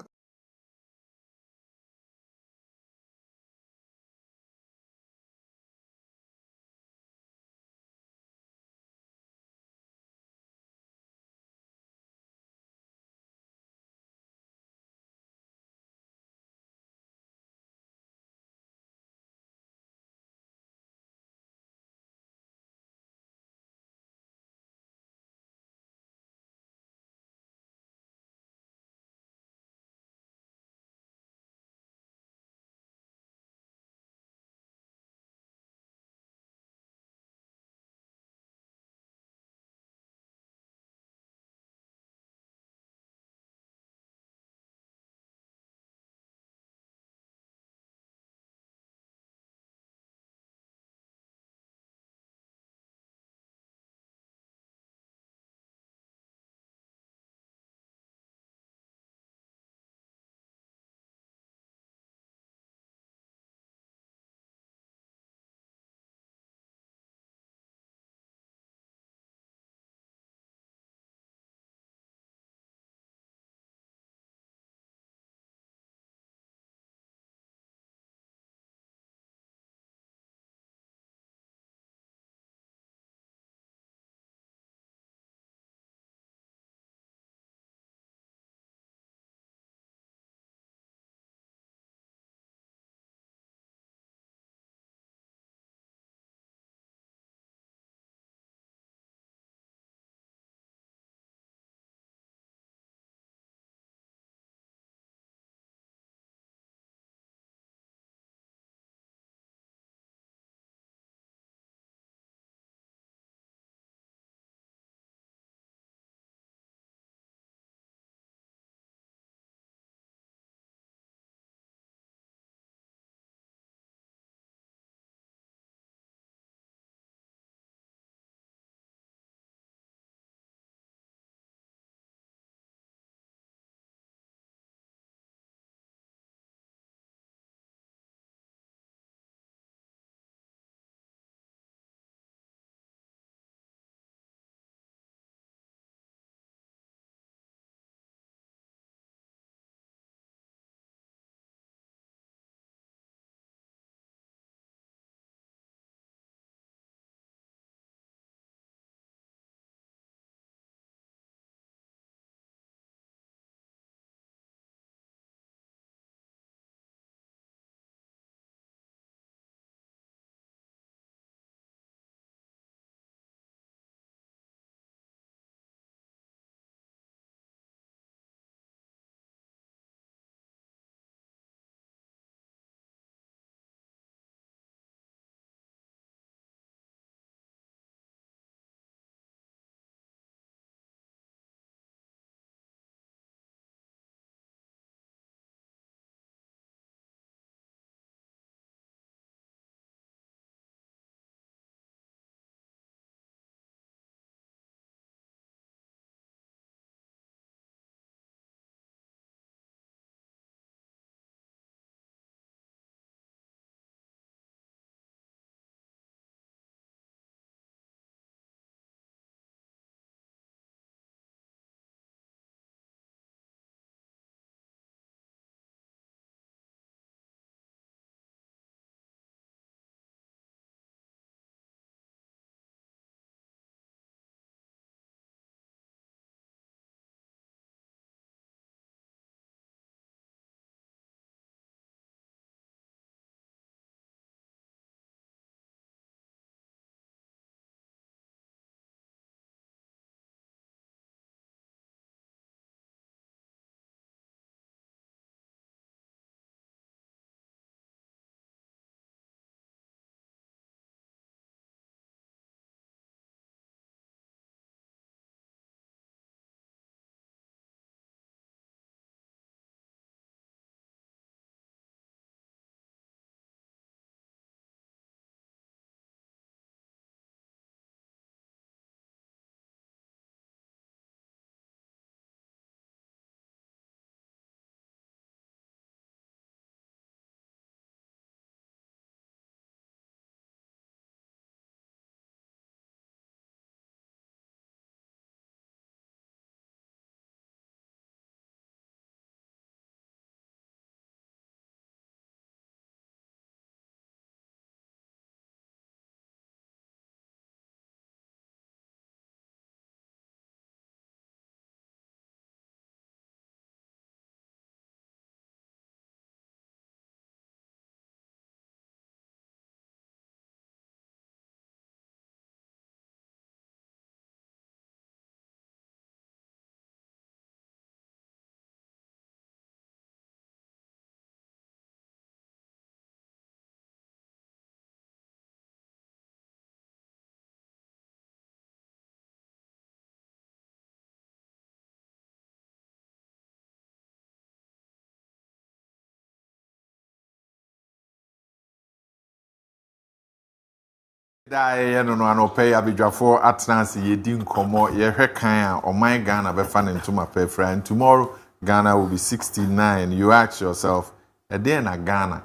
S1: Da no anope abidwafo atnanse yedi nkomo ye hwekan a oman Ghana befa ne ntoma pefra and tomorrow Ghana will be 69. You ask yourself, na Ghana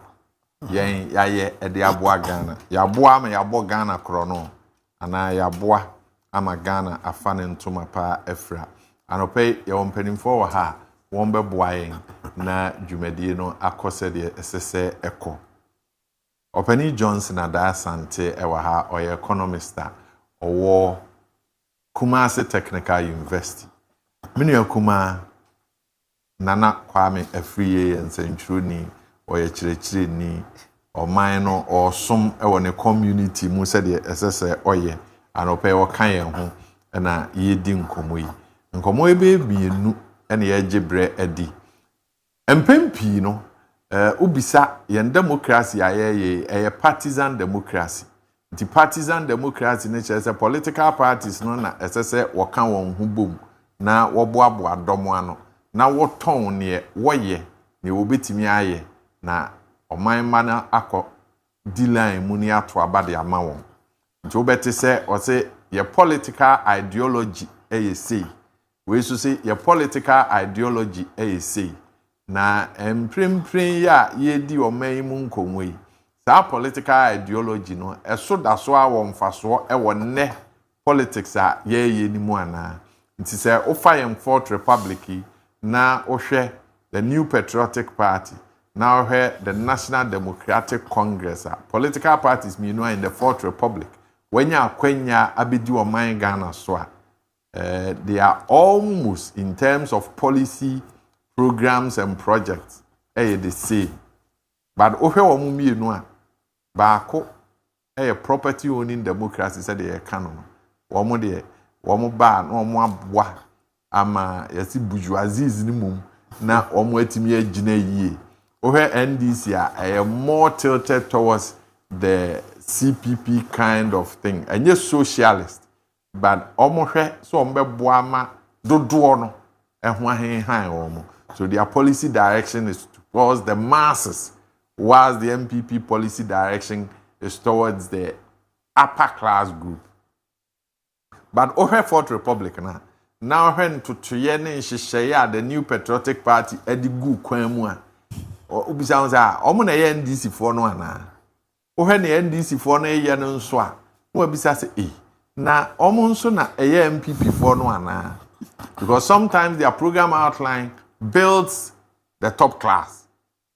S1: yen yaye ede aboa Ghana yaboa ama yabo Ghana krono ana yaboa ama Ghana afa ne ntoma pa efra anope ye wompanimfo wo ha won beboa yen na dwumadie no akose de esese eko. Openi Johnson Adasante ewa ha oye economista owo Kumasi Technical University. Minu kuma Nana Kwame Afriye Nsenchuni oye chirechire ni oman no osum ewo ne community mu se de esese oye anope wo kan yen ho na yedi nkomo yi. Nkomo ebe bienu ene ye gibre edi. Empempi no ubisa yen democracy aye partisan democracy. The partisan democracy nature say political parties no na esese woka won hu bom na woboaboa domo ano na woton ne woye ne wobetimi aye na oman mana akọ dilan mu ni ato abade ama won. Nti wobete say o say ye political ideology say we so say ye political ideology say na emprempren ya yedi oman mu nkonwe sa political ideology no eso da so awo mfaso ewo ne politics a ye ni mu ana nti se o fire Fourth Republic na ohwe the New Patriotic Party na ohwe the National Democratic Congress political parties me no in the Fourth Republic wenya akwanya abedi oman Ghana so they are almost in terms of policy programs and projects the same. But ohwe wo mu mienu a baako property owning democracy said the canon. Wo mo de wo mo ba na wo mo aboa ama yesi bourgeoisie ni mum na wo mo atimi agina yie. Ohwe NDC a more tilted towards the CPP kind of thing. Enye socialist, but omo hwe so ombeboa ma dodo no ehho ahenhan wo mo. So their policy direction is towards the masses, whilst the MPP policy direction is towards the upper class group. But over Fourth Republic now when to Shishaya, the New Patriotic Party, Edigu Kwemua, or Ubisans Omun NDC for no ana. Over the NDC for no Yanon Swa, who Bisas E. Na Omunsuna a MPP for no ana. Because sometimes their program outline builds the top class.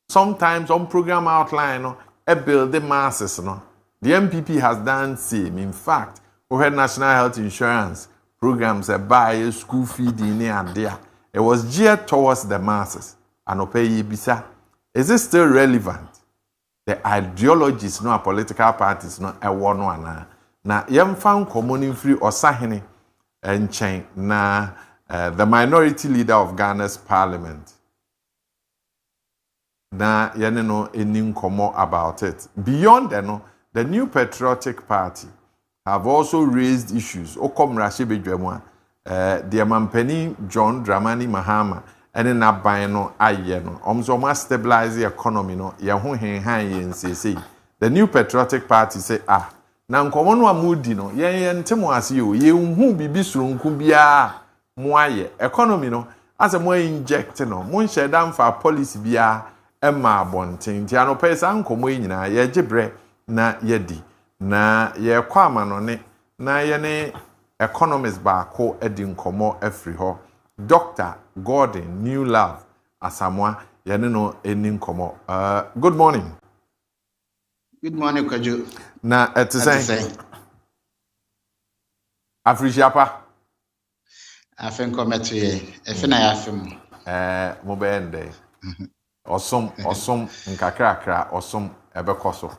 S1: Sometimes on program outline, build the masses. The MPP has done same. In fact, we had national health insurance programs that buy school feeding and there. It was geared towards the masses. And bisa, is it still relevant? The ideologies, no political parties, no a one one. Na yem found common free or sahini and chain na. The minority leader of Ghana's parliament. Na yeneno enim komo about it. Beyond the New Patriotic Party have also raised issues. Okom Rashibedwemwa, the Mampeni John Dramani Mahama, and then Abayno Ayeno. Omzoma stabilize the economy no. Yahu hen yense. The New Patriotic Party say na nkomo no amudi no. Yen ntemo ase yo. Ye hu bibi surunku bia. Mwaye economy no as a more inject no mon shedam for policy bia emma abonten ti ano pesa nkomo nyina ye gibre na yedi na ye kwama no ne na ye ne economist ba ko edi nkomo afri ho Dr. Gordon New Love Asamoah ye ne no eni nkomo. Good morning.
S10: Good morning, Kojo.
S1: Na etisen Afrijapa
S10: Afen kometwe efena ya afem
S1: mo bende osom nkakrakra osom ebekoso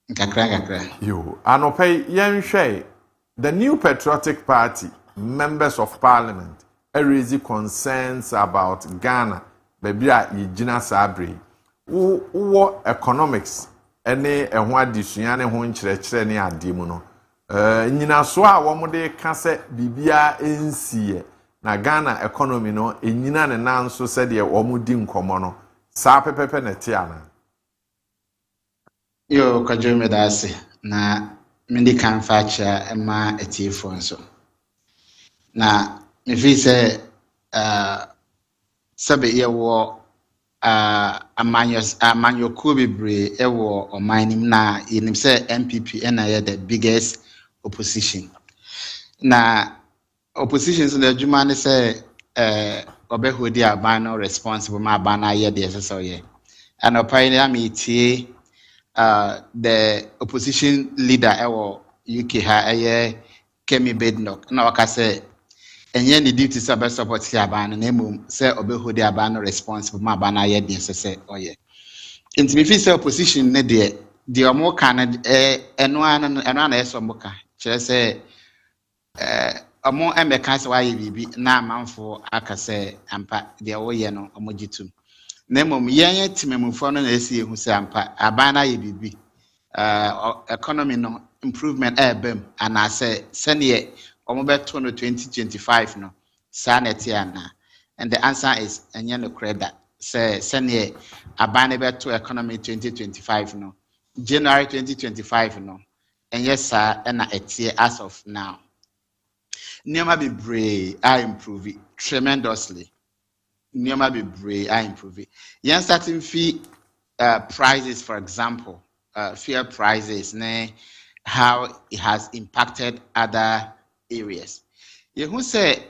S10: nkakra
S1: yo anope yenhwe the New Patriotic Party members of parliament raise concerns about Ghana baby a yigina sabre wo economics ene ehho adesua ne ho nkyerɛkyerɛ ne ade mu no nyina so a wo de ka se bibia ensie na Ghana economy no enyina ne nanso se de wo di nkomo no sa pepepe ne te ana
S10: yo Kojo medase na mindi kan facha ema etifo nso na me fi say sabe yewo amanyo ko bebre ewo omanim na yenim say MPP na ye the biggest opposition na opposition so the adwuma ne say obehodi aban no responsible ma aban na ye de so ye and opinion meeting the opposition leader ewo UK ha Kemi Bednock na waka say enye ni duty sabe support aban na emum say obehodi aban no responsible ma aban na ye de say oye nti me fi say opposition ne de omo kan eno ana eso mboka kire say omo emeka say waye bibi na amanfo aka say ampa de woye no omo gitum na emum yenye timemufo no na esi ehu say ampa aban na ye bibi economy no improvement bem and I say senior omobeto no 2025 no sanetiana and the answer is enye no credit say senior abane beto economy 2025 no January 2025 no and yes sir na etie as of now nioma bebre are improving tremendously nioma bebre are improving yan starting fee prices for example fuel prices how it has impacted other areas. You who say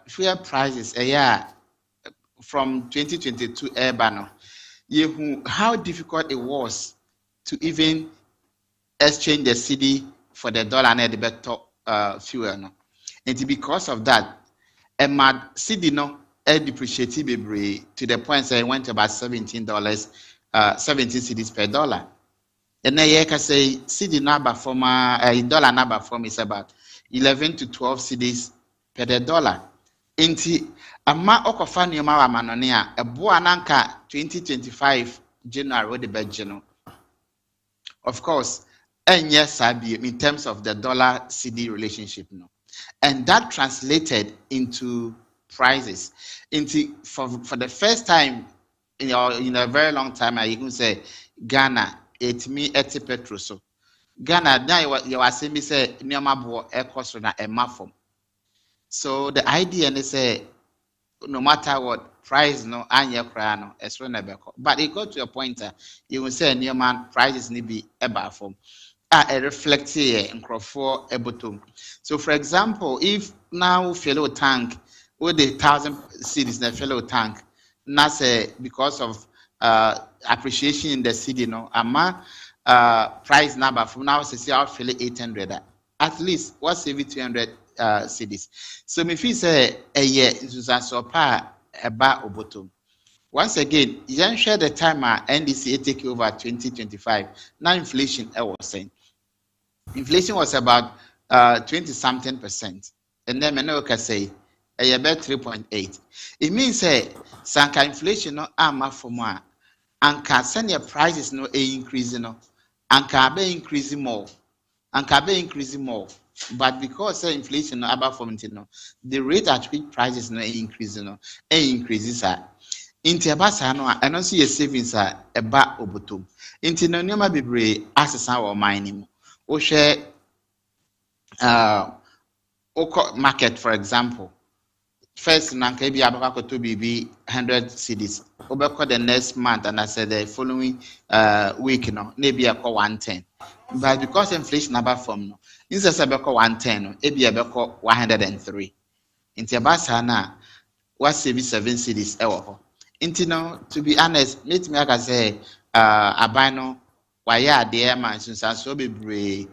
S10: fuel prices from 2022 urban. You who how difficult it was to even exchange the cedi for the dollar and the better fuel no. And because of that, a mad cedi no depreciated to the point that it went about $17, 17 cedis per dollar. And now you can say cedi number from dollar number from is about 11 to 12 cedis per the dollar. Inti ama okofa nioma wa manonia ebo ananka 2025 January with the budget. Of course, and yes, in terms of the dollar cedi relationship no. And that translated into prices. For the first time in a very long time, you can say Ghana 80 petrol so Ghana now you are saying me say nioma bo cost na emafom. So the idea is say no matter what price no anya kra no esro na beko, but it got to a point you will say nioma prices ni be ebafom a reflect here nkrofo ebotom. So for example, if now fellow tank with the 1,000 cedis na fellow tank na say because of appreciation in the cedi no ama price number from now say I'll feel 800 at least what's every 200 cedis. So me feel say a year so pa eba obotom. Once again, you share the time NDC take over 2025. Now inflation was saying inflation was about 20-something%, and then Menoka say about 3.8. It means say sanka inflation no ama for more. And can send your prices no increasing no, and can be increasing more, But because inflation no about from no, the rate at which prices no increasing no, increases are. Inti abasa no, I don't see a savings are about obotum. Inti no nyama bebre asesa or mining. O share market for example. First, nanka bi abaka to be 100 cedis. Obeko the next month, and I said the following week, no, maybe I call 110. But because inflation about from no, instead of 110, maybe abeko 103. Inti abasa na what 7 cedis ewo. Inti no, to be honest, let me say abano waya de man since so be bre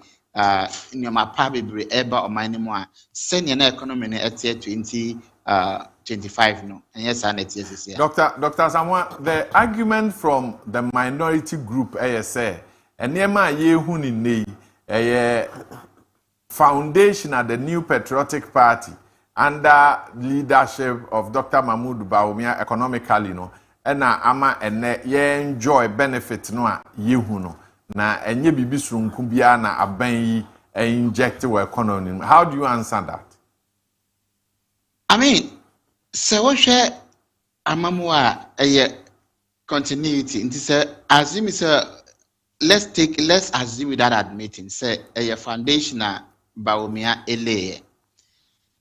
S10: nyoma pa be bre eba o mine mo a senior na economy na etie 2025 no and yes and yes
S1: Dr. Samoa, the argument from the minority group say enema ye hu ni nei foundation at the New Patriotic Party under leadership of Dr. Mahmoud Bawumia economically no ena ama ene ye enjoy benefit no a ye hu no na enye bibi surunku bia na aban yi inject our economy. How do you answer that?
S10: I mean, so what share amamwa a continuity into say as him is let's assume without admitting, say a foundation Baumia ele.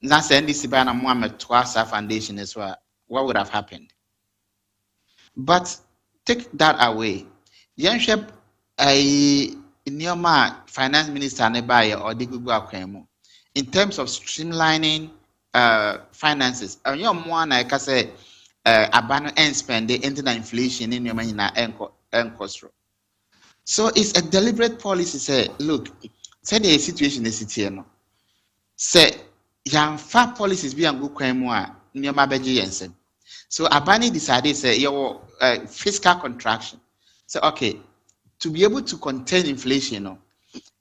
S10: Now say this Ibana Muhammad Twasa foundation as well. What would have happened? But take that away. Yanshep a Nyoma finance minister Nebaye or Digugu Akwemo. In terms of streamlining finances, and your one I can say abandon and spend the internet inflation in your money and cost. So it's a deliberate policy. Say, look, say the situation is here. Say, young fat policies be and good crime near my beji. So Abani decided say your fiscal contraction. So okay, to be able to contain inflation,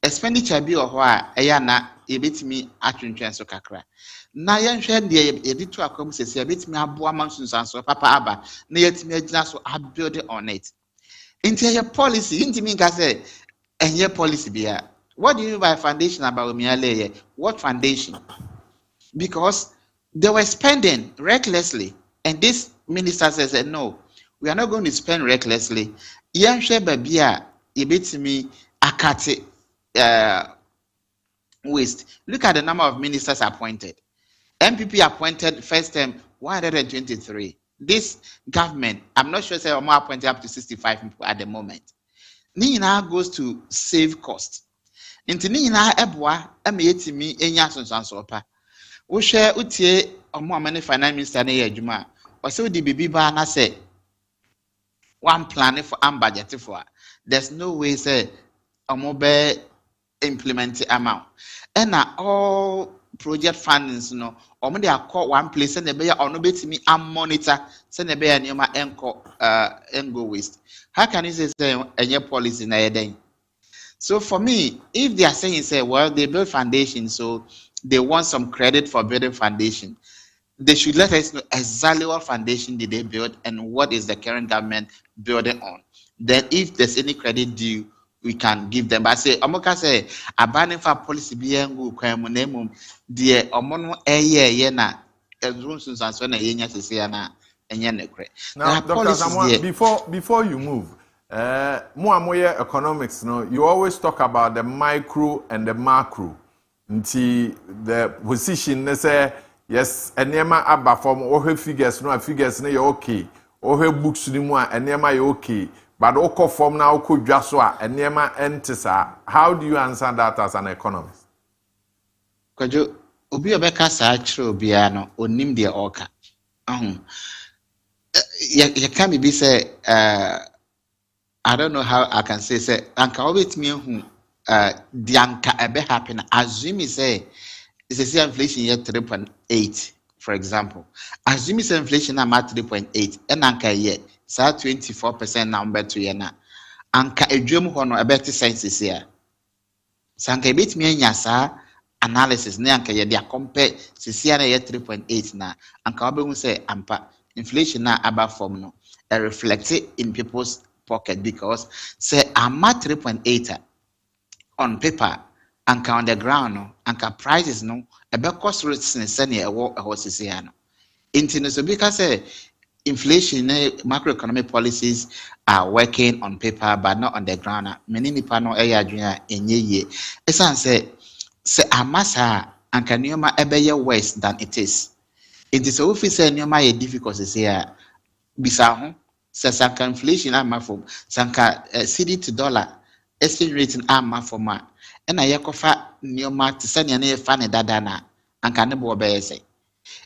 S10: expenditure be or why ayana a bit me at so kakra. Na yan share the editor account says a bit me aboa mansions and so papa aba na yet me so I build on it. Into your policy, into me say and your policy be what do you mean by foundation about me? What foundation? Because they were spending recklessly, and this minister says no, we are not going to spend recklessly. Yan share babia a bit me akate waste. Look at the number of ministers appointed. MPP appointed first term 123. This government, I'm not sure say I'm appointed up to 65 people at the moment. Nina goes to save cost. Into Nina Ebwa, me enya sonsansopa. We share utie omo many finance minister na yejuma. Or so the baby ba na say one plan for am budget for. There's no way say omo be implement amount. And all project fundings no omo dey call one place and be or no betimi am monitor send be nyoma engo waste. How can you say any policy na yeden? So for me, if they are saying say well they build foundation so they want some credit for building foundation, they should let us know exactly what foundation did they build and what is the current government building on. Then if there's any credit due, we can give them. But say Omoka say abaning for policy be engu kwemu nemu die omono eye na ezrunsun sanso na yenya sese na enye nekre.
S1: Now Dr. Samuel, before you move, Muamoye economics, you always talk about the micro and the macro. Until the position they say yes, enema aba from ohe figures no you okay. Ohe books ni mu enema you okay. But oko form na oko dwaso a enema entisa. How do you answer that as an economist?
S10: Kojo obi obeka sa achiro bia no onim de oka. You can be say I don't know how I can say anka obet me hu the anka ebe happen assume say it's a inflation here 3.8 for example. Assume say inflation am at 3.8 and anka here so 24% number to yana anka edwem ho no ebe te sense here. Sanka bit me anya sa analysis na anka ye dia compare sisia na ye 3.8 na anka obehu say ampa inflation na aba form no reflected in people's pocket because say I'm at 3.8 on paper and on the ground no and prices no about cost rates in senior a horses here no into so because say inflation macroeconomic policies are working on paper but not on the ground many nipa no area junior enye ye esan say amasa and can you ebe worse than it is. It is often say nyoma ye difficulties here bisa ho say sanka inflation ama from sanka cedi to dollar exchange rate ama from a na ye kofa nyoma to say na ye fa ne dada na anka ne bo be say.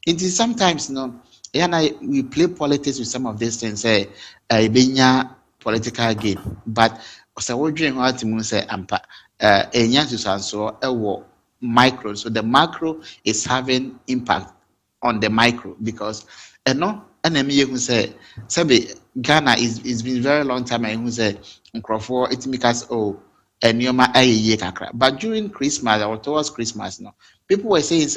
S10: It is sometimes no we play politics with some of these things say benya political game but say we dream how to say ampa enya to sanso ewo micro so the macro is having impact on the micro because enemy who say Ghana is been very long time and who say Nkrofo it make us enyoma aye kakra but during Christmas or towards Christmas no people were saying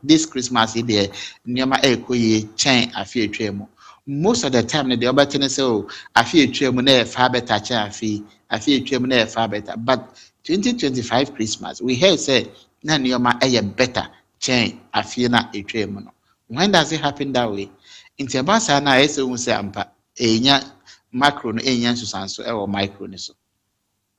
S10: this Christmas there enyoma ekoye chen afie twemu most of the time they obetene say afie twemu na fa better chen afie twemu na fa better but 2025 Christmas we heard say na enyoma aye better chen afie na etwemu no. When does it happen that way? In Tiabasa na ese unse ampa enya macro no enya susanso e micro ni so.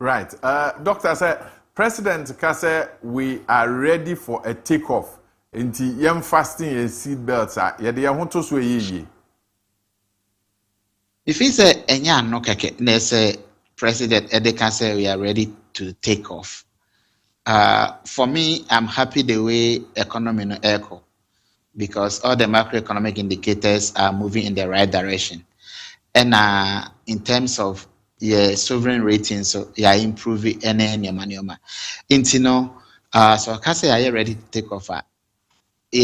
S1: Right. Doctor said, President Kase, we are ready for a takeoff. Inti yam fasting and seat belts are yet want to sway ye.
S10: If he say enya no keke, they say President Edeka say we are ready to take off. For me, I'm happy the way economy no echo because all the macroeconomic indicators are moving in the right direction. And in terms of sovereign ratings, so improving any manoma. Intino, so I can say I ready to take off. A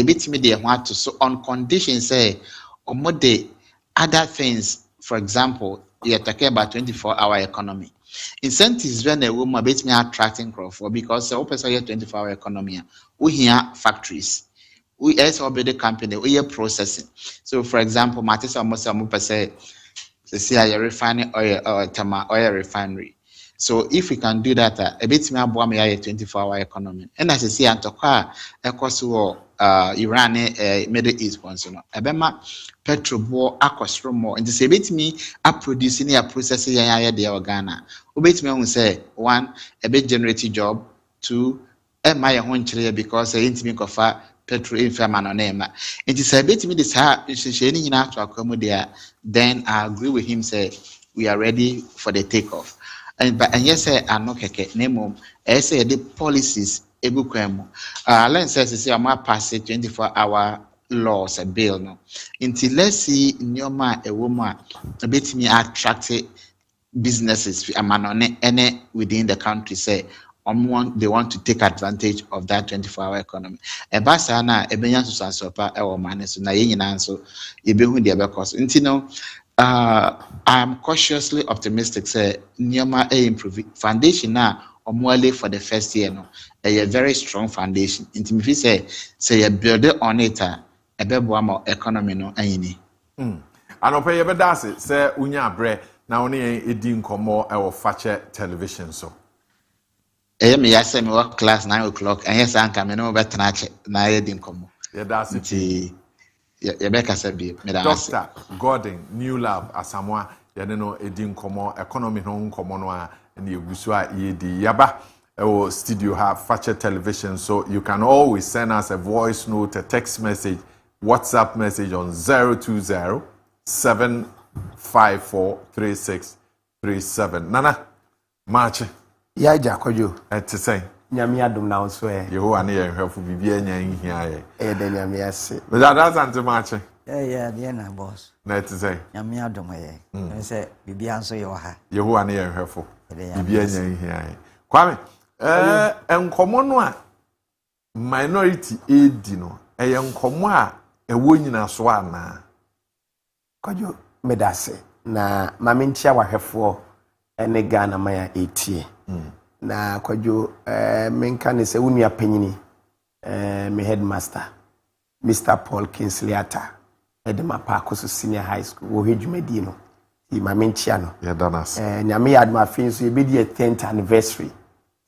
S10: bit media want to so on condition say or more other things. For example, you're talking about 24-hour economy. Incentives when a woman bit me attracting crowd for because the open 24-hour economy. We here factories. We also already company. We are processing. So, for example, Matisa almost say see a refining oil refinery. So if we can do that, a bit more bomb a 24-hour economy. And as I see, Antoka, a cost Iran, Middle East, Abema, petrol more, aquastro more, and this a bit me up producing a processing the organa. Obey me say 1, a bit generating job, 2, my own chile because I intimate of petrol in Ferman name. It is a bit me this shading in to accommodate. Then I agree with him. Say we are ready for the takeoff. And yes, I no keke name. I say the policies ebukwemo. Let's say I'm pass 24-hour laws a bill no. Until let's see nyoma a woman a bit me attract businesses any within the country say. They want to take advantage of that 24-hour economy. Ebasana ebenya susansopa ewo mane so na yenyina so ebehu de ebekos. Ntino I'm cautiously optimistic say nyoma improve foundation na omwale for the first year no. A very strong foundation. Ntimi fi say you build on it ebebo mo economy no anyini.
S1: Anope yebedase say unya bre na one edi nkomo ewo fache television so.
S10: Me yase me work class 9 o'clock and yes anka me no better na yedin komo.
S1: Yeah, that's it.
S10: Yebeka sabi me da ase.
S1: Dr. Gordon New Lab Asamoah yede no edin komo economy no komo no a na yegusu a yedi yaba our studio have Fache Television, so you can always send us a voice note, a text message, WhatsApp message on 020-754-3637. Nana, March.
S11: Ya Kojo.
S1: To say.
S11: Nyame adom na so e.
S1: Yehowa na ye hwefo bibia nya nhia ye.
S11: De nyame ase.
S1: But that's anti March.
S11: Yeah, na boss.
S1: Na to say.
S11: Nyame adom ye. Say bibia nso ye ha.
S1: Yehowa na ye hwefo bibia nya nhia ye. Kwame, enkomo no a minority edi no enkomo a ewo nyina so ana.
S11: Kojo medase na mamentia wahwefo ene Ghana maya etie. Na Kojo menka ne se unua panyini me headmaster Mr. Paul Kingsley Atta edema pa akoso senior high school wo hedwumadi no ti mamentia no
S1: ya danas
S11: nyame adma fin so ebedi 10th anniversary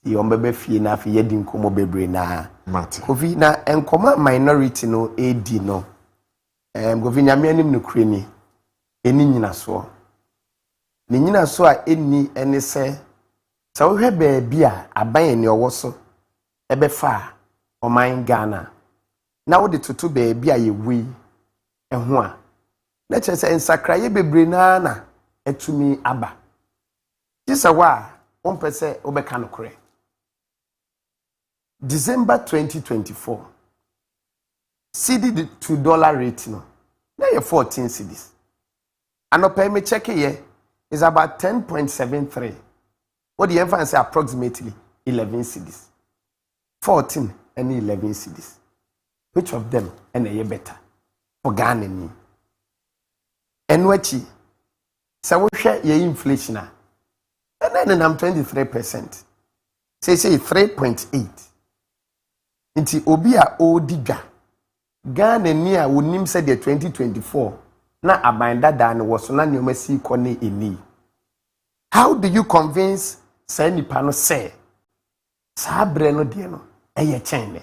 S11: ti ombebe fie na fi yedi nkomo bebre na kofi na enkomo minority no edi no kofi nyame anim no kreni eni nyina so ni nyina so a eni ene se sa wo hwe baabi a aban eni owo so ebefa oman Ghana na wo de toto baabi a yewi eho a na chese ensakraye bebre na etumi aba jisa wa on pese obeka no kore December 2024 cedi to $2 rate no na ye 14 cedis anopa me check here is about 10.73. What the emphasis say approximately 11 cedis. 14 and 11 cedis. Which of them and a better for Ghana ni? And wachi so we share your inflation and then I'm 23%. Say 3.8. Inti obi a odiga Ghana ni a wonim said the 2024 na abanda dan was na nyoma si kone eni. How do you convince say nipa no say sabre no de no eye chen?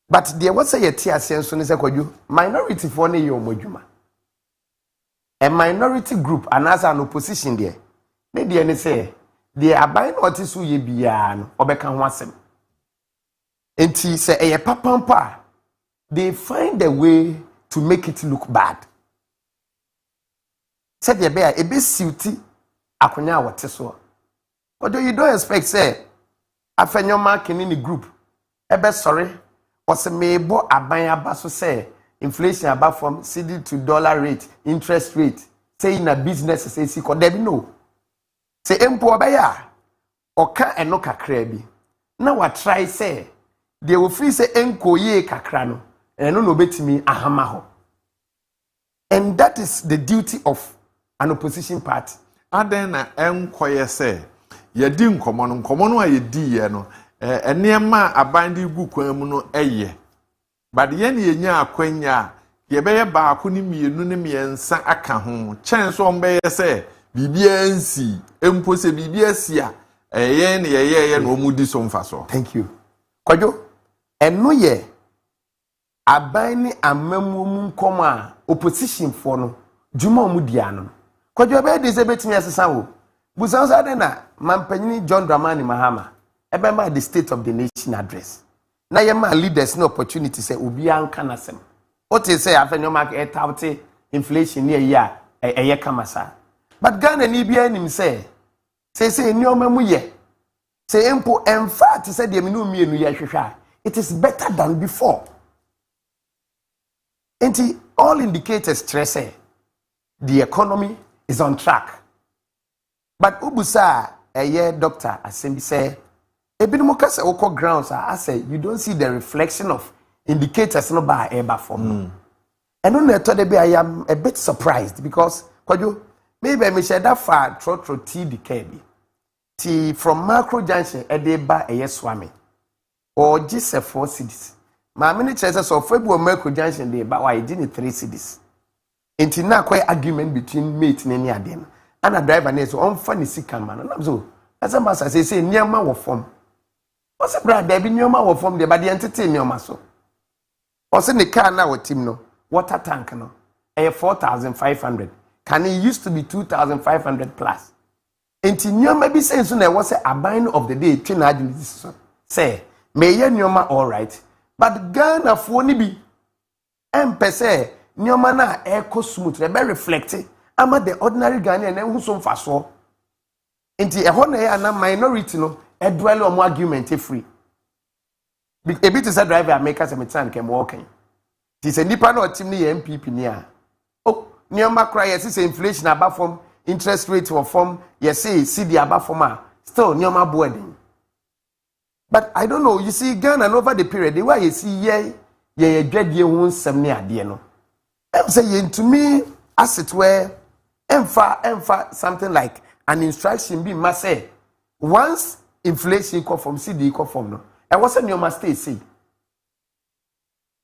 S11: But there was a tia sense no say kwaju minority for ne ye omodwuma. A minority group and as an opposition there. Ne de ne say the aban or tisu ye biano or bekan wasem. And he say a papa, they find a way to make it look bad. Said the bear a bit suity akonya what so. But you don't expect say after your marking in the group. Ebe sorry, was a mebo abaya baso say inflation about from CD to dollar rate, interest rate, say in a business say si ko debi no. Say empo abaya oka eno kakra bi. Na wa try say they will free say enko ye kakra no. Eno no betimi ahama ho. And that is the duty of an opposition party.
S1: Aden na enkoye say yedi nkomo no ayedi ye no enema abandi gu kwan mu no eye but ye ne yenya akwanya ye beye baako ni mienu ne miensa aka ho chen so mbeye se bibia nsi empo se bibia sia eye ne ye no omudi so mfa so.
S11: Thank you. Kojo eno ye abani amamumu nkomo a opposition for no juma omudia no Kojo be de se betimi asesa wo busansa de na mampanyini John Dramani Mahama ebema the state of the nation address na yema leaders no opportunity say obi anka nasem what is say afenyo mark etawte inflation near year eye kamasa but Ghana ni bia nim say ni omamu ye say empo emfa te say de me no mienu ye hwehwa it is better than before. And all indicators stress the economy is on track. But ubusa a doctor assembly say ebinumokase oko grounds I say you don't see the reflection of indicators no by eba form. And on the I am a bit surprised because maybe I share that far trotro T decay from macro junction edeba a swami or just a 4 cities. My many chances of February macro junction day but why didn't 3 cities. Until now quite argument between mate and any adem. And a driver needs on funny sick man. And I'm so as a master say near my form. What's a brother? There be near my form there, but the entertain your muscle. What's in the car now with him no water tank no a 4,500. Can it used to be 2,500 plus? Until near maybe saying soon there was a buying of the day train agencies say may ye nyoma all right, but Ghana for ni bi empese nyoma na echo smooth be reflecting. Ama the ordinary Ghanaian and who so fast so. Inti a hone na minority no e dwell on argument free. A bit is a driver make us a metan came walking. It is a nipa no team ni MPP near. Oh, nyoma cry yes inflation above from interest rate for form yes see the above from still nyoma boarding. But I don't know, you see Ghana over the period the way you see ye dread ye won sem ni ade no. I'm saying to me as it were Emfa something like an instruction be must say once inflation equal from CD equal from no and what's your must say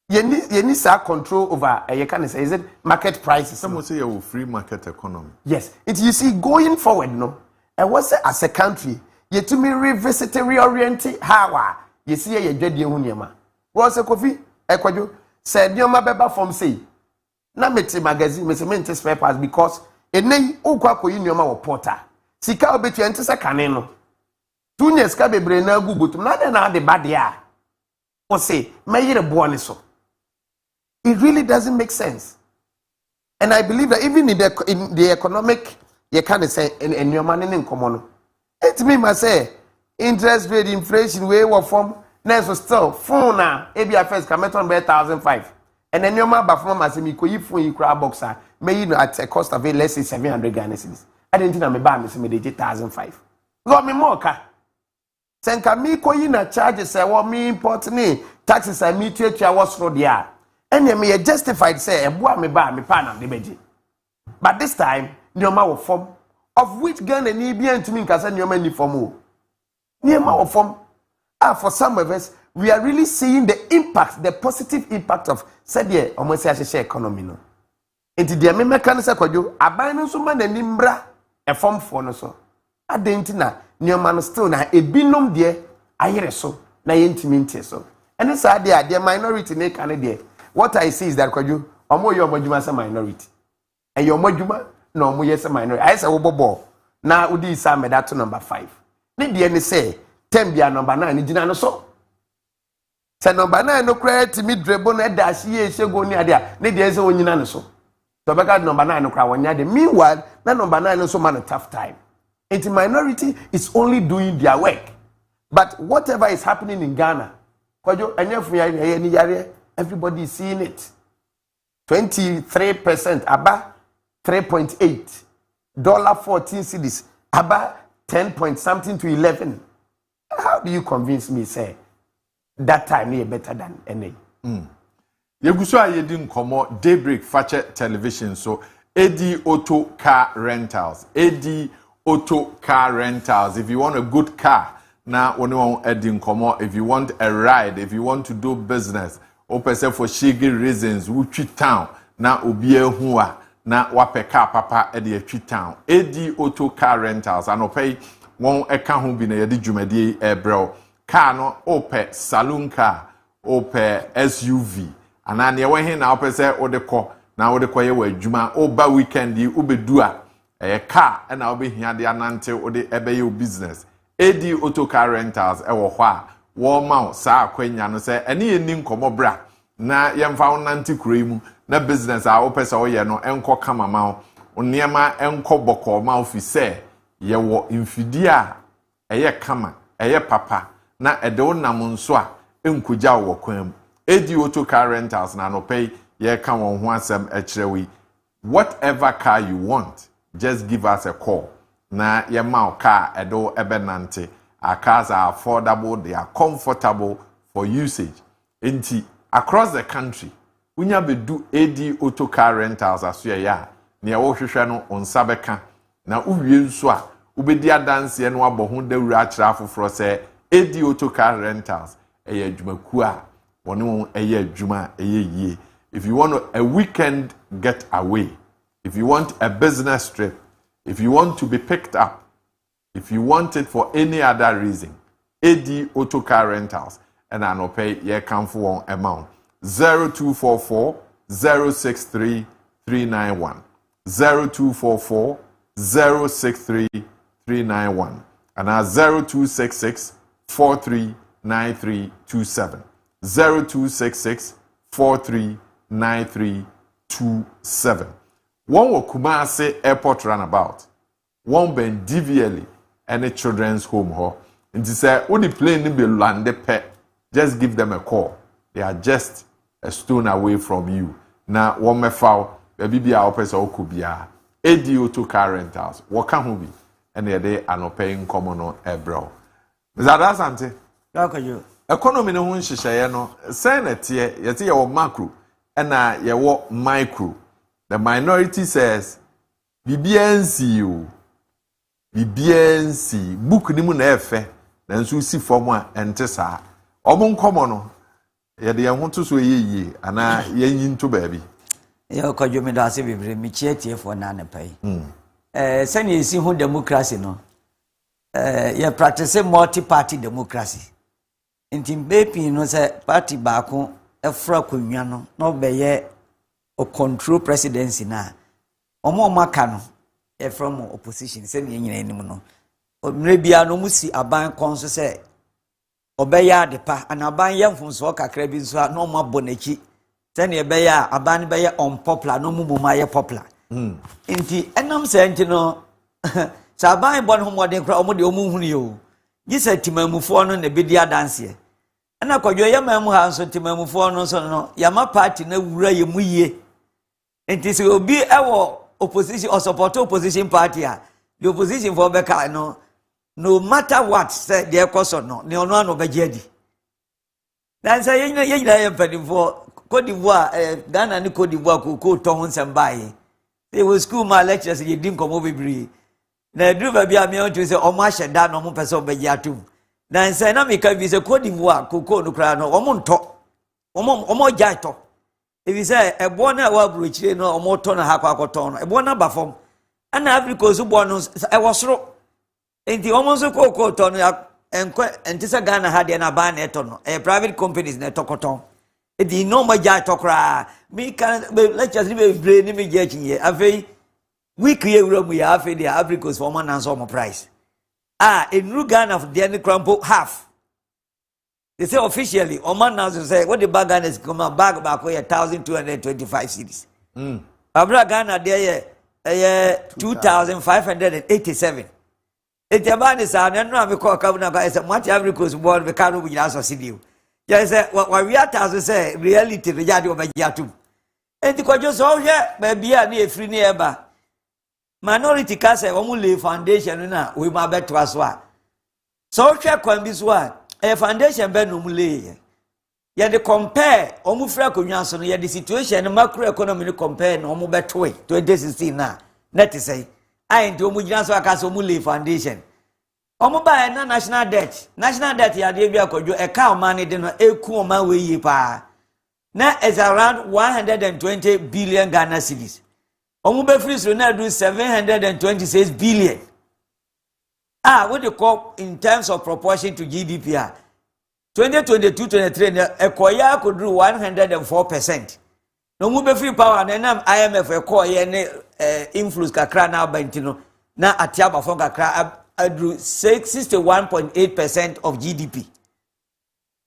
S11: you need control over you can say is it market prices.
S1: Some say you free market economy.
S11: Yes, it you see going forward no and what's as a country you to me revisit reorient how you see you dread you nyama what's a coffee ekwajo said nyama beba from say na meti magazine me spare parts because enei okwa koyi nyoma wo porter sika obetu ente se kane no 2 years ka bebre na gugutum na de na de bade a o say mayire bo ne so it really doesn't make sense. And I believe that even in the economic you can say in your money in common it me must say interest rate inflation way what form next still phone na ABI first come on by 1,500 and then your man from me ko yi phone yi kra boxer may you know at a cost of let's say 700 Ghana cedis. I didn't know me buy me 1,500. Got me more car. Senka me ko yi na charges say what me import ni taxes I me to was road there. And you may justified say e boa me buy me pan am de beji. But this time nyoma wo form of which Ghana ni bia ntumi nkasa nyoma ni form o. Nyoma wo form for some of us we are really seeing the impact, the positive impact of said yeah almost say economy no. Enti dia me meka se Kojo aban no so ma nani mbra e form for no so adenti na nyoma no still na ebinom de ayere so na yentimi ntie so ene sa de ade minority ne kan de what I see is that Kojo omo yo modjuma say minority and your modjuma no omo yes minority I say wo bobo na udi isa meda to number 5 ne de ne say 10 bia number 9 ni gina no so se number 9 no kra timi drebo na da hye hyego ni ade a ne de say onyina no so so beka number 9 no kra wonya de meanwhile na number 9 no so man a tough time. And the minority is only doing their work. But whatever is happening in Ghana, everybody is seeing it. 23% about 3.8 $14 cedis about 10 point something to 11. How do you convince me say that time is better than any?
S1: Yeguso ayedin komo Daybreak Fache Television so AD Auto Car Rentals Auto Car Rentals. If you want a good car, now when you want Edin Komo, if you want a ride, if you want to do business, open for shiggy reasons, Wuchi town, now Ubie Hua, now Wape car papa at the town. AD Auto Car Rentals, and pay one account who be near the Jumedi bro. Car no ope saloon car, ope SUV. And then you went here now, open say, or the call, now the choir where Juma, oba weekend, you ube dua. A car and I'll be here the anante or the ebe business. AD Auto Car Rentals ewo hwa warm out sa kwenya no say ene nim komo bra na yemfa nante kuremu na business a opesa oye no enko kama ma oniema enko boko ma ofise ye wo infidi a eye kama eye papa na ede onam nso a enkuja wo kwam. AD Auto Car Rentals na no pay ye kan won ho asem e kirewi. Whatever car you want, just give us a call. Na yemau car edo ebenante. Our cars are affordable, they are comfortable for usage. Enti across the country, unya be do AD Auto Car Rentals asuya ya. Ni ya wohwehwe no onsabeka. Na uwie nso a ubedi adanse no abohu dawura akira afoforo se AD Auto Car Rentals eye adwumaku a wonu eye adwuma eye yie. If you want a weekend getaway, if you want a business trip, if you want to be picked up, if you want it for any other reason, AD Auto Car Rentals, and I no pay ye come for one amount 0244 063 391 0244 063 391 and 0266 439327 0266 439327. One will Kumasi Airport Runabout. One ben DVLE any children's home ho. And to say, when the plane be landed pet, just give them a call. They are just a stone away from you. Now, one me foul, baby be our person or could be a AD Auto Car Rentals. What can who be? And they are not paying common on a bro. Is that Sante?
S12: You.
S1: Economy no hun shisha no. Senate yet your macro and your micro. The minority says, BBNC you. BBNC. Book ni mu na efe. Na nso si form a ente saa. Obon komo no. Ye de ho to so yeye ana ye yin to baabi.
S12: Ye Kojo me da se bebre mi chietie fo na pai. Sani esi hu democracy no. Ye practice multi party democracy. Inti bepi no se party baako efra konwa no no beye o control presidency na omo maka no e from opposition se ne nyina anim no omre bia no musi aban konso se obeya de pa anaban yemfunso kakra bi nso na omo abonachi se ne beya aban beye unpopular no mumuma ye popular nti enam se nti no saban bon ho modern kra omo de omo hunu yo gisa timamufo no na bedi adanse ana Kojo yamamu ha nso timamufo no so no yama party na wura ye muye. Enti se obi ewo opposition or support opposition party a the opposition for beka no matter what say the ekoso no ne ono ano bejedi dan say yenya ye padi for Cote d'Ivoire Ghana ni Cote d'Ivoire ko to ho nsembaye they was school my lectures ye dim komo bebri na dru ba bia me on to say o ma hyeda no mo pese obeji atum dan say na me ka bi say Cote d'Ivoire ko no kra no o mo nto o mo jai to. If you say a bona wa bruchire no omoto na ha kwa koton no e bona ba fom ana Africa so bono e wosoro enti omonso ko ton ya enko entisa Ghana ha de na ba na eto no e private companies na tokoton e di no ma ja tokra mi kan lectures ni be bre ni me je chinye afei week ye room we have the apricots for man and some price. In Ghana of the any crumple half. They say officially, Oman now say what the bag is come back 1,225 cedis. Abra Ghana there 2,587. It's a man is an no call Kavana guys and what apricots born the car will also see you. Yes, what we are to say reality the yard of Yatu. And the Kojo so here maybe a near free nearby. Minority Casa only foundation na we ma beto aswa. So hwe kwan bi so a foundation be no mule. Ye de compare omu fra konwa so no ye de situation macro economy no compare no omu beto 2016 na net say ai ndi omu gina so aka so mule foundation. Omu ba na national debt ya de bia Kojo e ka o man de no eku o man we yi pa. Na is around 120 billion Ghana cedis. Omube free so now do 726 billion. What they call in terms of proportion to GDP. 2022-23, Ekoya could do 104%. No mube free power and then IMF Ekoya influence kakra now bantino na atiaba for kakra drew 61.8% of GDP.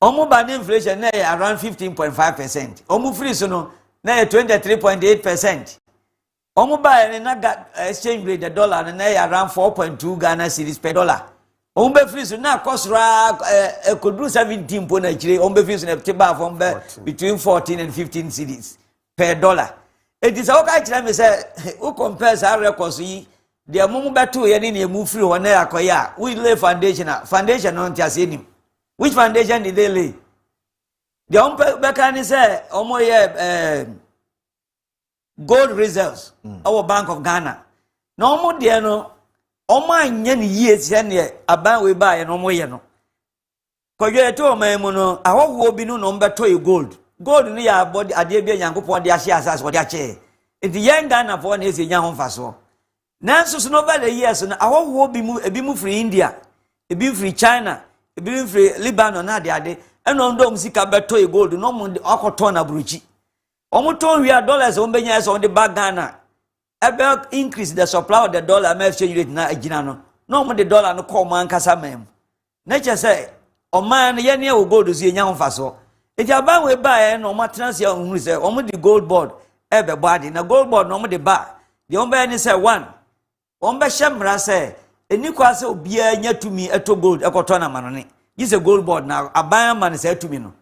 S12: Omuba inflation na around 15.5%. Omu free so no na 23.8%. Omuba and exchange rate the dollar and around 4.2 Ghana cedis per dollar. Ombe fees now cost could do 17 point actually. Ombe fees in a from between 14 and 15 cedis per dollar. It is okay to say who compares our records. The Mumba 2 yen move free one air. We lay foundation on Tiasenim. Which foundation did they lay? The Ombe say Omoye gold reserves, our Bank of Ghana. No more dear no, Oma yen years yen about we buy no more yeno. Koyo to memono, I hope we no number to gold. Gold near our body, a dear young for their shares as what their chair. If the young Ghana for is a young faso. Nansus no the years, and I hope be move free India, a be free China, a be free Lebanon, and on dom sika beto gold, no more the Okotona Bruchi. Omuton we are dollars on the back Ghana. About increase the supply of the dollar exchange rate na ejinano. No more the dollar no call man kasa mem. Nature say, o man ye near will go to see young faso. If you buy we buy no matters your own say, the gold board, ebe body, na gold board no the bar. The ombe say one. Ombe shemra say, any kwase obia nya to me eto gold ekotona manone. This a gold board now, a buyer man say to me no.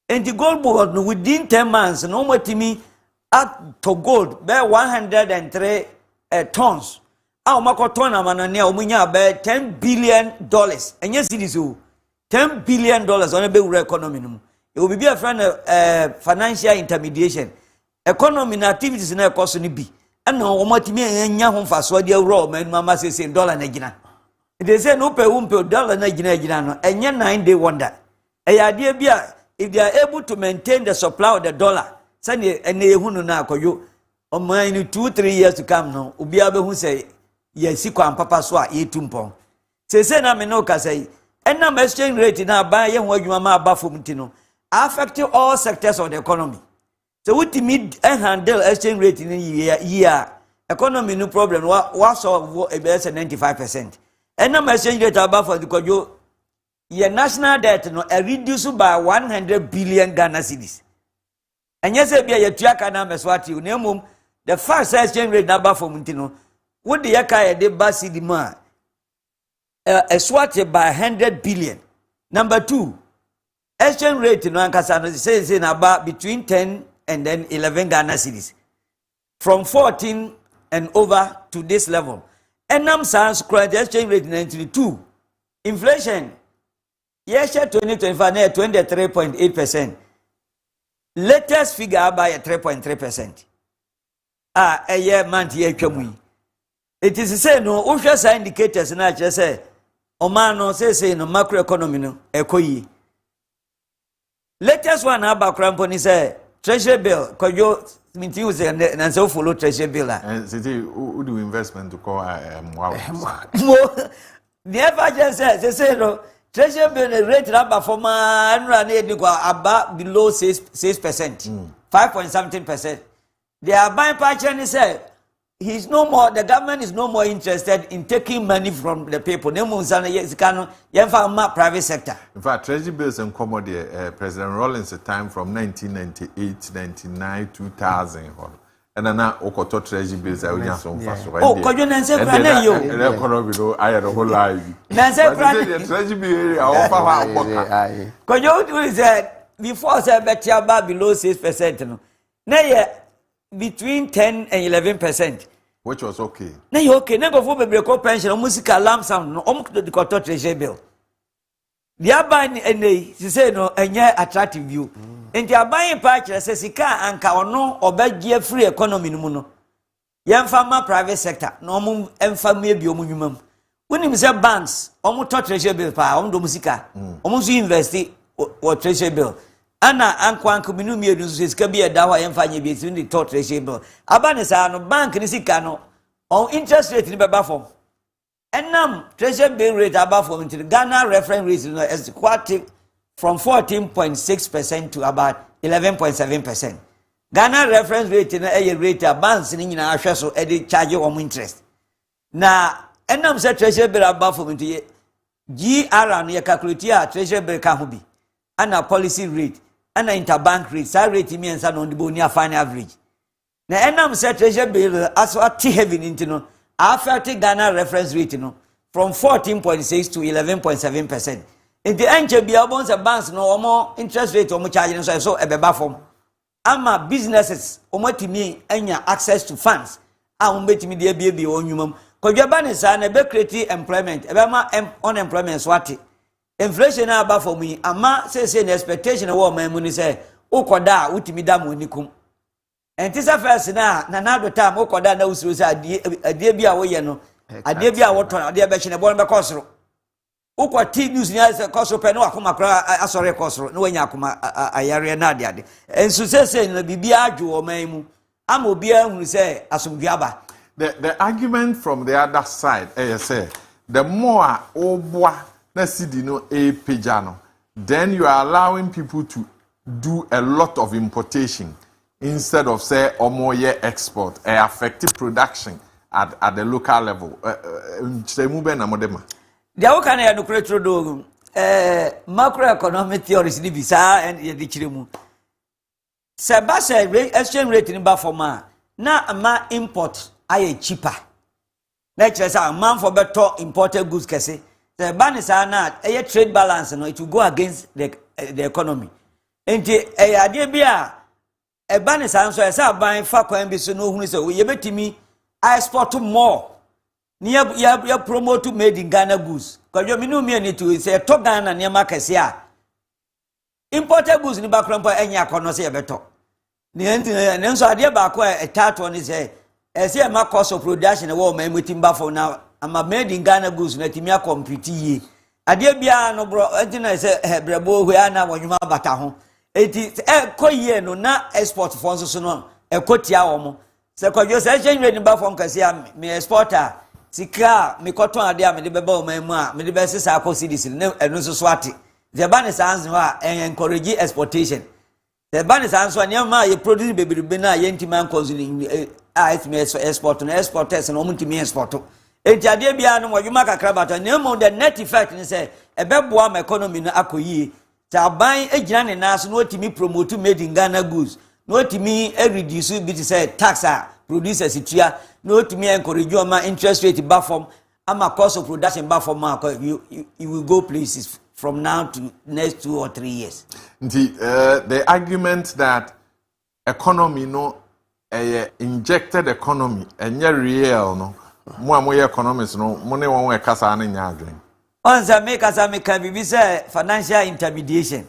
S12: And the gold board within 10 months, no more to me at to gold, bear 103 tons. Our Makotona manania, Munya bear $10 billion. And yes, it is $10 billion on a big economy. It will be a friend of financial intermediation. Economy activities in a cost in be. And no more to me and Yahoo for Swadia raw, man, Mamma says $1 negina. They say no per $1 negina, and yan 9-day wonder. A idea be if they are able to maintain the supply of the dollar, send and they who na koyo, or mine 2-3 years to come now, Ubiabe who say, yes, and Papa Swa, ye tumpong. Say, na menoka say, and now exchange rate in our buy and what you mamma bafumtino, affecting all sectors of the economy. So, what to meet and handle exchange rate in a year, economy no problem, was of a best 95%. And now exchange rate above for the koyo. Your national debt no reduced by 100 billion Ghana cedis. And yes, be a Tiaka Nameswati, Nemum, the first exchange rate number for Muntino. Would the Yaka de Basi demand a swatted by 100 billion? Number 2, exchange rate in Ankasano says in about between 10 and then 11 Ghana cedis. From 14 and over to this level. And Nam Sans the exchange rate in 92. Inflation. Yes, 2025 23.8%. Latest figure by 3.3%. A year month year chamui. It is say no official indicators na just say Omano say no macroeconomy no ekoyi. Latest one about crampon is a treasury bill. Kojo minti use and so follow treasury bill.
S1: And say who do investment to call wow.
S12: The ever just say no. Treasury bill rate number for my about below 6%, 5.17%. They are buying patch and say he's no more, the government is no more interested in taking money from the people. Private sector.
S1: In fact, treasury bills and commodity, President Rawlings' time from 1998, 99, 2000. And then now, Okoto treasury bills are just on fast.
S12: Oh, Kojo Nancy Brane yo.
S1: And the economy, I had a whole life.
S12: Nancy Brane.
S1: The treasury bill, I offer.
S12: Kojo is that before I bet you about below 6%. Now, between 10 and 11%.
S1: Which was okay.
S12: Now, you okay. Never for the break pension or musical alarm sound. No, the Koto treasury bill. The abine and they say no, and yeah, attractive view. And the abine patch says he can't or no or bad year free economy no mono. Young farmer private sector, no mum and family biomum. When him say banks, almost treasury bill pa on the musica, almost invest or treasury bill. Anna Anquan Communum is can be a dawa and fanny between the top treasury bill. Abanesa no bank in Sicano on interest rate in the buffer. And now treasury bill rate above from into the Ghana reference rate as quite from 14.6% to about 11.7%. Ghana reference rate in a rate of banks in our share so edit charge on interest. Now, and now say treasury bill above from into GR near calculate treasury bill can be and a policy rate and an interbank rate. That rate means on the near final average. Now, and now say treasury bill as what heavy into no. After Ghana reference rate from 14.6 to 11.7%. In the end, bonds and banks no more interest rate or charging so a beba form. Ama businesses omotimi enya access to funds. Betimi de baby on humum. Kojabane sa na be create employment. Ebema unemployment swati. Inflation aba for me. Ama say an expectation of what my money say. Ukoda utimi da money kum. And this first na do time ukoda na usu say adie bia wo ye no. Adie bia wo ton adie be chine bon be kosoro. Ukwa T news ni ase kosoro pe no akoma kra asore kosoro no wanya akoma ayare na ade. Ensu say na bibia adwo o man mu. Ama obi ahunu say asomdua.
S1: The argument from the other side, say, the more obwa na sidi no pejano, then you are allowing people to do a lot of importation instead of say more export, affecting production at the local level.
S12: The Okana ya nukretro do macroeconomic theories ni bisa and yedichirimu. Sebasa exchange rate ni ba forma na ama import aye cheaper. Let's say a man for better imported goods kese. The ban is na trade balance no it will go against the economy. Enti idea bia e ban is so say ban fa kwan bi so no hunu say we betimi export more. Ya promote made in Ghana goods. Because you know me to say to Ghana near market here. Imported goods ni background enya kono say beto. Ni so ade ba ko a tat one say say ma cost of production e wo ma mutimba for now. Am made in Ghana goods na timia compete yi. Ade bia no bro entina say brebo hwe ana wonwuma bata ho. Eti ko ye no na export funds so no e kotia wo mo. Se ko yo say change ni ba from kase me exporter Sika me cotton ade me de beba o man mu a me de be sesa ko cedis ne enu so so ate the ban is answer a encourage exportation the ban is answer ne ma ye produce bebrebe na ye ntima consuming it me export na exporters na omntimi export enti ade bia no modwuma kakra bata ne mo the net effect ni say e beboa ma economy no akoyie ta ban egina ne naso no otimi promote made in Ghana goods no otimi reduce bit say tax a producers itua no to me encourage you my interest rate back from ama cost of production back from you will go places from now to next 2 or 3 years.
S1: The argument that economy no injected economy and real no more economists no money one kasa na nya adwen.
S12: Once make be say financial intermediation.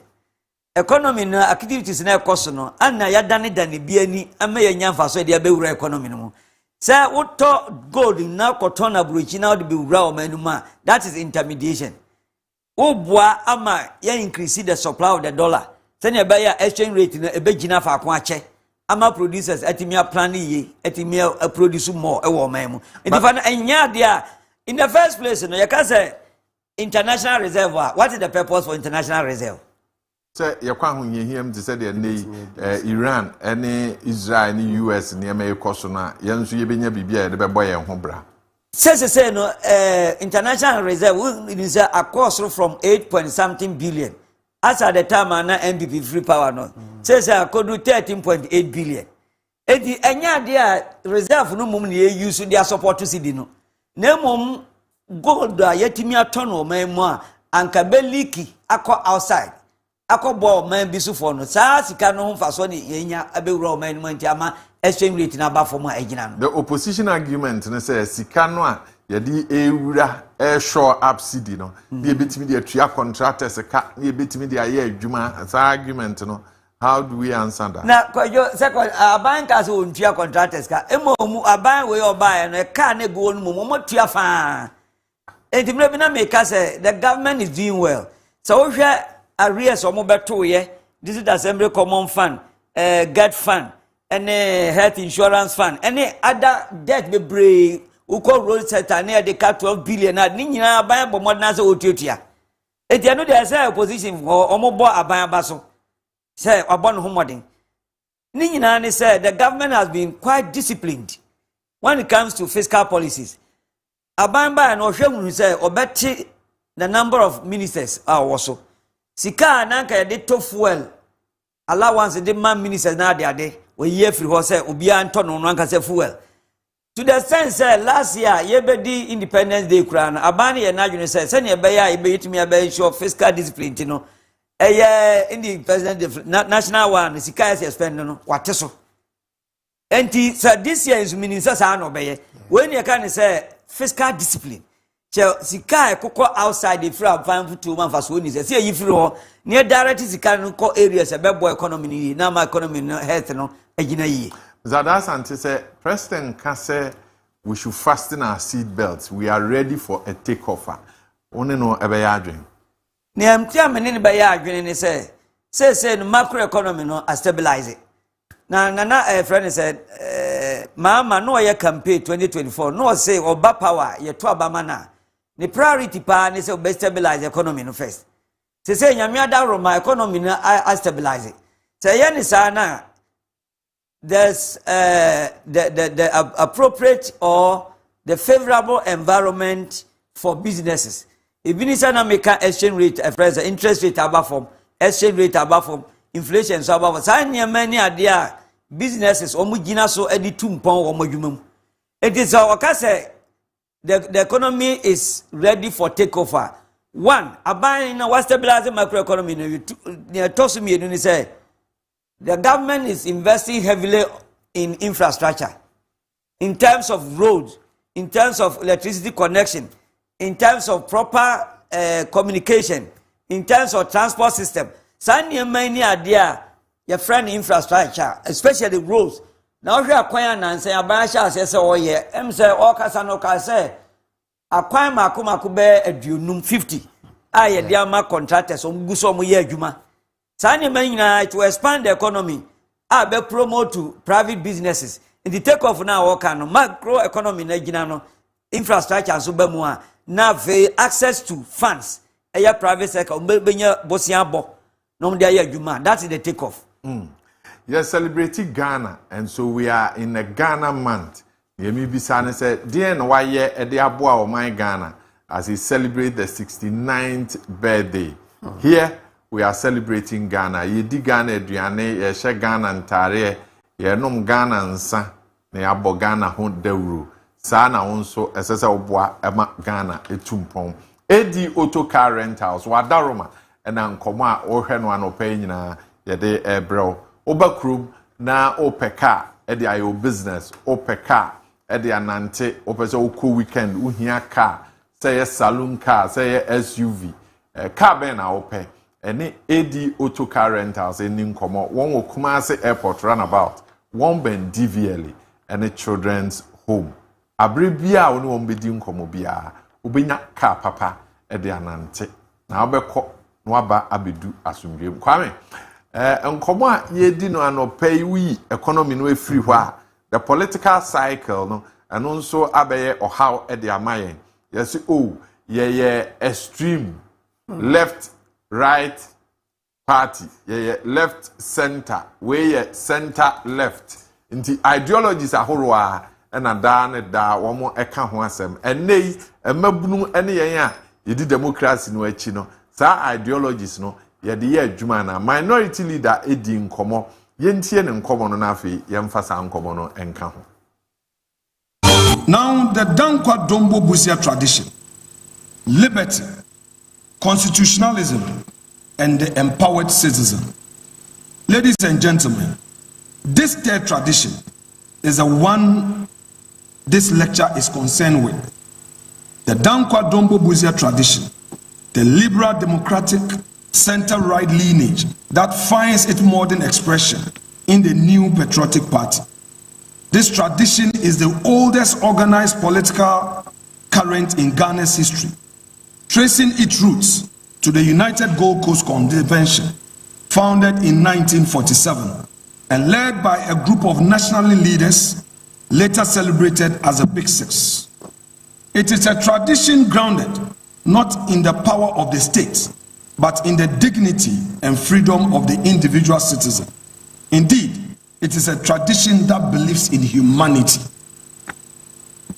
S12: Economy no activities na cost no ana ya dane bia ni ama ya nyamfa so de abewura economy no. Say what gold na cotton abrochi na de bewura o manuma that is intermediation. Obua ama ya increase the supply of the dollar. Say na be ya exchange rate na ebegina fa ko ache. Ama producers atimia plan ye atimia produce more e wo man mu. If an enya dia in the first place no you can say international reserve. What is the purpose for international reserve?
S1: Say yakwa ho yehiem te say the Iran any Israel any US ne ma ekoso na yenso ye benya bibia de bebo ye ho bra.
S12: Say no international reserve is a cost from 8 point something billion. As at the time na MPP free power no. Say I could do 13.8 billion. Enti enya dia reserve no mum ne use dia support to CD no. Na mum gold a yetimi aton o man mu a anka be leaky akọ outside. Akọbọ man bi so for no. Sa sika no ho faso ne yenya abewura man mu nti ama exchange rate na ba for agina no.
S1: The opposition argument no say sika no a yedi ewura shore up CD no. Bi ebetimi de atua contractors ka, bi ebetimi de aye adwuma. Sa argument no. How do we answer that?
S12: Na Kojo second aban ka so ontua contractors ka emo mu aban we oban no ka na go no mo tua fa. Enti me bi na make say the government is doing well. So we hwe arrears omo beto ye district assembly common fund, get fund, and health insurance fund, any other debt be brave. Uko road sector na de ka 12 billion na ni nyina aban bo modern say otuatua. Enti anu dey say opposition omo bo aban abaso. Say abon homodin. Ni nyina ni say the government has been quite disciplined when it comes to fiscal policies. Aban ba na ohwehunu say obeti the number of ministers also. Sika na nka de to fuel allowance de man ministers na ade we ye free ho say obi anto no no nka say fuel. To the sense last year ye be di Independence Day kura na aban ye na dwene say ne be ya e be yitimi be show fiscal discipline no. In the president national one sika is spend no wate so enti so this year is meaning say no be when you can say fiscal discipline sika kokko outside the free van to man for so ni say you free ho near direct sika no ko areas e be boy economy ni na ma economy no health no agina yi
S1: Zada Santi say President can say we should fasten our seat belts, we are ready for a takeoff. Only no ebe ya adwen
S12: ni amtia menene ba ya adwene ni say no macro economy no a stabilize it. Na friend said mama no ye campaign 2024 no say oba power ye to aba mana ni priority pa ni say be stabilize economy no first say nyame ada Roma economy no a stabilize it. Say ye ni sa na there's the appropriate or the favorable environment for businesses. If you need make exchange rate, interest rate above from exchange rate above from inflation so above. Sanya many idea businesses omugina so edi 2 pound omujumum. It is our say the economy is ready for takeover. One, aban na stabilizing macroeconomy. Near Tosumi you say the government is investing heavily in infrastructure, in terms of roads, in terms of electricity connection, in terms of proper communication, in terms of transport system. Sanya many idea your friend infrastructure, especially roads. Now we acquire and say abasha say oh yeah, say okasa no ka say acquire makuma a dunum 50. Aye dia ma contractors omguso mo ye adwuma. Sanya many to expand the economy. Be promote to private businesses. In the take off now work no macro economy na gina no infrastructure so ba mu a na access to funds a private sector benya bosiabo no dey adwuma. That is the take off.
S1: Yes, celebrating Ghana, and so we are in a Ghana month. Yemi Bisane said, "Dear no why ye e de aboa o my Ghana as he celebrate the 69th birthday." Here we are celebrating Ghana. Ye di Ghana aduane, ye hye Ghana ntare, ye nom Ghana nsa, na ye abo Ghana ho dawuru. Sa na wonso esese oboa ema Ghana etumpon. Edi auto car rentals wadaroma ena nkomo a ohwe no anopa nyina ye de ebrel. Oba krum na opeka e de ayo business opeka e de anante opese uko weekend uhia car say saloon car say SUV car ben na ope ene edi auto car rentals eni nkomo won wo Kumasi airport runabout won ben DVL ene children's home abrebia woni won bedi nkomo bia obenya car papa e de anante na obekọ no aba abedu asumdwem kwame nkomo a yedi no anopai wi economy no efiri hɔ a the political cycle no eno nso abeye ohaw e de amayen yes oh ye extreme left right party yeah left center where center left nti ideologies ahoroa na da ne da wo eka ho asem enei emabunu ene yen a yedi democracy no achi no sa ideologies no yede ye adwuma na minority leader edi nkomo yentie ne nkomo no na afi yemfa sa nkomo no enka ho.
S13: Now the Dankwa Dombo Busia tradition, liberty, constitutionalism, and the empowered citizen. Ladies and gentlemen, this third tradition is the one this lecture is concerned with. The Dankwa Dombo Busia tradition, the liberal democratic center-right lineage that finds its modern expression in the new patriotic party. This tradition is the oldest organized political current in Ghana's history, tracing its roots to the United Gold Coast Convention, founded in 1947 and led by a group of national leaders, later celebrated as the Big Six. It is a tradition grounded not in the power of the state, but in the dignity and freedom of the individual citizen. Indeed, it is a tradition that believes in humanity.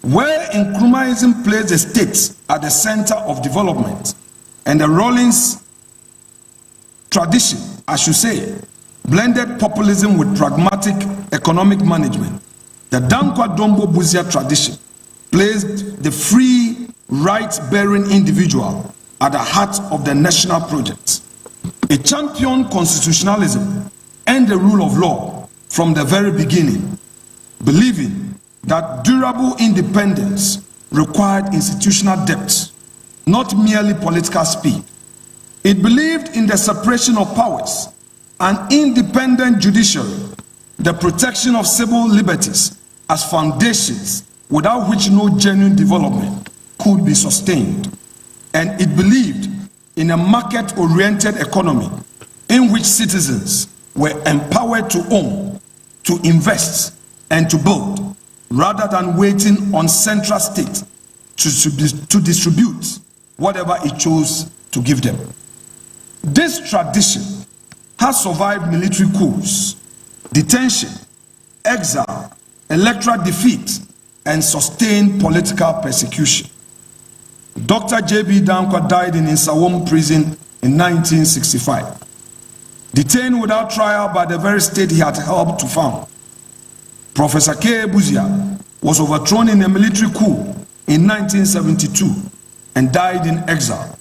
S13: Where Nkrumahism placed the state at the center of development, and the Rawlings tradition, I should say, blended populism with pragmatic economic management, the Dankwa Dombo Busia tradition placed the free, right-bearing individual at the heart of the national project. It championed constitutionalism and the rule of law from the very beginning, believing that durable independence required institutional depth, not merely political speed. It believed in the separation of powers, an independent judiciary, the protection of civil liberties as foundations without which no genuine development could be sustained. And it believed in a market-oriented economy in which citizens were empowered to own, to invest, and to build, rather than waiting on central state to distribute whatever it chose to give them. This tradition has survived military coups, detention, exile, electoral defeat, and sustained political persecution. Dr. J.B. Dankwa died in Nsawam prison in 1965, detained without trial by the very state he had helped to found. Professor K. Buzia was overthrown in a military coup in 1972 and died in exile.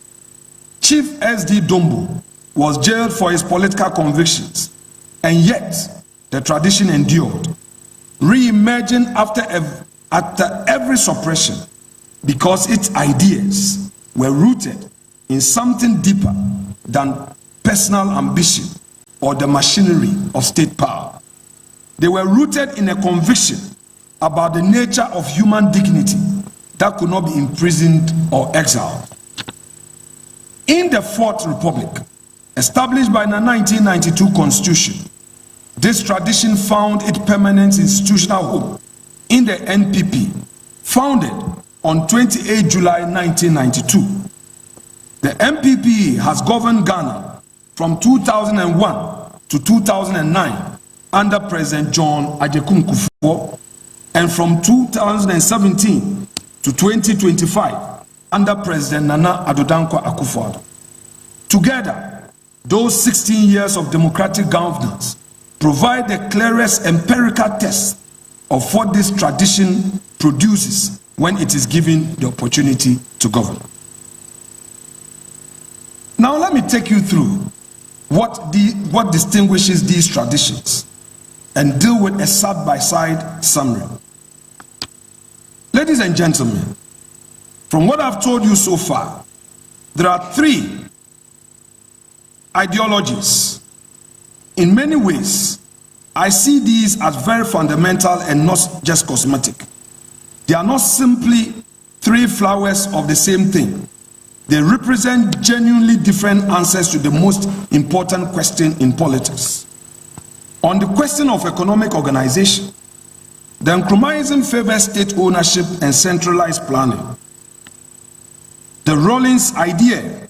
S13: Chief S.D. Dombo was jailed for his political convictions, and yet the tradition endured, re-emerging after every suppression, because its ideas were rooted in something deeper than personal ambition or the machinery of state power. They were rooted in a conviction about the nature of human dignity that could not be imprisoned or exiled. In the Fourth Republic, established by the 1992 Constitution, this tradition found its permanent institutional home in the NPP, founded on 28 July 1992. The NPP has governed Ghana from 2001 to 2009 under President John Agyekum Kufuor, and from 2017 to 2025 under President Nana Addo Dankwa Akufo-Addo. Together, those 16 years of democratic governance provide the clearest empirical test of what this tradition produces when it is given the opportunity to govern. Now let me take you through what distinguishes these traditions and deal with a side-by-side summary. Ladies and gentlemen, from what I've told you so far, there are three ideologies. In many ways, I see these as very fundamental and not just cosmetic. They are not simply three flowers of the same thing. They represent genuinely different answers to the most important question in politics. On the question of economic organization, the Nkrumahism favors state ownership and centralized planning. The Rawlings idea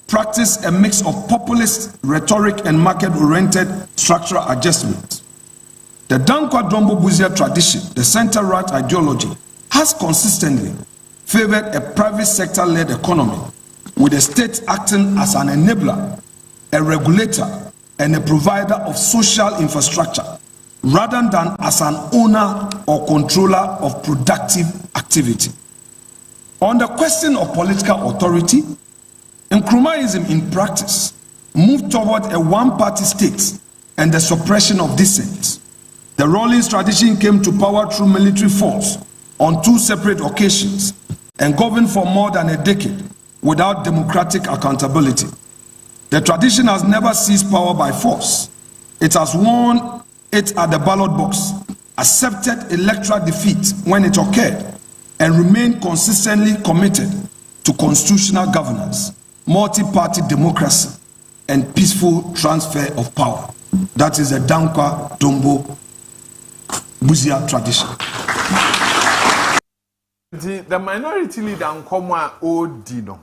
S13: practice a mix of populist rhetoric and market-oriented structural adjustments. The Dankwa Dombo Buzia tradition, the center-right ideology, has consistently favored a private sector-led economy, with the state acting as an enabler, a regulator, and a provider of social infrastructure, rather than as an owner or controller of productive activity. On the question of political authority, Nkrumahism in practice moved toward a one-party state and the suppression of dissent. The Rawlings tradition came to power through military force on 2 separate occasions and governed for more than a decade without democratic accountability. The tradition has never seized power by force. It has won it at the ballot box, accepted electoral defeat when it occurred, and remained consistently committed to constitutional governance, multi-party democracy, and peaceful transfer of power. That is the Dankwa Dombo Buzia tradition.
S1: The minority leader Nkoma Odino.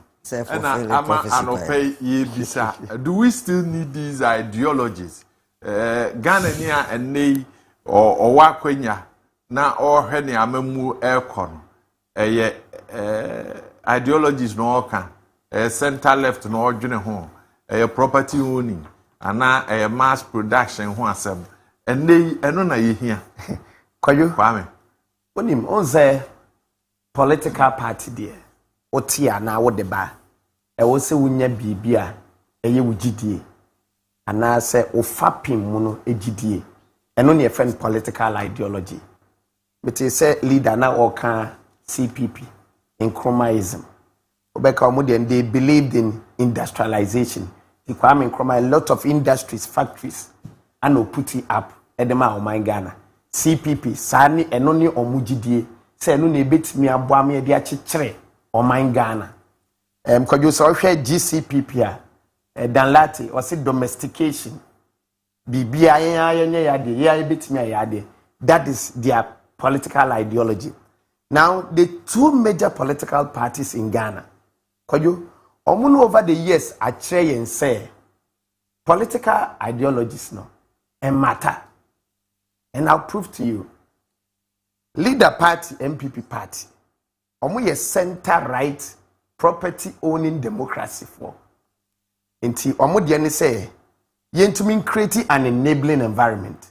S1: And do we still need these ideologies? Ghana and Nay or Wakwenya na or Henny Amemu Aircon. Ideologies no can center left no junior home, property owning, and now a mass production who are some. And they and you here.
S11: Kojo Kwame. When him on the political party there. Otia na wo de ba e wo se wunya bibia eye wugidie ana se ofapim mu no egidie eno ne friend political ideology but say leader na oka CPP Nkrumahism obeka omo they believed in industrialization Kwame Nkrumah a lot of industries factories and put it up edema o man Ghana CPP sani eno ne omugidie se eno ne betimi aboa me de a chichire Oman Ghana. Kojo so hwe GCPP Danlati or say domestication. Bibia yenye yade, ya betimi yade. That is their political ideology. Now, the 2 major political parties in Ghana. Kojo, omuno over the years atray and say political ideologies no and matter. And I'll prove to you. Leader party, MPP party. Omo ye center right property owning democracy for. Inti omo de ne say yentumi create an enabling environment.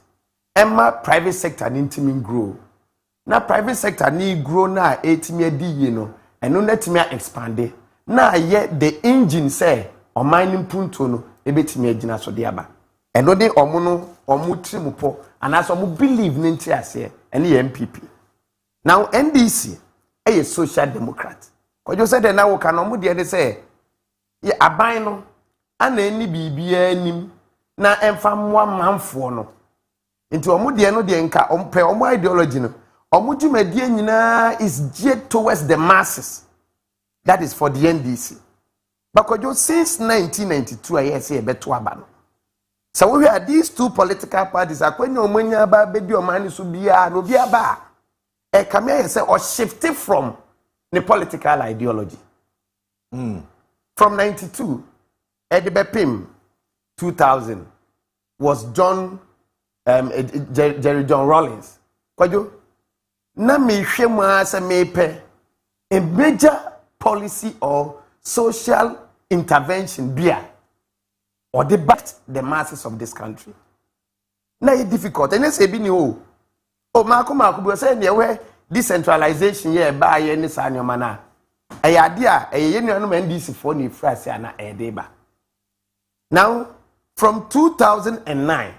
S11: Emma private sector intimi grow. Na private sector ni grow na etimi adi ye no eno netimi expand. Na ye the engine say oman mpunto no ebetimi agina so de aba. Eno de omo no omo trimupo anaso omo believe ne nti ase ene ye MPP. Now NDC a social democrat. Kojo said na wo kan omo de say ye aban no ana eni bibia anim na emfa mwa manfo no. Nti omo de no de nka ompe omo ideology no omo dwumadie nyina is geared towards the masses. That is for the NDC. But Kojo since 1992 I say beto aba no. So we are these 2 political parties akwanya omonya ba bedi omani so bia no bia ba. Come here and say or shifted from the political ideology. From 92, Eddie Bepim, 2000 was Jerry John Rawlings. Kwajo, na me hwema asa mepe a major policy or social intervention bia or debate the masses of this country. Na it difficult. And say bi ni o. O mako be say ne we decentralization ye ba ye ni sa nyoma na. E ade a e ye nuanu NDC for ni frase ana e de ba. Now from 2009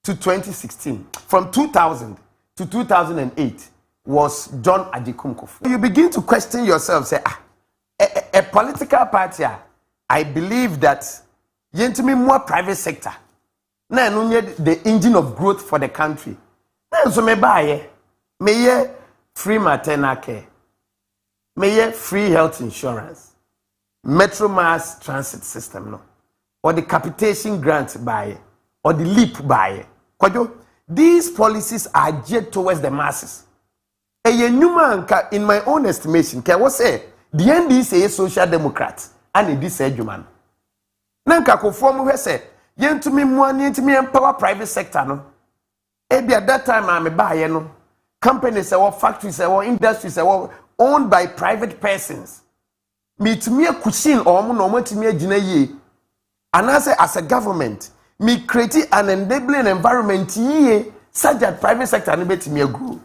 S11: to 2016, from 2000 to 2008 was John Ajikumkofu. You begin to question yourself, say, a political party, I believe that yentimi more private sector. Na the engine of growth for the country. Na so me buy me free maternal care. Me free health insurance. Metro mass transit system no. Or the capitation grant buy or the leap buy. These policies are geared towards the masses. In my own estimation, can we say the NDC is social democrat? ana di sa adwuma no na nka kofoɔ mu hwɛ sɛ yɛntumi mua ne yɛntumi empower private sector no ebi at that time am ba ye no companies or factories or industries or owned by private persons mitumi akushin omo no matumi agina yie anase as a government me create an enabling environment yie such that private sector no betumi grow.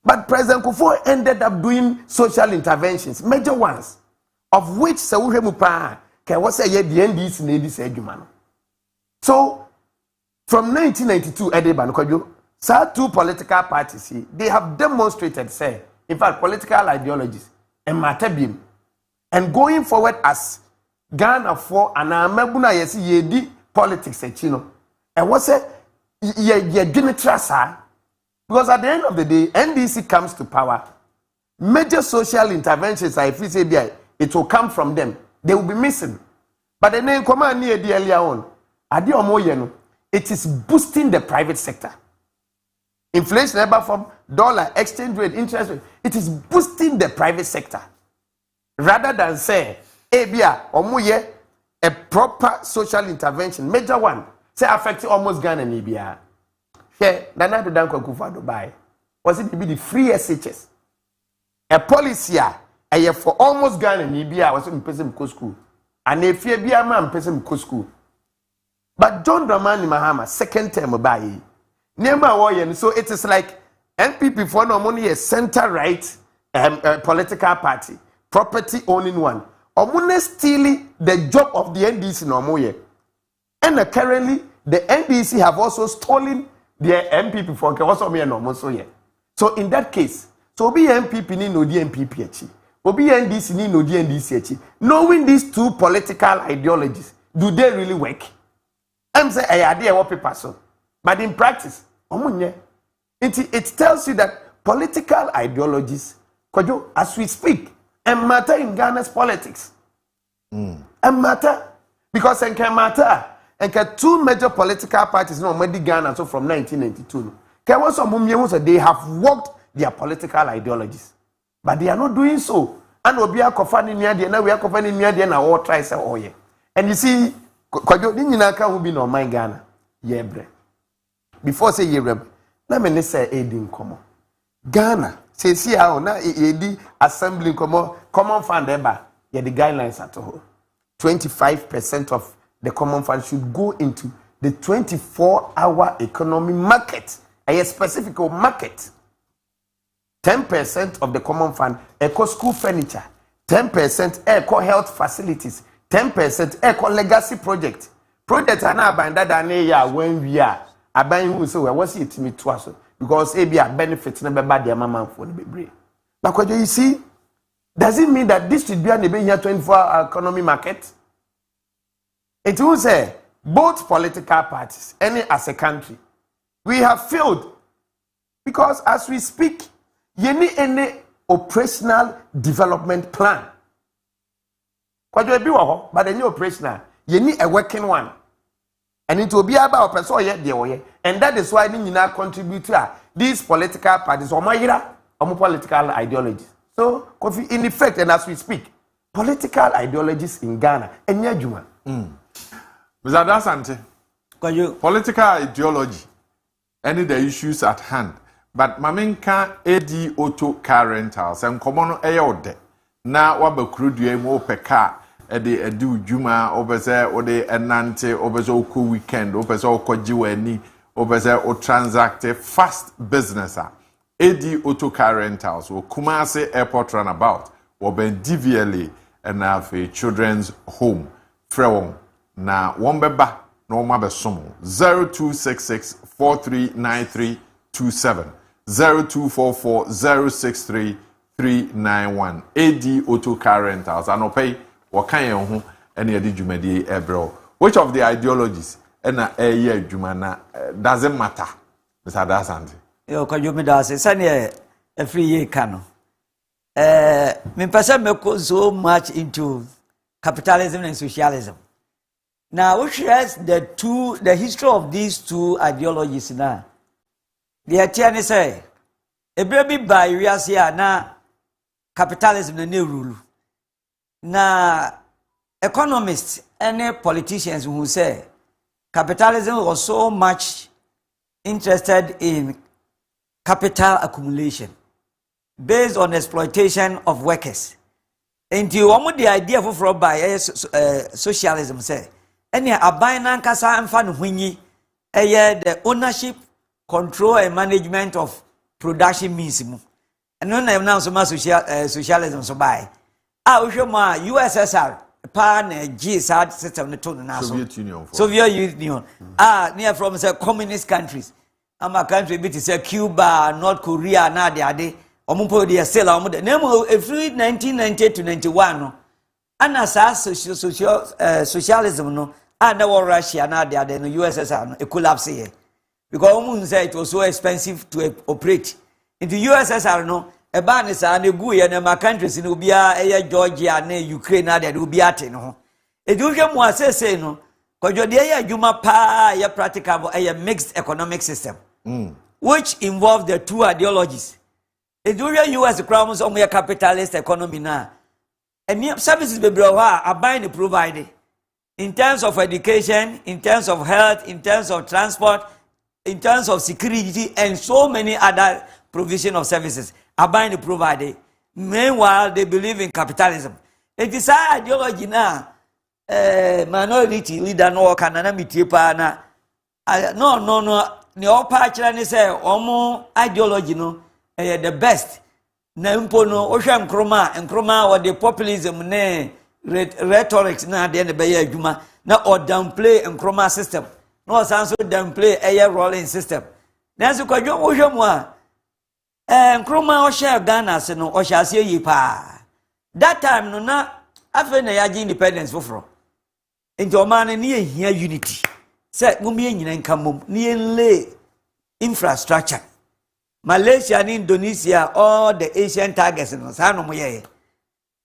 S11: But President Kufuor ended up doing social interventions, major ones, of which Sawuhemu pa can was say the NDC na this adwuma. So from 1992 Edeba Kojo, two political parties they have demonstrated say in fact political ideologies and matter and going forward as Ghana for and amebuna yesi yedi politics echino and what say ye trust because at the end of the day NDC comes to power, major social interventions it will come from them, they will be missing. But the name command near the earlier on adi omoye it is boosting the private sector. Inflation ever from dollar, exchange rate, interest rate, it is boosting the private sector. Rather than say, ebia, omoye, a proper social intervention, major one, say affecting almost Ghana and Libya. Here, Nana to Danko Kufa Dubai. Was it to be the free SHS? A policy, a for almost Ghana and Libya was in person school. And if you be a man, person school. But John Dramani Mahama, second term by so it is like NPP for no money a center right political party, property owning one. Omune stealing the job of the NDC no more. And currently the NDC have also stolen their MPP for also me no so yeah. So in that case, so be MPP ni no the MPP achi. Obi NDC ni no the NDC achi. Knowing these two political ideologies, do they really work? I'm say I idea what people so. But in practice, it tells you that political ideologies, as we speak, and matter in Ghana's politics. And matter because and can matter and can two major political parties no made Ghana so from 1992. Can also they have worked their political ideologies, but they are not doing so. And we are confining near the now we are confining near the now all try say oh yeah. And you see, Kojo didn't who be no my Ghana. Yeah, bre. Before say Yerem, let me say aiding common. Ghana, say see how na AD assembling common fund eba. Yeah, the guidelines at all. 25% of the common fund should go into the 24-hour economy market, a specific market. 10% of the common fund eco school furniture, 10% eco health facilities, 10% eco legacy project. Project are now by that when we are. Aban who say what's it me to us because it be a benefit never bad their mama for the baby. But what you see, does it mean that this should be an 24-hour economy market? It will say both political parties, any as a country, we have failed because as we speak, you need any operational development plan. But the new operational, you need a working one. And it will be about person yet the way. And that is why we now contribute to these political parties or political ideologies. So, in effect, and as we speak, political ideologies in Ghana and Yajuma.
S1: Mr. Dasante, political ideology, any the issues at hand. But Maminka AD auto car rentals and common ayode. Now, what about crude mo peka? Ede edu juma obese ode enante obese oku weekend obese okojiwe ni obese o transact fast business edi auto car rentals o Kumasi airport runabout o ben DVLA and have a children's home frewon na wombeba na o mabesom 0266439327 0244063391 edi auto car rentals anopay Wakayan any of the Jumadi ebro. Which of the ideologies and a year Jumana doesn't matter, Mr. Dasante?
S12: Yo, Kojo Midase, Sanya a free year cano. Me person go so much into capitalism and socialism. Now, which has the history of these two ideologies now? The Atiani say, a baby by Riasia na capitalism the new rule. Na economists and politicians who say capitalism was so much interested in capital accumulation based on exploitation of workers. And you want the idea for by socialism say any abainan kasa amfan hwinyi the ownership, control and management of production means mu. And no now so much socialism so by USSR pan GSAD system Soviet Union near from say communist countries. I'm a country bit is Cuba, North Korea, na de ade. Omumpo de sela omude. Nemo every 1990 to 91 and as socialism no and Russia na de ade no USSR no collapse here. Because omun say it was so expensive to operate. In the USSR no e ban is an egu ye na countries in obia Georgia na Ukraine na de obia te no. E du hwe mo asese no Kojo de ye adwuma pa ye practical a mixed economic system. Which involve the two ideologies. The US crowns on your capitalist economy now. And services be are buying and provided in terms of education, in terms of health, in terms of transport, in terms of security, and so many other provision of services are buying and provided. Meanwhile, they believe in capitalism. It is our ideology now. Minority leader no kanana mitipa na no ne opa kira ni say omo ideology no the best na mpo no ohwe nkroma or the populism ne rhetoric na de ne be adwuma na or downplay nkroma system no sanso downplay rolling system na so kwadwo ohwe mu a nkroma ohwe Ghana se no ohwe ase yi pa that time no na afa na yaji independence foforo enti o man ne ehia unity say ngumi enyina nkamom ne lay infrastructure Malaysia and Indonesia all the Asian targets no sa no mo ye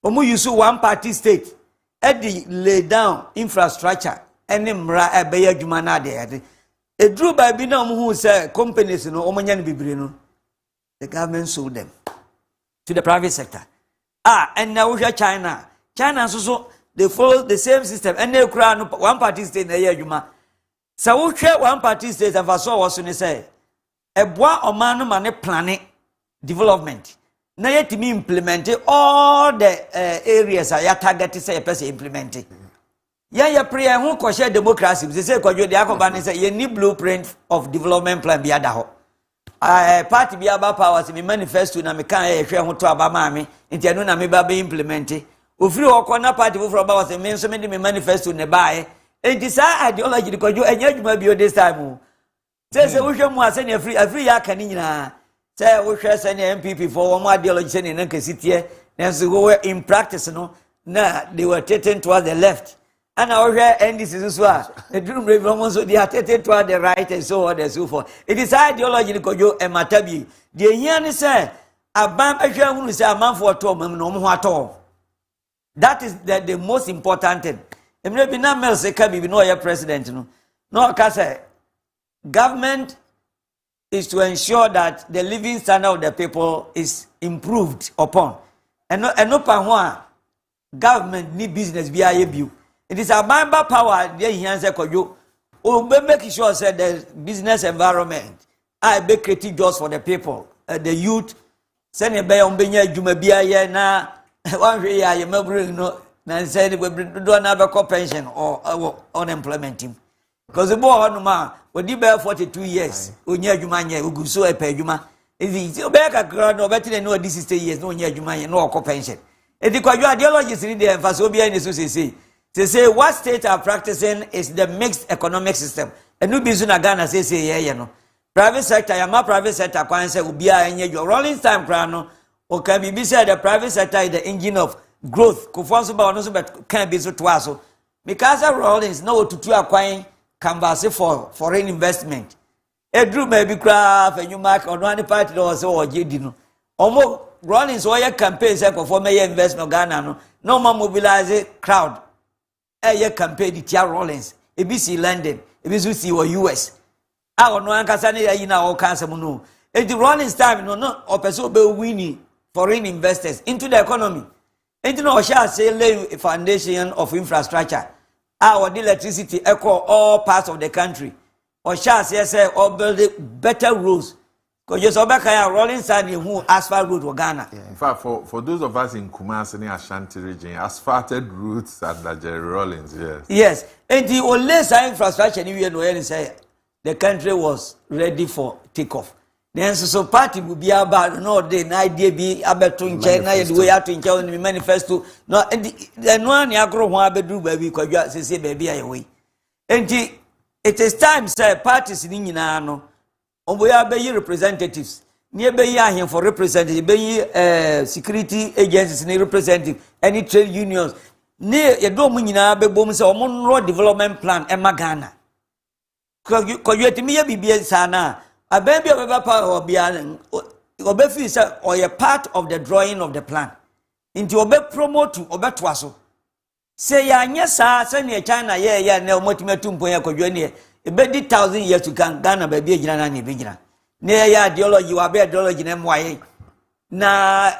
S12: omo use one party state e lay down infrastructure ene mra e be adwuma na de edru ba bi na omo hu say companies no omo nya ne bibre no the government sold them to the private sector and now we China so they follow the same system and they kura no one party state na ye adwuma so we one party state and for so was no say Ebwa oman no mane planning development. Na yetimi implement all the areas ya target say person implement. Ya prayer hu ko share democracy. Say Kojo de akoba ne say ye ni blueprint of development plan bi ada ho. Party bi aba power se me manifesto na me kan ye hwe ho to aba ma me. Nti anu na me ba be implement. Ofiri okọ na party fufuro ba was me so me di me manifesto ne bae. Enti sa ideology de Kojo enya adwuma bi o this time. Say we hwe mu ase ne free ya kan nyina say we hwe say ne MPP for one ideology say ne nkasitie nanso go in practice no na they were taken towards the left and our NDC so the dream reform so they are taken towards the right and so on and so forth. It is ideology ni Kojo e matabi the here ni say aban ahwe hunu say amanfo to mam no ho ato. That is the most important thing. Emre bi na mel say ka bi no ya president no ka say government is to ensure that the living standard of the people is improved upon. And no power government need business via you. It is a member power there here say Kojo. Make sure that the business environment I be creative jobs for the people, the youth. Send a bay on benya juma bia na one way ya mebring no na say we do another pension or unemployment team. Because the boy no ma we di be 42 years onya adwuma nya oguso epa adwuma ezi obeka grad no beti no 60 years no onya adwuma nya no okọ pension edi Kwadwo ideologies ni dey emphasis obi any so say what states are practicing is the mixed economic system enu bi so na Ghana say ye no private sector ya private sector kwan say obi a enye jo rolling time kra no o can be say the private sector is the engine of growth ko fon so ba no so bet can be so to aso because rollings no tutu akwan canvas for foreign investment. A drew may be craft and you mark on one party or so or JD. Almost running so your campaign for mayor investment Ghana no more mobilize crowd. A year campaign the Tia Rollins, ABC London, ABC or US. I don't know Ankasani in our cancer no. At the Rollins time no or person be winning foreign investors into the economy. Enti no shall say lay foundation of infrastructure. Our electricity echo all parts of the country. Or shall say or build better roads. Because you saw back rolling side who asphalt road or Ghana.
S1: In fact, for those of us in Kumasi and Ashanti region, asphalted routes under Jerry Rawlings, yes.
S12: Yes. And the only infrastructure anywhere say the country was ready for takeoff. Then so party will be about no day idea be about to China the way out in China manifesto. No the one ya grow one bedu baby because you say baby away. And it is time say parties in no. We are be representatives. Near be here for representative, be security agencies, ni representative, any trade unions. Near you don't mean be bom say road development plan Emma Ghana. Because you to me be sana. A baby of a power or be or a part of the drawing of the plan. Into obe promote to obe twaso. Say ya nyesa send ye China yeah na motimetum poya kojuani. About 1,000 years to can Ghana baby jina ni bijina. Ne ya ideology wa be ideology na mwaye. Na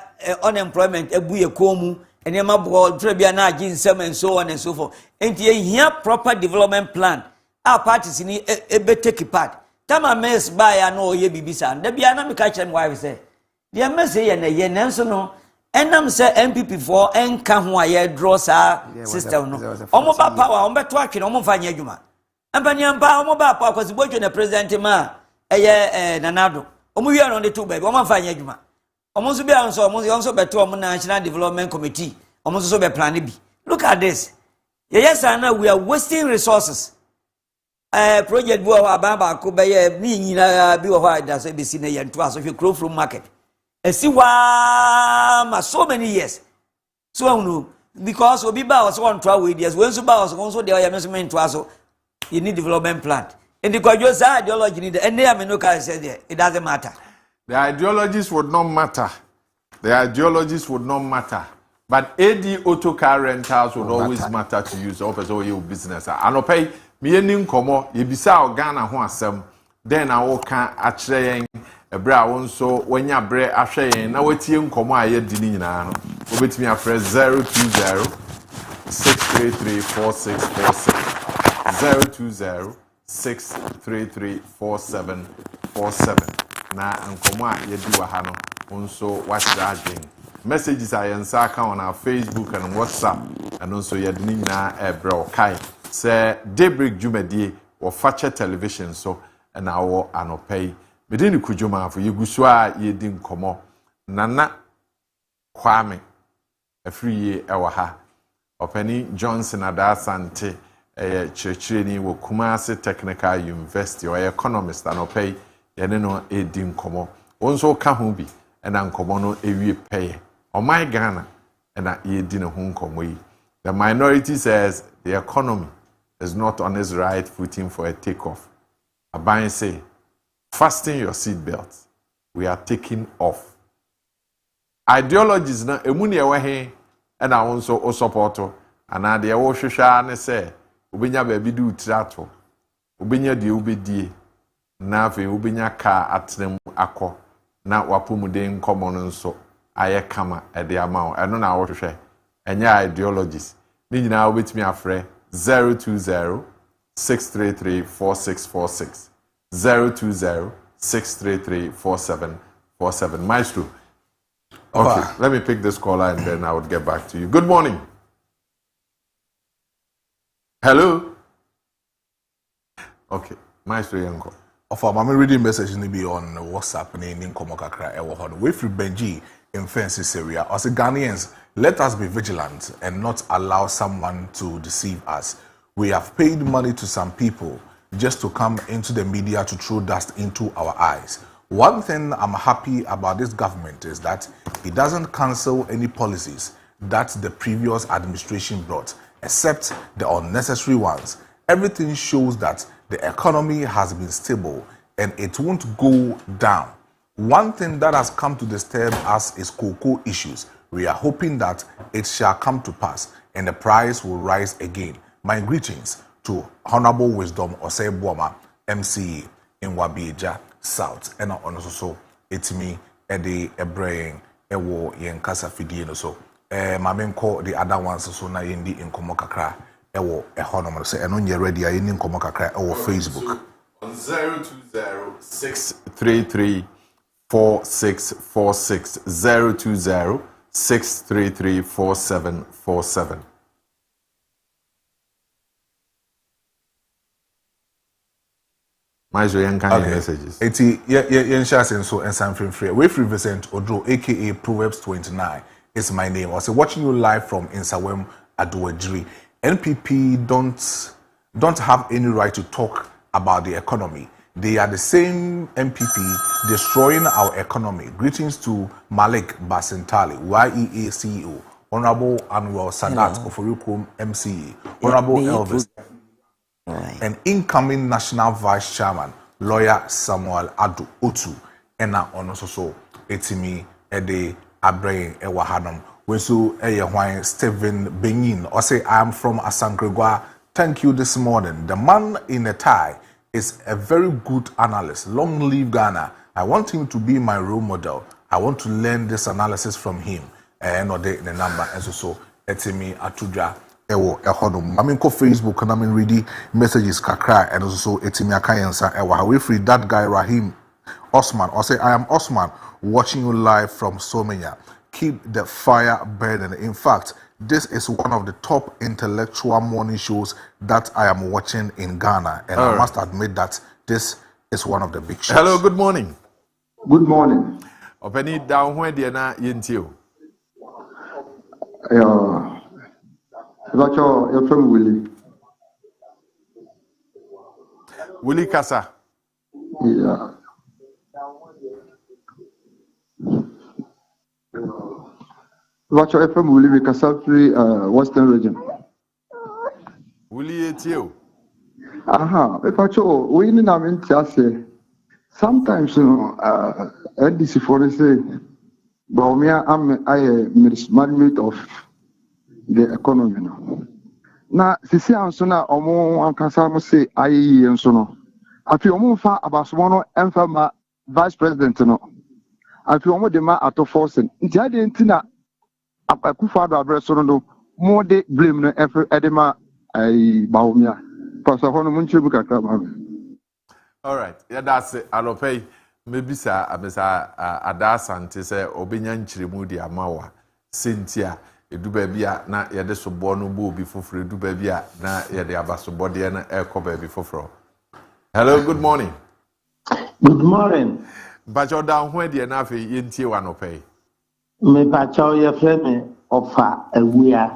S12: unemployment ebuye komu ene mabwo trebia na aginsem and so on and so forth. Enti here proper development plan. Our parties ni ebe take part. Tama mess by no ye bibisa. Da bia na me catch them wife say. Dia mess ye na ye nanso no. Enam say MPP for enka ho aye draw sa system no. Omo ba power omo beto atwe no omo fa nya adwuma. Ampanyampa omo ba pa kwasi bojo na president ma eye nanado omo wi no de to baby omo fa anya adwuma omo so bia nso omo so beto omo national development committee omo so be plan bi. Look at this. Yes na we are wasting resources. Project bo ababa ko be ye ni nyina bi wo ha da so be si na ye nto aso hwe crow from market esi wa ma so many years so no because obi ba was one try with years when so ba was so dey ya me nto aso. You need development plan. And the Kojo's ideology need and they no can say there. It doesn't matter.
S1: The ideologies would not matter. The ideologies would not matter. But AD auto car rentals would always matter to you. So also your business. And pay me any komo you bisa Ghana ho asem. Then I will can actually a bra so when you bre ahwe na wetie nkomo aye di ni nyina no. Obetimi afre 020 633 4646 020-633-4747 na nkomo a yedi wa ha no onso wachira adwen messages ayensa aka on our Facebook and WhatsApp and also yedi nyina ebra okai say Daybreak Jumedie or Fache Television so and our anopay medini Kojo Marfo yeguso a yedi nkomo nana Kwame afriye ewa ha Openi Johnson Adasante chirchireni wo Kumasi Technical University or economist and pay yene no edi nkomo onso ka ho bi na nkomo no ewie pay o my Ghana na yedi ne ho nkomo yi. The minority says the economy is not on its right footing for a takeoff. Aban say fasten your seat belts, we are taking off. Ideologies na emu ne ewe he na onso o supporto ana de wo hwehwa ne say ubenya baby du trato ubenya die ubedie na afi ubenya ka atrem akọ na wapomuden nkomo no nso aye kama ede ama eno na wohwehwe enya ideologies ni nyina obetimi afre 020 633 4646 020 633 4747 Maestro. Okay, let me pick this caller and then I would get back to you. Good morning. Hello. Okay, Maestro Yanko.
S3: I'm reading message be on WhatsApp and in Komokakra Ewohon. We free Benji in Fences area. As Ghanaians, let us be vigilant and not allow someone to deceive us. We have paid money to some people just to come into the media to throw dust into our eyes. One thing I'm happy about this government is that it doesn't cancel any policies that the previous administration brought, except the unnecessary ones. Everything shows that the economy has been stable and it won't go down. One thing that has come to disturb us is cocoa issues. We are hoping that it shall come to pass and the price will rise again. My greetings to Honorable Wisdom Osei Buoma, MCE in Wabieja South. And also, it's me, Eddie Ebraying, Ewo Yen Kasa Fidie so. Mamenko the other ones so na yendi nkomo kakra ewo ehonom say eno nye ready yendi nkomo kakra ewo Facebook
S1: on 020-633-4646 020-633-4747. Maestro Young messages.
S3: Eti yen share so and San Free. We represent Odro aka Proverbs 29 is my name. I say watching you live from Insawem Aduadri. NPP don't have any right to talk about the economy. They are the same NPP destroying our economy. Greetings to Malik Basentali, YEA CEO, Honorable Anwar Sadat of Ofurukum MCE, Honorable Elvis, and incoming National Vice Chairman, Lawyer Samuel Adu Otu, and now also Etimi Ede Abrain Ewahanam. Wesu Eyehwine Stephen Benin, or say I am from Asankregwa. Thank you this morning. The man in a tie is a very good analyst. Long live Ghana. I want him to be my role model. I want to learn this analysis from him. And the number and so Etimi Atuja Ewo Ehodum. I mean ko Facebook and I mean reading messages kakra and also Etimi Akayensa Ewa. We free that guy Rahim Osman. Or say I am Osman watching you live from Somenya. Keep the fire burning. In fact, this is one of the top intellectual morning shows that I am watching in Ghana. And I must admit that this is one of the big shows.
S1: Hello, good morning.
S4: Good morning.
S1: Openi down when they na yentio.
S4: You're from Willie.
S1: Willie Kasa.
S4: Yeah. Watch out from Willie Kasafri, Western region.
S1: Willie Etio.
S4: Aha, if I show we in Amintiase, sometimes, NDC for say, Baumia, I mismanagement of the economy now. Sisi ansona omo ankasa mo say ayi ensono. Afi omo fa abasomo no vice president no. Afi omo de ma ato forcing. Nti ade ntina akufa do abreso no mo de blame no edema ai Baumia. Pastor hono munche bu kakra ma.
S1: All right. Yeah, that's it. Alopay maybe sa abesa adasante say obenya nchiremu di amawa. Cynthia edu bia na yede sobo no bo bi foforo edu bia na yede abasobo de na ekọ bia foforo. Hello, good morning.
S14: Good morning.
S1: Bacho down when de na fe yentie wa no pay.
S14: Me bacho ye frame ofa awia.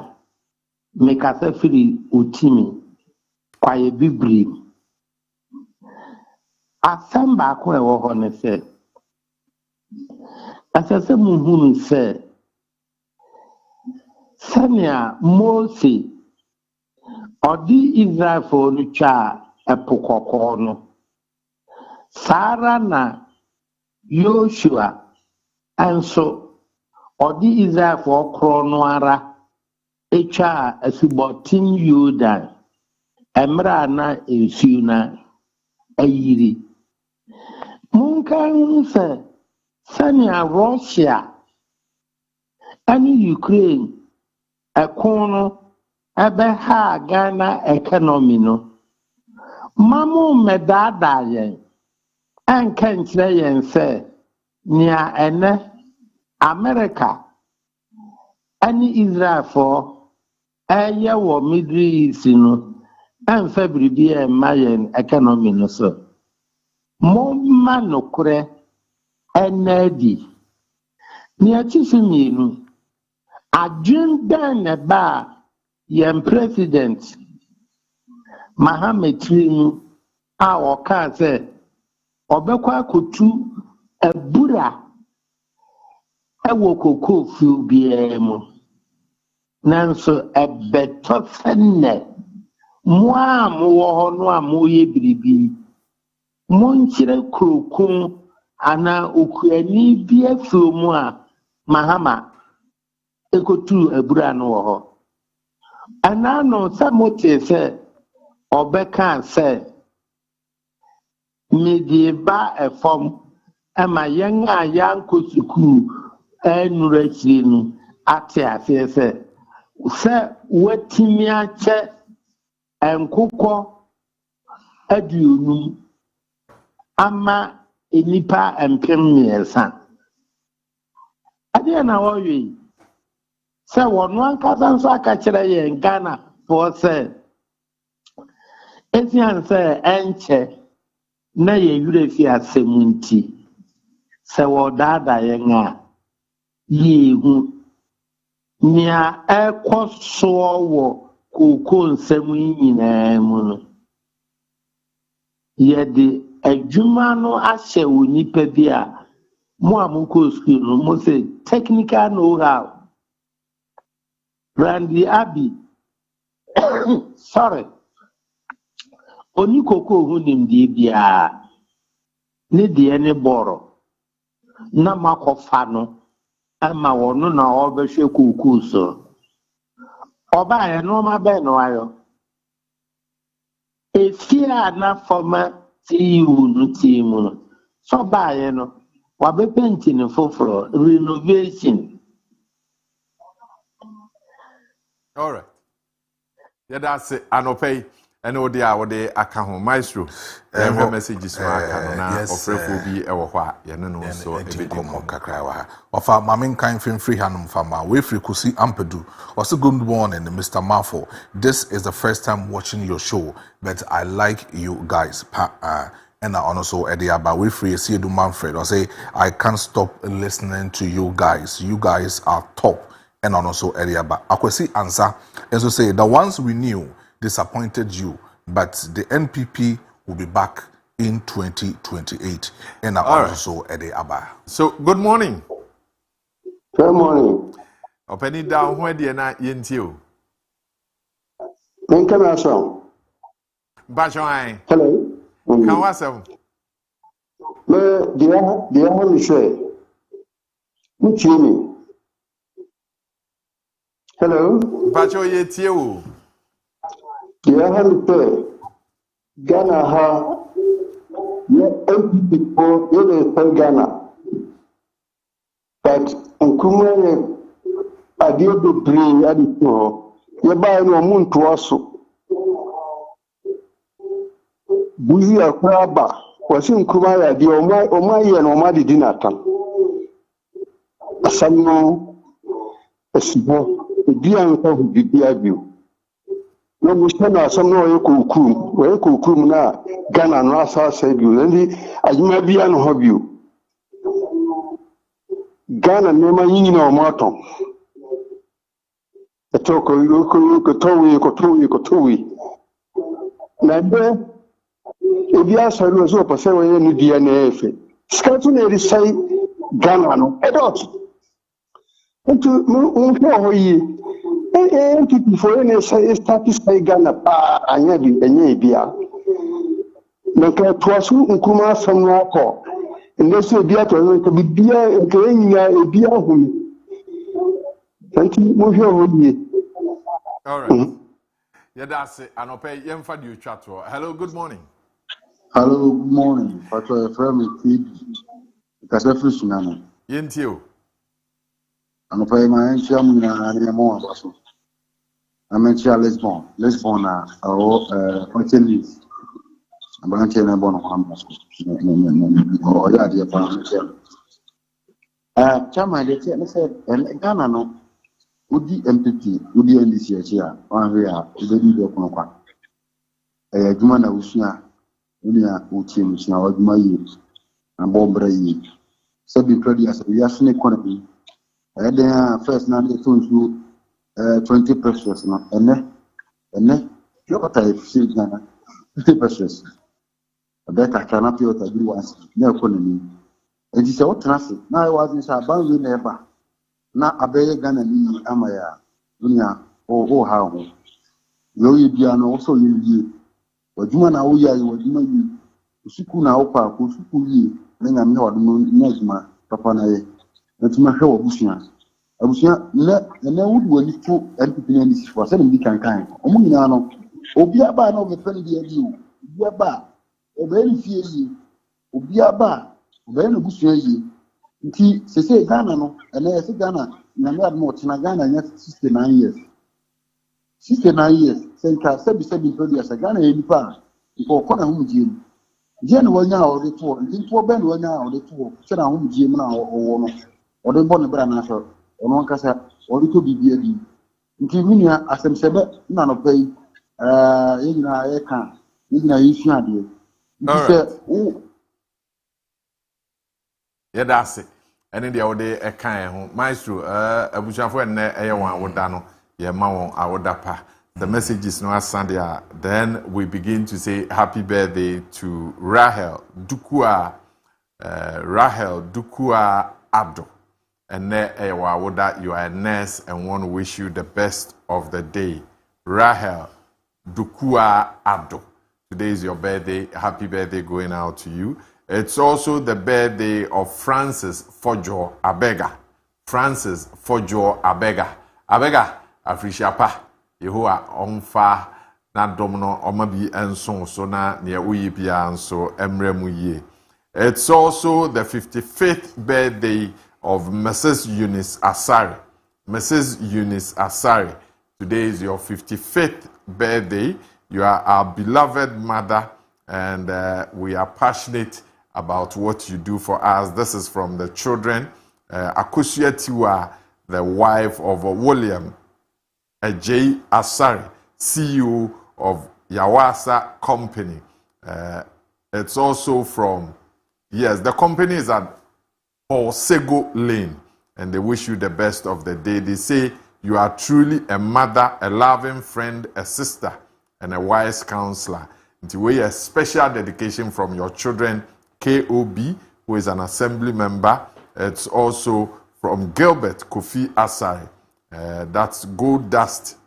S14: Me kase firi utimi kwaye bibri. Asamba ko e wo ho ne se. Asase mu hunu se Sanya Mose Odi Israel for Nucha Epokoko no Sara na Yoshua Anso Odi Israel for Kronoara Echa Asibotin Yudan Emra na Esuna Ayiri Munkan se Sanya Russia and Ukraine Ekono ebe ha Ghana economy no mamu medada yen enka nkyere yen se nia ene America ani Israel for eye wo Middle East no enfa bribi e mayen economy no so mo manokure enadi nia chifimiru agenda neba yen president Mohammed Tinubu a oka se obekwa akotu ebura ewo koko fu biemu nanso ebeto fenne mo wo ho no amoye biribi mo nkyire krokun ana okuani bi afuo mu a mahama ekotu ebura no wo ho anano samote se obeka se medieba efom ema yen a yanko suku enura chiri no ate aseɛ sɛ watumi akyɛ nkokɔ aduonum ama nipa mpem mmiɛnsa adeɛ na wɔyɛ sɛ wɔn ankasa nso aka kyerɛ yɛn Ghana foɔ sɛ esiane sɛ ɛnkyɛ na yɛn werɛ fi asɛm nti sɛ wɔdaadaa yɛn a yɛehu nea ɛkɔ soɔ wɔ kooko nsɛm yi nyinaa mu no yɛde adwuma no ahyɛ wɔ nipa bi a mo a mokɔ sukuu no mo sɛ technical know-how Randy Abi sorry oni kooko hu nimdeɛ biara ne deɛ ne bɔrɔ na makɔfa no ama wɔno na ɔbɛhwɛ kooko so ɔbaayɛ nneɛma bɛn na wayɔ efie a na fɔma CEO no tie mu no sɛ ɔbaayɛ no wabɛpɛnti ne foforɔ renovation.
S1: All right. Yeah, that's it. Anopay. And odi a wode aka ho Maestro. Every messages so aka na ofrefo bi e wo hɔ a ye no so e be komo
S3: kakra wa. Ofa mamin kan fin free hanum fama. We free kusi ampedu. Also good morning Mr. Marfo. This is the first time watching your show, but I like you guys. And I also Ediaba we free see do Manfred. I say I can't stop listening to you guys. You guys are top. And also Ediaba. Akwesi answer and so say the ones we knew disappointed you, but the NPP will be back in 2028. And also Ediaba.
S1: So good morning.
S15: Good morning.
S1: Open down where the na yentio.
S15: Thank you, Master.
S1: Bajoy.
S15: Hello.
S1: Can wasem?
S15: Me dia mo mi share. Me. Hello.
S1: Bajoy yetio.
S15: Dia ha Ghana ha ye MPP ko ye Ghana. But nkumwe ye adio do bring adito ye ba no muntu aso. Buzi akraba wasi nkuma ya di oma ye no ma didi natan asano esibo bia nko bibia bio no mushana asano ye kokum na Ghana no asasa bio ndi ajima bia no ho bio Ghana nema yinyi na omaton etoko kotowi na be ebi asaro so pese we no dia na efe skatu na risai Ghana no edot ntu mo ho yi NPP for any say status say Ghana pa anya bia na ka toaso nkuma asam no akọ ndeso bia to no bia nke enyinya ebi ahumi nti mo ho yi.
S1: All right. Yeah, that's it. Anopay yemfa di chat. Hello, good morning.
S16: Hello, good morning. Pato from TV. Kasa fresh nana.
S1: Yentio.
S16: Anopay ma enchia mu na na mo abaso. Amenchia Lisbon na Fontelis. Abanche na bono abaso. O ya dia pa enchia. Chama de tie say Ghana no udi MPP, udi NDC achia. Wan we a udi de kono kwa. Adwuma na usua unia utim sina adwuma yi na bombra yi sabi predia we asne economy eden first na dey to 20 pesos na ene yo kata ifsi Ghana 50 pesos abeka kana pio ta bi once na economy enti se wotrase na I was in saban we na eba na abeye Ghana ni amaya unia o ha ho yo yi bia no so yi wajuma na uya yi wajuma yi usiku na opa ko usiku yi na nyame wadum nyajuma papa na ye natuma hwe obusia na wudu wani to NPP ni sifo se ni kankan omu nyina no obi aba na obepen dia bi obi aba obeli fie yi obi aba obeli no busia yi nti sese Ghana no ene se Ghana na me admo tena Ghana nya 69 years 69 years senka sebi producer Ghana ye nipa ko kona hu jiem je na wonya o de to ntinto be na wonya o de to se na hu jiem na o no o de bon bra na so ono kasa o de to bibia bi nti minia asem sebe na no pay ye nyina ye ka ye nyina ye sua de nti se o
S1: yeah, that's it. And in the other day, a kind maestro, a bushafo and a one would dano, yeah, mawon, I would dapa. The message is no Sunday. Then we begin to say happy birthday to Rahel Dukua Abdo. And that you are a nurse and want to wish you the best of the day. Rahel Dukua Abdo. Today is your birthday. Happy birthday going out to you. It's also the birthday of Francis Fojo Abega. Francis Fojo Abega. Abega, Afrishapa. Yehoa onfa na domno omabi enso so na ne uyi bia nso emremu ye. It's also the 55th birthday of Mrs. Eunice Asari. Mrs. Eunice Asari. Today is your 55th birthday. You are our beloved mother and we are passionate about what you do for us. This is from the children. Akusia Tiwa, the wife of William J. Asari, CEO of Yawasa Company. It's also from, yes, the company is at Sego Lane, and they wish you the best of the day. They say you are truly a mother, a loving friend, a sister, and a wise counselor. And to weigh a special dedication from your children, KOB, who is an assembly member. It's also from Gilbert Kofi Asari. That's Gold Dust.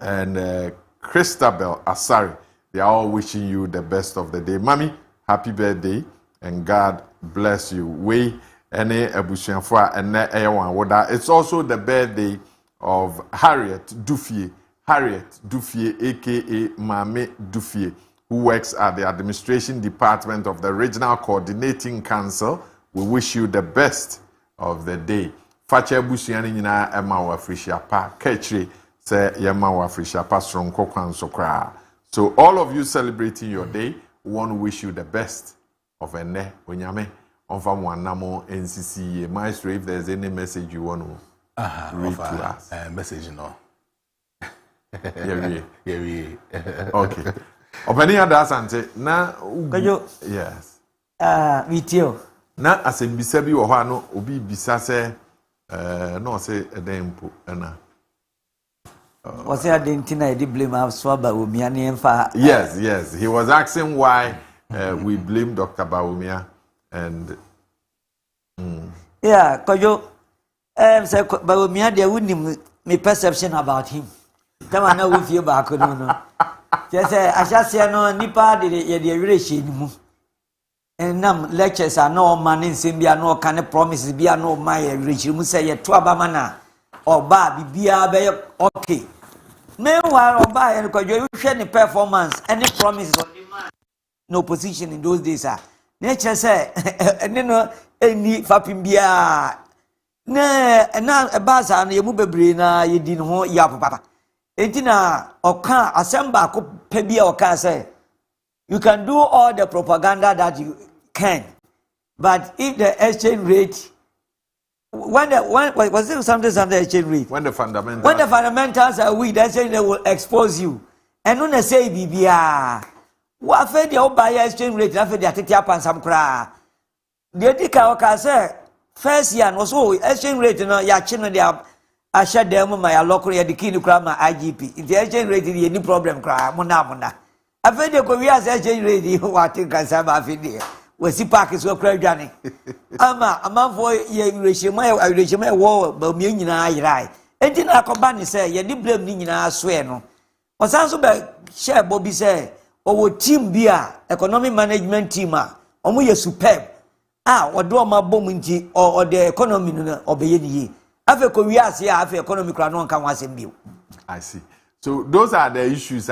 S1: And Christabel Asari. They are all wishing you the best of the day. Mommy, happy birthday and God bless you. We ene ebusuafo ene eyewan woda. It's also the birthday of Harriet Dufie. Harriet Dufie, aka Mame Dufie, who works at the Administration Department of the Regional Coordinating Council. We wish you the best of the day. Fache busuani nyina ema wa Afrishapa. Kaakyire se yema wa Afrishapa stronko kwanso kra. So all of you celebrating your day, we want to wish you the best of ene onyame. Onfa mwanamo NCC. Maestro, if there's any message you want to read to us.
S3: Message no.
S1: Yeah. Okay. Openi ada asante na
S12: Kojo.
S1: Yes.
S12: Vitio.
S1: Na asembisa bi wo ha no obi bisa se no se edempo na.
S12: Was it Argentina I did blame Swaba Umia Nemfa?
S1: Yes. He was asking why we blame Dr. Baumia and
S12: yeah, Kojo say Baumia there wouldn't me perception about him. Come on now with you back no. Just say I shall say no nipa de relation and nam lectures are no man in Simbia no kind of promises be no my rich you say ye to abamana or ba bibia be okay. Meanwhile or by and because you share the performance any promises or demand no position in those days are nature say and no any fapimbia na a baza and you move bebre na ye din ho ya papa. Entina oka assemble ko pebia oka say you can do all the propaganda that you can, but if the exchange rate when was it something exchange rate
S1: when the fundamentals
S12: are weak, that's they will expose you. And when they say bibia what for the buy exchange rate after the atete pan some kra the dika oka say first year no so exchange rate no ya chino dia I share them my local education my IGP. The exchange rate is any problem cry. Mona. I feel the Korea exchange rate what think I say about it. We see park is so crazy Johnny. Ama a man for ye regime war but me in I. And then I combine say ye did blame me in a swear no. Was also by share Bobby say or team beer economic management team or we superb. Or do my booming or the economy or be After Korea, see, after economic run can once in view.
S1: I see. So those are the issues.